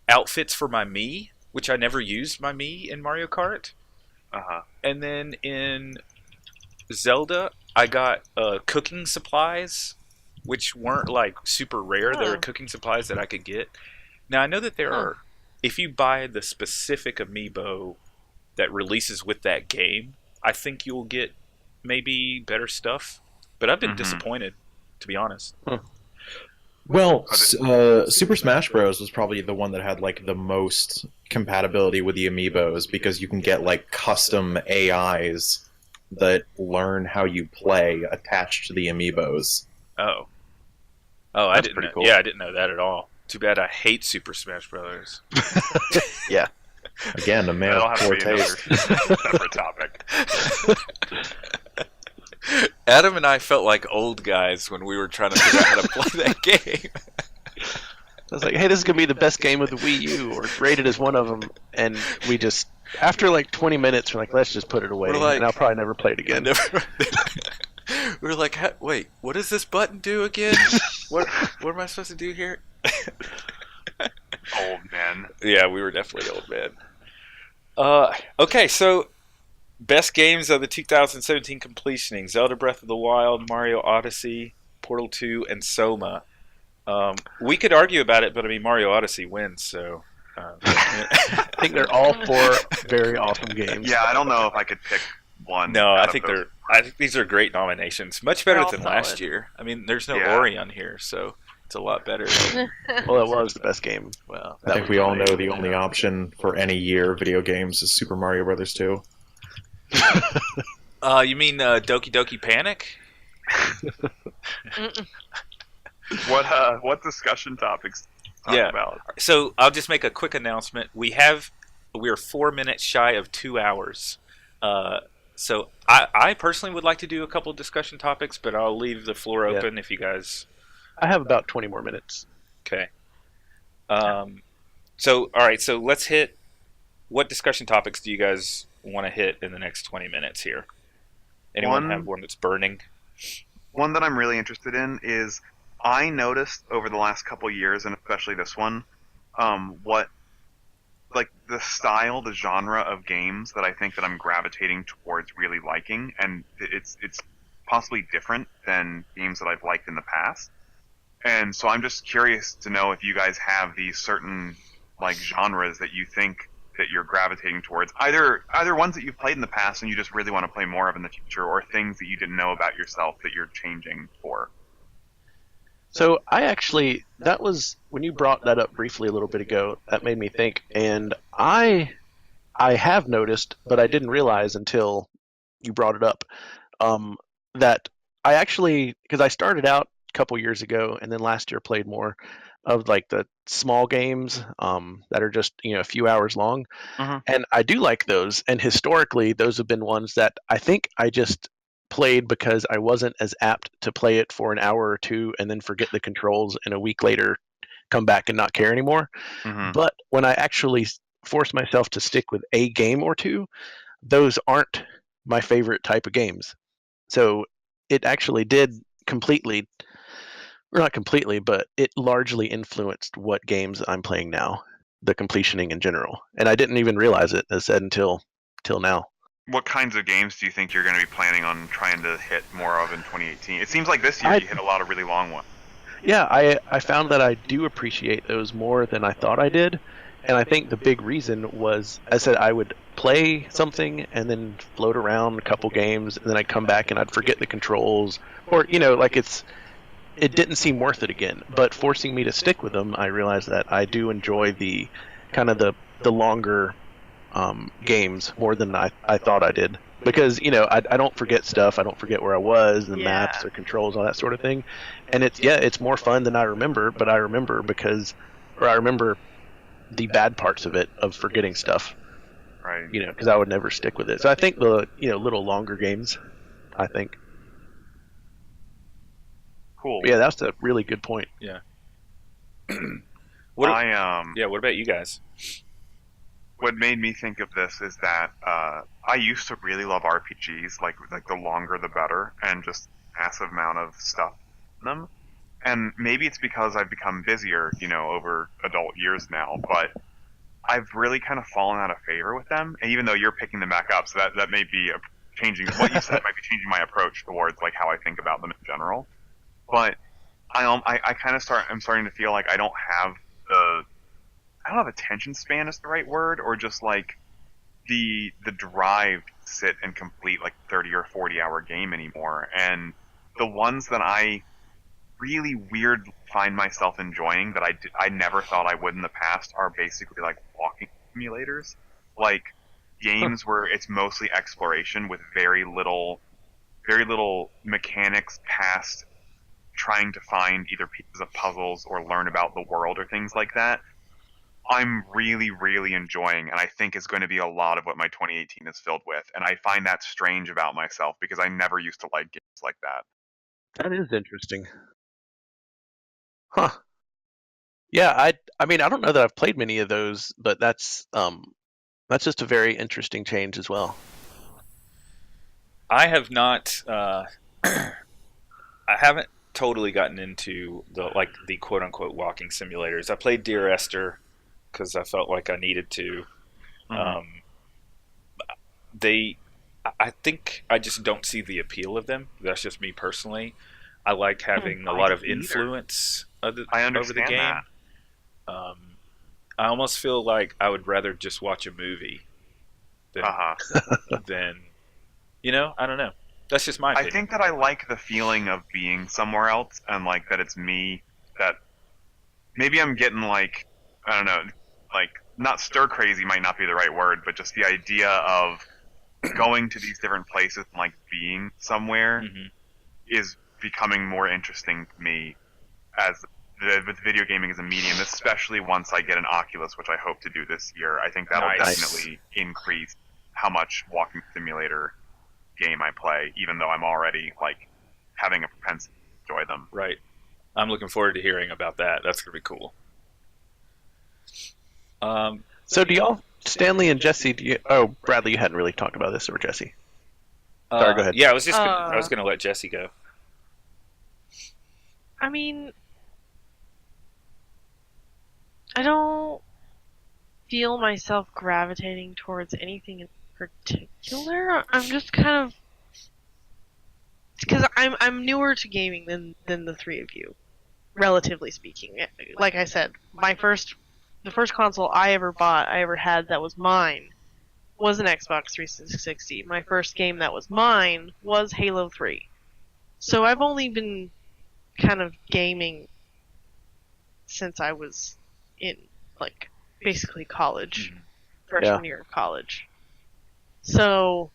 outfits for my Mii, which I never used my Mii in Mario Kart. Uh-huh. And then in Zelda, I got cooking supplies which weren't like super rare. They were Oh. cooking supplies that I could get. Now I know that there Huh. are, if you buy the specific amiibo that releases with that game, I think you'll get maybe better stuff. But I've been Mhm. disappointed, to be honest. Well, Super Smash Bros. Was probably the one that had like the most compatibility with the amiibos because you can get like custom AIs that learn how you play attached to the amiibos. Oh, I That's didn't pretty know. cool. Yeah, I didn't know that at all. Too bad I hate Super Smash Brothers. Again, a man That'll of have poor to be another taste. separate topic. Adam and I felt like old guys when we were trying to figure out how to play that game. I was like, hey, this is going to be the best game of the Wii U, or rated as one of them. And we just, after like 20 minutes, we're like, let's just put it away. We're like- and I'll probably never play it again. We were like, wait, what does this button do again? What am I supposed to do here? Old men. Yeah, we were definitely old men. Okay, so best games of the 2017 completioning: Zelda Breath of the Wild, Mario Odyssey, Portal 2, and Soma. We could argue about it, but I mean Mario Odyssey wins, so. I think they're all four very awesome games. Yeah, I don't know if I could pick one. No, out I of think those. I think these are great nominations. Much better They're all than last solid. year. I mean, there's no Yeah. Ori on here, so it's a lot better. Well, it was the best game. Well, I think we all know the only option for any year of video games is Super Mario Brothers 2. you mean Doki Doki Panic? What discussion topics talk Yeah. about? So I'll just make a quick announcement. We're 4 minutes shy of 2 hours. So I personally would like to do a couple discussion topics, but I'll leave the floor Yeah. open if you guys. I have about 20 more minutes. Okay. So all right. So let's hit. What discussion topics do you guys want to hit in the next 20 minutes here? Anyone One- have one that's burning? One that I'm really interested in is I noticed over the last couple years, and especially this one, what like the style, the genre of games that I think that I'm gravitating towards really liking, and it's possibly different than games that I've liked in the past. And so I'm just curious to know if you guys have these certain like genres that you think that you're gravitating towards, either ones that you've played in the past and you just really want to play more of in the future, or things that you didn't know about yourself that you're changing for. So I actually, that was, when you brought that up briefly a little bit ago, that made me think. And I have noticed, but I didn't realize until you brought it up, that I actually, because I started out a couple years ago and then last year played more of like the small games that are just, a few hours long. Mhm. And I do like those. And historically, those have been ones that I think I just played because I wasn't as apt to play it for an hour or two and then forget the controls and a week later come back and not care anymore. Mhm. But when I actually force myself to stick with a game or two, those aren't my favorite type of games. So it actually did completely, or not completely, but it largely influenced what games I'm playing now, the completioning in general. And I didn't even realize it, as said, until now. What kinds of games do you think you're going to be planning on trying to hit more of in 2018? It seems like this year you hit a lot of really long ones. Yeah, I found that I do appreciate those more than I thought I did. And I think the big reason was, I said I would play something and then float around a couple games, and then I'd come back and I'd forget the controls. Or, like it didn't seem worth it again. But forcing me to stick with them, I realized that I do enjoy the kind of the longer games more than I thought I did. Because, I don't forget stuff. I don't forget where I was, the maps or controls, all that sort of thing. And it's more fun than I remember, but I remember I remember the bad parts of it, of forgetting stuff, Right. because I would never stick with it. So I think the, little longer games, I think. Cool. But yeah, that's a really good point. What about you guys? What made me think of this is that I used to really love RPGs, like the longer the better, and just massive amount of stuff in them. And maybe it's because I've become busier, over adult years now, but I've really kind of fallen out of favor with them. And even though you're picking them back up, so that may be changing what you said might be changing my approach towards like how I think about them in general. But I kind of I'm starting to feel like I don't know if attention span is the right word, or just like the drive to sit and complete like 30 or 40 hour game anymore. And the ones that I really weird find myself enjoying that I never thought I would in the past are basically like walking simulators, like games where it's mostly exploration with very little mechanics past trying to find either pieces of puzzles or learn about the world or things like that. I'm really, really enjoying, and I think is going to be a lot of what my 2018 is filled with. And I find that strange about myself because I never used to like games like that. That is interesting. Huh. Yeah, I mean I don't know that I've played many of those, but that's just a very interesting change as well. I have not. I haven't totally gotten into the quote unquote walking simulators. I played Dear Esther because I felt like I needed to. Mhm. I think I just don't see the appeal of them. That's just me personally. I like having a lot of either. influence of I over the understand game. that. Um, I almost feel like I would rather just watch a movie than than I don't know. That's just my I opinion. think that I like the feeling of being somewhere else and like that it's me, that maybe I'm getting like, I don't know, like not stir crazy might not be the right word, but just the idea of going to these different places and like being somewhere Mhm. is becoming more interesting to me as with video gaming as a medium, especially once I get an Oculus, which I hope to do this year. I think that'll Nice. definitely increase how much walking simulator game I play, even though I'm already like having a propensity to enjoy them. Right. I'm looking forward to hearing about that. That's gonna be cool. So do y'all, Stanley and Jesse? Oh, Bradley, you hadn't really talked about this, or Jesse? Sorry, go ahead. Yeah, I was gonna let Jesse go. I mean, I don't feel myself gravitating towards anything in particular. I'm just kind of, because I'm newer to gaming than the three of you, relatively speaking. Like I said, the first console I ever had that was mine was an Xbox 360. My first game that was mine was Halo 3. So I've only been kind of gaming since I was in, like, basically college, freshman year of college. So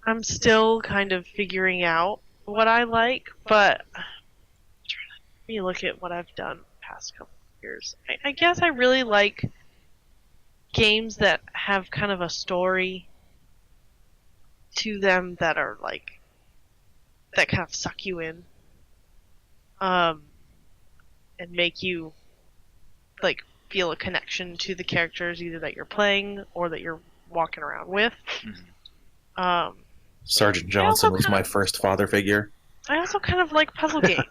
I'm still kind of figuring out what I like, but let me look at what I've done the past couple of years. I guess I really like games that have kind of a story to them that are like, that kind of suck you in, and make you like feel a connection to the characters either that you're playing or that you're walking around with. Sergeant Johnson was my first father figure. I also kind of like puzzle games.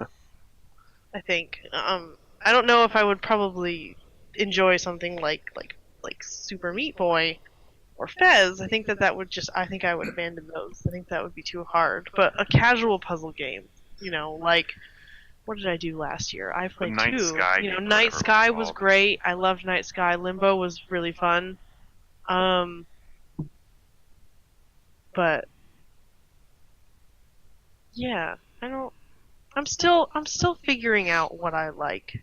I think. I don't know if I would probably enjoy something like Super Meat Boy or Fez. I think that would just. I think I would abandon those. I think that would be too hard. But a casual puzzle game, like, what did I do last year? I played Night two. Sky You know, game, Night whatever it Sky was was called. great. I loved Night Sky. Limbo was really fun. But yeah, I don't. I'm still figuring out what I like.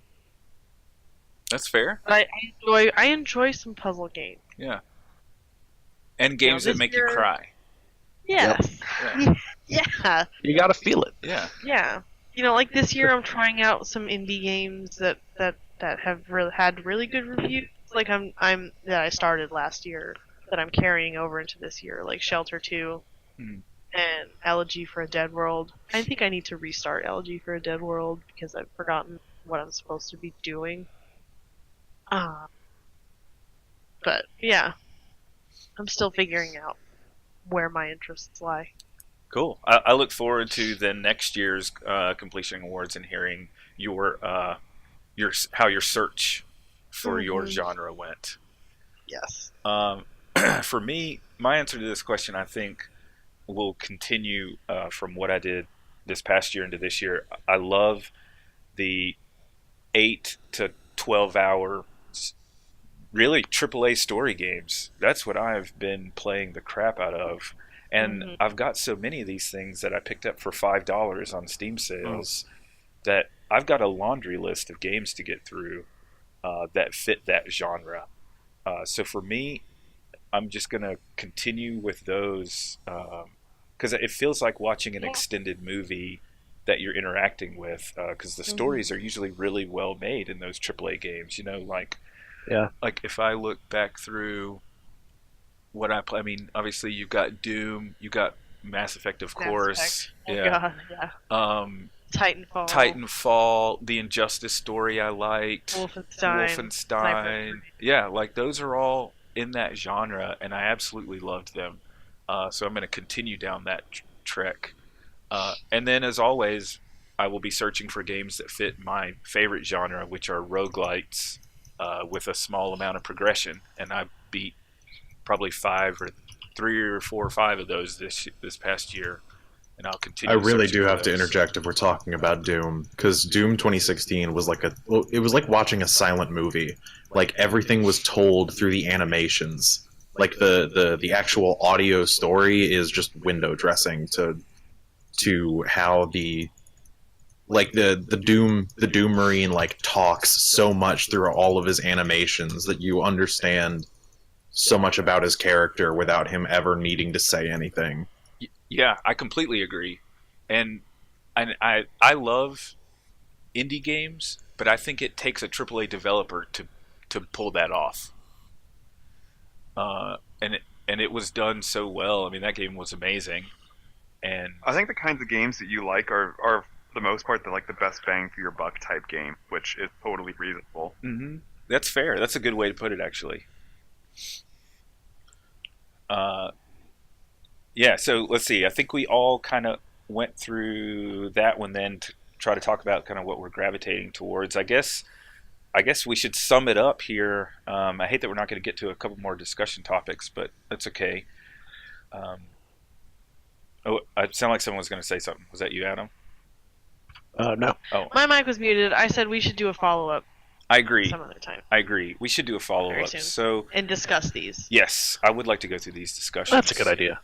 That's fair. But I enjoy some puzzle games. Yeah. And games that this make year- you cry. Yes. Yeah. Yeah. You gotta feel it. Yeah. Yeah. Like this year, I'm trying out some indie games that have had really good reviews. Like that I started last year that I'm carrying over into this year, like Shelter 2 Hmm. and Elegy for a Dead World. I think I need to restart Elegy for a Dead World because I've forgotten what I'm supposed to be doing. But yeah, I'm still figuring out where my interests lie. Cool. I look forward to the next year's completion awards and hearing your how your search for your genre went. Yes. For me, my answer to this question, I think, will continue from what I did this past year into this year. I love the 8 to 12 hour really AAA story games. That's what I've been playing the crap out of. And I've got so many of these things that I picked up for $5 on Steam sales that I've got a laundry list of games to get through that fit that genre. So for me, I'm just going to continue with those because it feels like watching an extended movie that you're interacting with, because the stories are usually really well made in those AAA games. You know, like if I look back through what I play, I mean, obviously you've got Doom, you got Mass Effect, of course. God, yeah. Titanfall, the Injustice story I liked. Wolfenstein. Yeah, like those are all in that genre, and I absolutely loved them. So I'm going to continue down that trek. And then, as always, I will be searching for games that fit my favorite genre, which are roguelites with a small amount of progression. And I beat probably 3 or 4 or 5 of those this past year. And I'll continue. I really do have to interject if we're talking about Doom, because Doom 2016 was it was like watching a silent movie. Like everything was told through the animations. Like the actual audio story is just window dressing to how the Doom Marine like talks so much through all of his animations that you understand so much about his character without him ever needing to say anything. Yeah, I completely agree, and I love indie games, but I think it takes a AAA developer to pull that off. And it was done so well. I mean, that game was amazing, and I think the kinds of games that you like are for the most part the best bang for your buck type game, which is totally reasonable. Mm-hmm. That's fair. That's a good way to put it, actually. Yeah, so let's see. I think we all kind of went through that one then to try to talk about kind of what we're gravitating towards. I guess we should sum it up here. I hate that we're not going to get to a couple more discussion topics, but that's okay. I sound like someone was going to say something. Was that you, Adam? No. Oh, My mic was muted. I said we should do a follow-up I agree. some other time I agree. We should do a follow-up. Very soon. So, and discuss these. yes, I would like to go through these discussions. That's a good idea.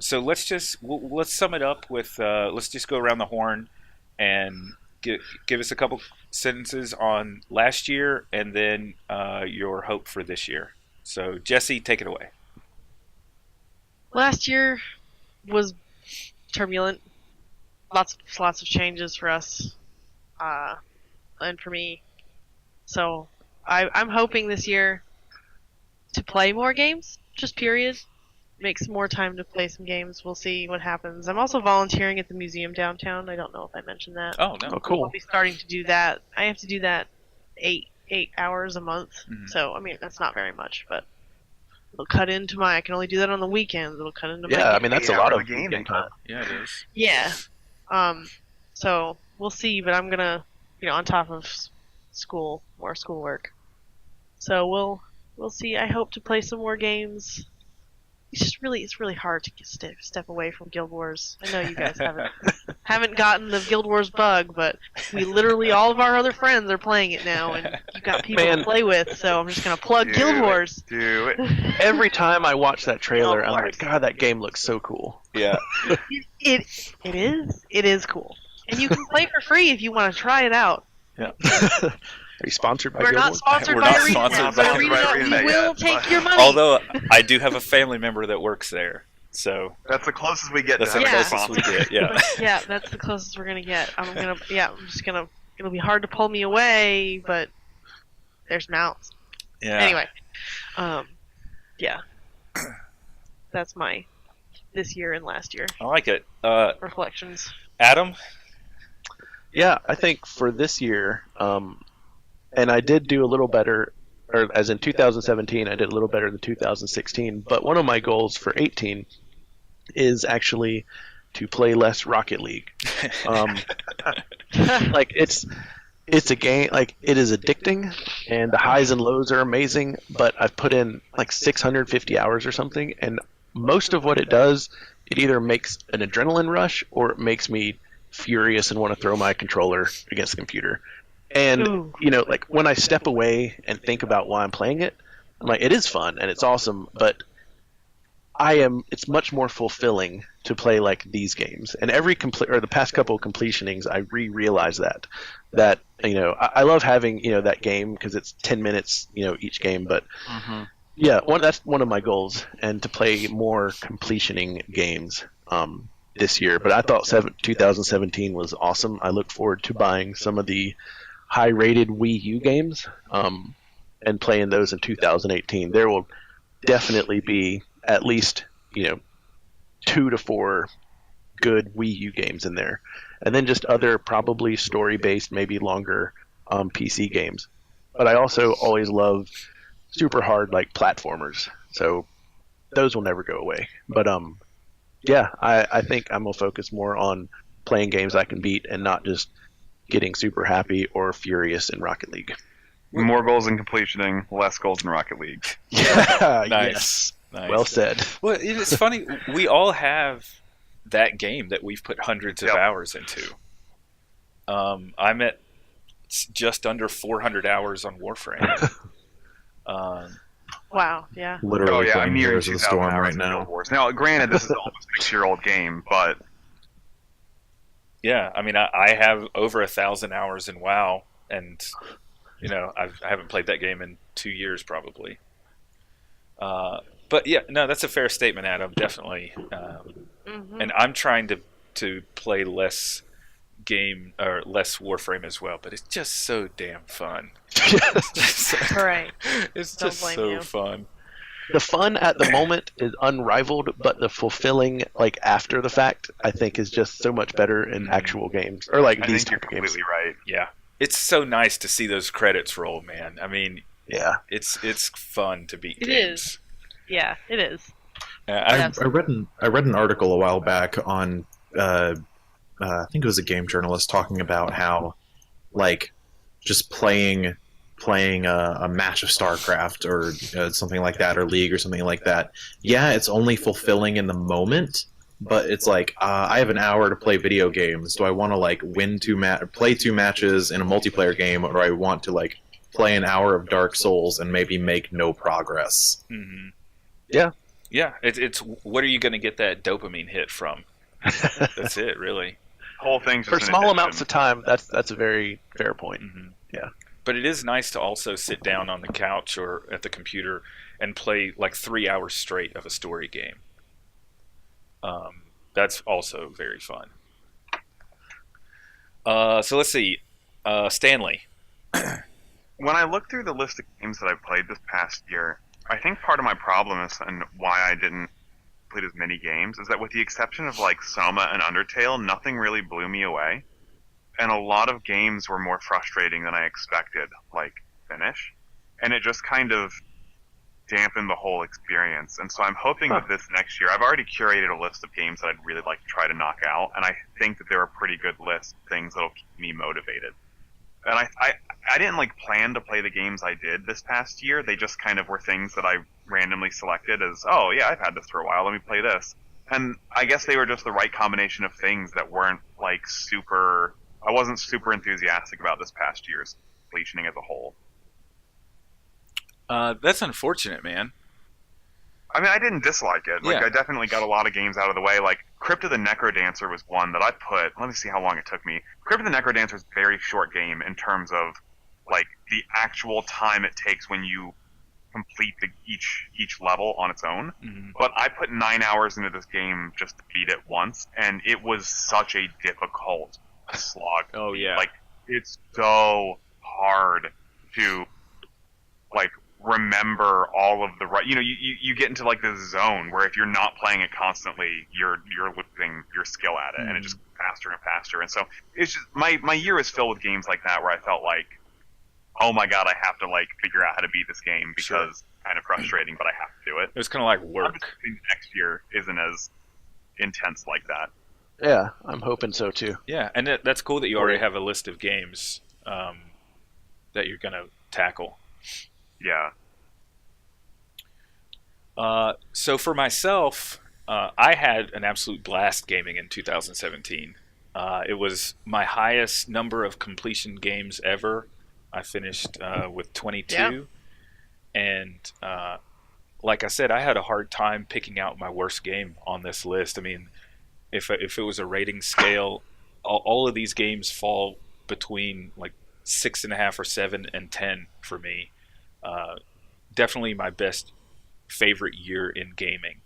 So let's sum it up with let's just go around the horn and give us a couple sentences on last year and then your hope for this year. So Jesse, take it away. Last year was turbulent. Lots of changes for us, and for me. So I'm hoping this year to play more games. Just period. Make some more time to play some games. We'll see what happens. I'm also volunteering at the museum downtown. I don't know if I mentioned that. Oh no! Oh, cool. I'll be starting to do that. I have to do that 8 hours a month. Mhm. So I mean that's not very much, but it'll cut into my. I can only do that on the weekends. It'll cut into my. Yeah, I mean that's a 8 lot hours of of gaming game time. Yeah, it is. Yeah. So we'll see, but I'm gonna, on top of more schoolwork. So we'll see. I hope to play some more games. It's really hard to step away from Guild Wars. I know you guys haven't gotten the Guild Wars bug, but we literally all of our other friends are playing it now, and you've got people to play with. So I'm just gonna plug Guild Wars. Do it. Every time I watch that trailer, Guild I'm Wars. like, God, that game looks so cool. Yeah. It is cool, and you can play for free if you want to try it out. Yeah. Are you sponsored by We're Guild not Wars? sponsored We're by not Arena. sponsored but by Arena, Arena we will yet, take but- your money. Although I do have a family member that works there, so That's the closest we get that's to the having a closest we sponsor. get. Yeah. Yeah, that's the closest we're gonna get. It'll be hard to pull me away, but there's mounts. Yeah. Anyway, yeah, that's my this year and last year I like it. reflections. Adam. Yeah, I think for this year, and I did do a little better, or as in 2017, I did a little better than 2016. But one of my goals for 18 is actually to play less Rocket League. Like it's a game, like it is addicting, and the highs and lows are amazing. But I've put in like 650 hours or something, and most of what it does, it either makes an adrenaline rush or it makes me furious and want to throw my controller against the computer. And Ooh. like when I step away and think about why I'm playing it, I'm like, it is fun and it's awesome, but it's much more fulfilling to play like these games. And the past couple of completionings, I realize that I love having that game because it's 10 minutes each game, but yeah, that's one of my goals, and to play more completioning games this year. But I thought 2017 was awesome. I look forward to buying some of the high-rated Wii U games and playing those in 2018. There will definitely be at least 2 to 4 good Wii U games in there, and then just other probably story-based, maybe longer PC games. But I also always love super hard like platformers, so those will never go away. But yeah, I think I'm gonna focus more on playing games I can beat and not just getting super happy or furious in Rocket League. More goals in completioning, less goals in Rocket League. Yeah, Nice. yes. Nice. Well said. Well, it's funny. We all have that game that we've put hundreds of hours into. I'm at just under 400 hours on Warframe. Wow, yeah. Literally I'm playing nearing Heroes of the 2,000 Storm hours right in now. Guild Wars. Now, granted, this is almost a 6-year-old game, but Yeah, I mean, I have over 1,000 hours in WoW, and I haven't played that game in 2 years probably. But yeah, no, that's a fair statement, Adam. Definitely. And I'm trying to play less Warframe as well, but it's just so damn fun. Right. It's Don't just blame so you. fun. The fun at the moment is unrivaled, but the fulfilling like after the fact, I think, is just so much better in actual games or like I these think you're type of games. completely right. Yeah, it's so nice to see those credits roll, man. I mean, Yeah. it's fun to beat It games. is. Yeah, it is. I I read an article a while back on I think it was a game journalist talking about how like just playing a match of StarCraft or something like that, or League or something like that. Yeah, it's only fulfilling in the moment, but it's like I have an hour to play video games. Do I want to like play 2 matches in a multiplayer game, or do I want to like play an hour of Dark Souls and maybe make no progress? Mhm. Yeah. Yeah, it's what are you going to get that dopamine hit from? That's it, really. Whole thing's For just an small addiction. amounts of time, that's a very fair point. Mhm. Yeah. But it is nice to also sit down on the couch or at the computer and play like 3 hours straight of a story game. That's also very fun. So let's see. Stanley. When I look through the list of games that I've played this past year, I think part of my problem is, and why I didn't play as many games, is that with the exception of like Soma and Undertale, nothing really blew me away. And a lot of games were more frustrating than I expected, like finish. And it just kind of dampened the whole experience. And so I'm hoping that this next year, I've already curated a list of games that I'd really like to try to knock out, and I think that they're a pretty good list of things that'll keep me motivated. And I didn't like plan to play the games I did this past year. They just kind of were things that I randomly selected as, oh yeah, I've had this for a while, let me play this. And I guess they were just the right combination of things that weren't like I wasn't super enthusiastic about this past year's completioning as a whole. That's unfortunate, man. I mean, I didn't dislike it. Like, Yeah. I definitely got a lot of games out of the way. Like, Crypt of the Necrodancer was one that I put. Let me see how long it took me. Crypt of the Necrodancer is a very short game in terms of, like, the actual time it takes when you complete each level on its own. Mhm. But I put 9 hours into this game just to beat it once, and it was such a difficult slog. Oh, yeah. Like, it's so hard to, like, remember all of the right. You get into like this zone where if you're not playing it constantly, you're losing your skill at it, and it just goes faster and faster. And so it's just my year is filled with games like that where I felt like, oh my god, I have to like figure out how to beat this game because Sure. it's kind of frustrating, but I have to do it. It was kind of like I'm work. just hoping next year isn't as intense like that. Yeah, I'm hoping so too. Yeah, and that's cool that you already have a list of games that you're going to tackle. Yeah. So for myself, I had an absolute blast gaming in 2017. It was my highest number of completion games ever. I finished with 22. Yeah. And like I said, I had a hard time picking out my worst game on this list. I mean, if it was a rating scale, all of these games fall between like 6.5 or 7 and 10 for me. Definitely my best favorite year in gaming.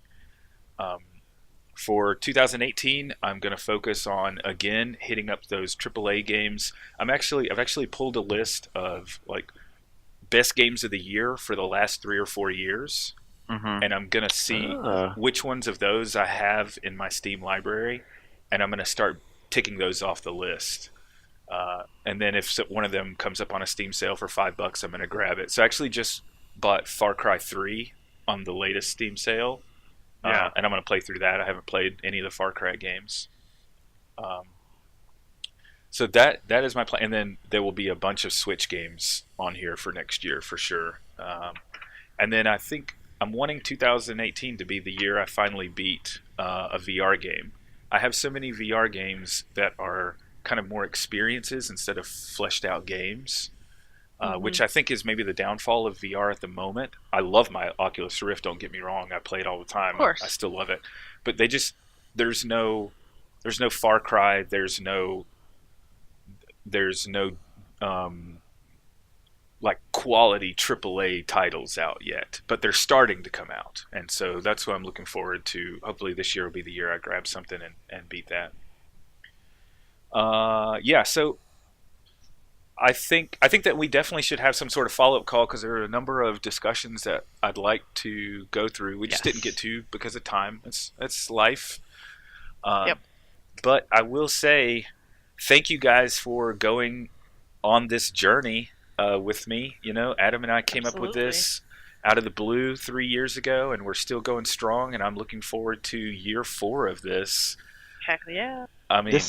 For 2018, I'm going to focus on, again, hitting up those AAA games. I've actually pulled a list of like best games of the year for the last 3 or 4 years, and I'm going to see which ones of those I have in my Steam library, and I'm going to start ticking those off the list. And then if one of them comes up on a Steam sale for $5, I'm going to grab it. So I actually just bought Far Cry 3 on the latest Steam sale. Yeah. And I'm going to play through that. I haven't played any of the Far Cry games. So that is my plan. And then there will be a bunch of Switch games on here for next year for sure. And then I think I'm wanting 2018 to be the year I finally beat a VR game. I have so many VR games that are kind of more experiences instead of fleshed out games. Which I think is maybe the downfall of VR at the moment. I love my Oculus Rift, don't get me wrong. I play it all the time. Of course. I still love it. But there's no Far Cry, there's no like quality AAA titles out yet, but they're starting to come out. And so that's what I'm looking forward to. Hopefully this year will be the year I grab something and beat that. So I think that we definitely should have some sort of follow-up call because there are a number of discussions that I'd like to go through. We just didn't get to because of time. It's life. Yep. But I will say thank you guys for going on this journey with me. You know, Adam and I came up with this out of the blue 3 years ago, and we're still going strong, and I'm looking forward to year 4 of this. Heck yeah. I mean...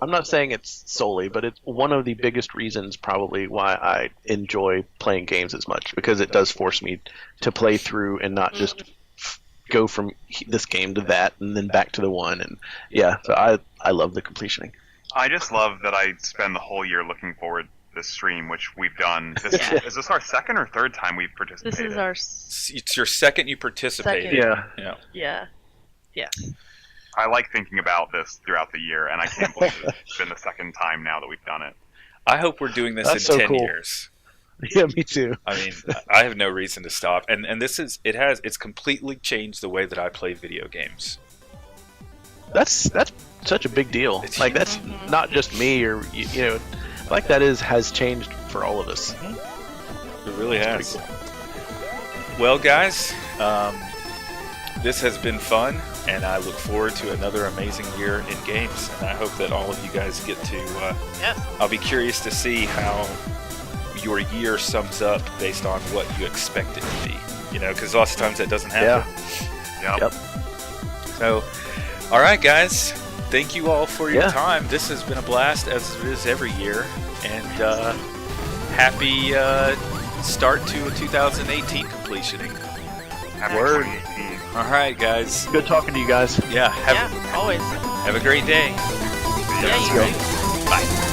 I'm not saying it's solely, but it's one of the biggest reasons probably why I enjoy playing games as much, because it does force me to play through and not just go from this game to that and then back to the one. And so I love the completioning. I just love that I spend the whole year looking forward to this stream, which we've done. Is this our second or third time we've participated? This is our It's your second you participated. Second. Yeah. Yes. I like thinking about this throughout the year, and I can't believe it's been the second time now that we've done it. I hope we're doing this That's in so 10 cool. years. Yeah, me too. I mean, I have no reason to stop. And it's completely changed the way that I play video games. That's such a big deal. Like that's not just me or you know, like that has changed for all of us. It really has. Cool. Well, guys, this has been fun, and I look forward to another amazing year in games. And I hope that all of you guys get to. I'll be curious to see how your year sums up based on what you expect it to be. You know, because lots of times that doesn't happen. Yep. So, all right, guys. Thank you all for your time. This has been a blast, as it is every year. And happy start to a 2018 completioning. Happy Word. 2018. All right, guys. Good talking to you guys. Yeah. Always. Have a great day. Yeah, you go. right. Bye.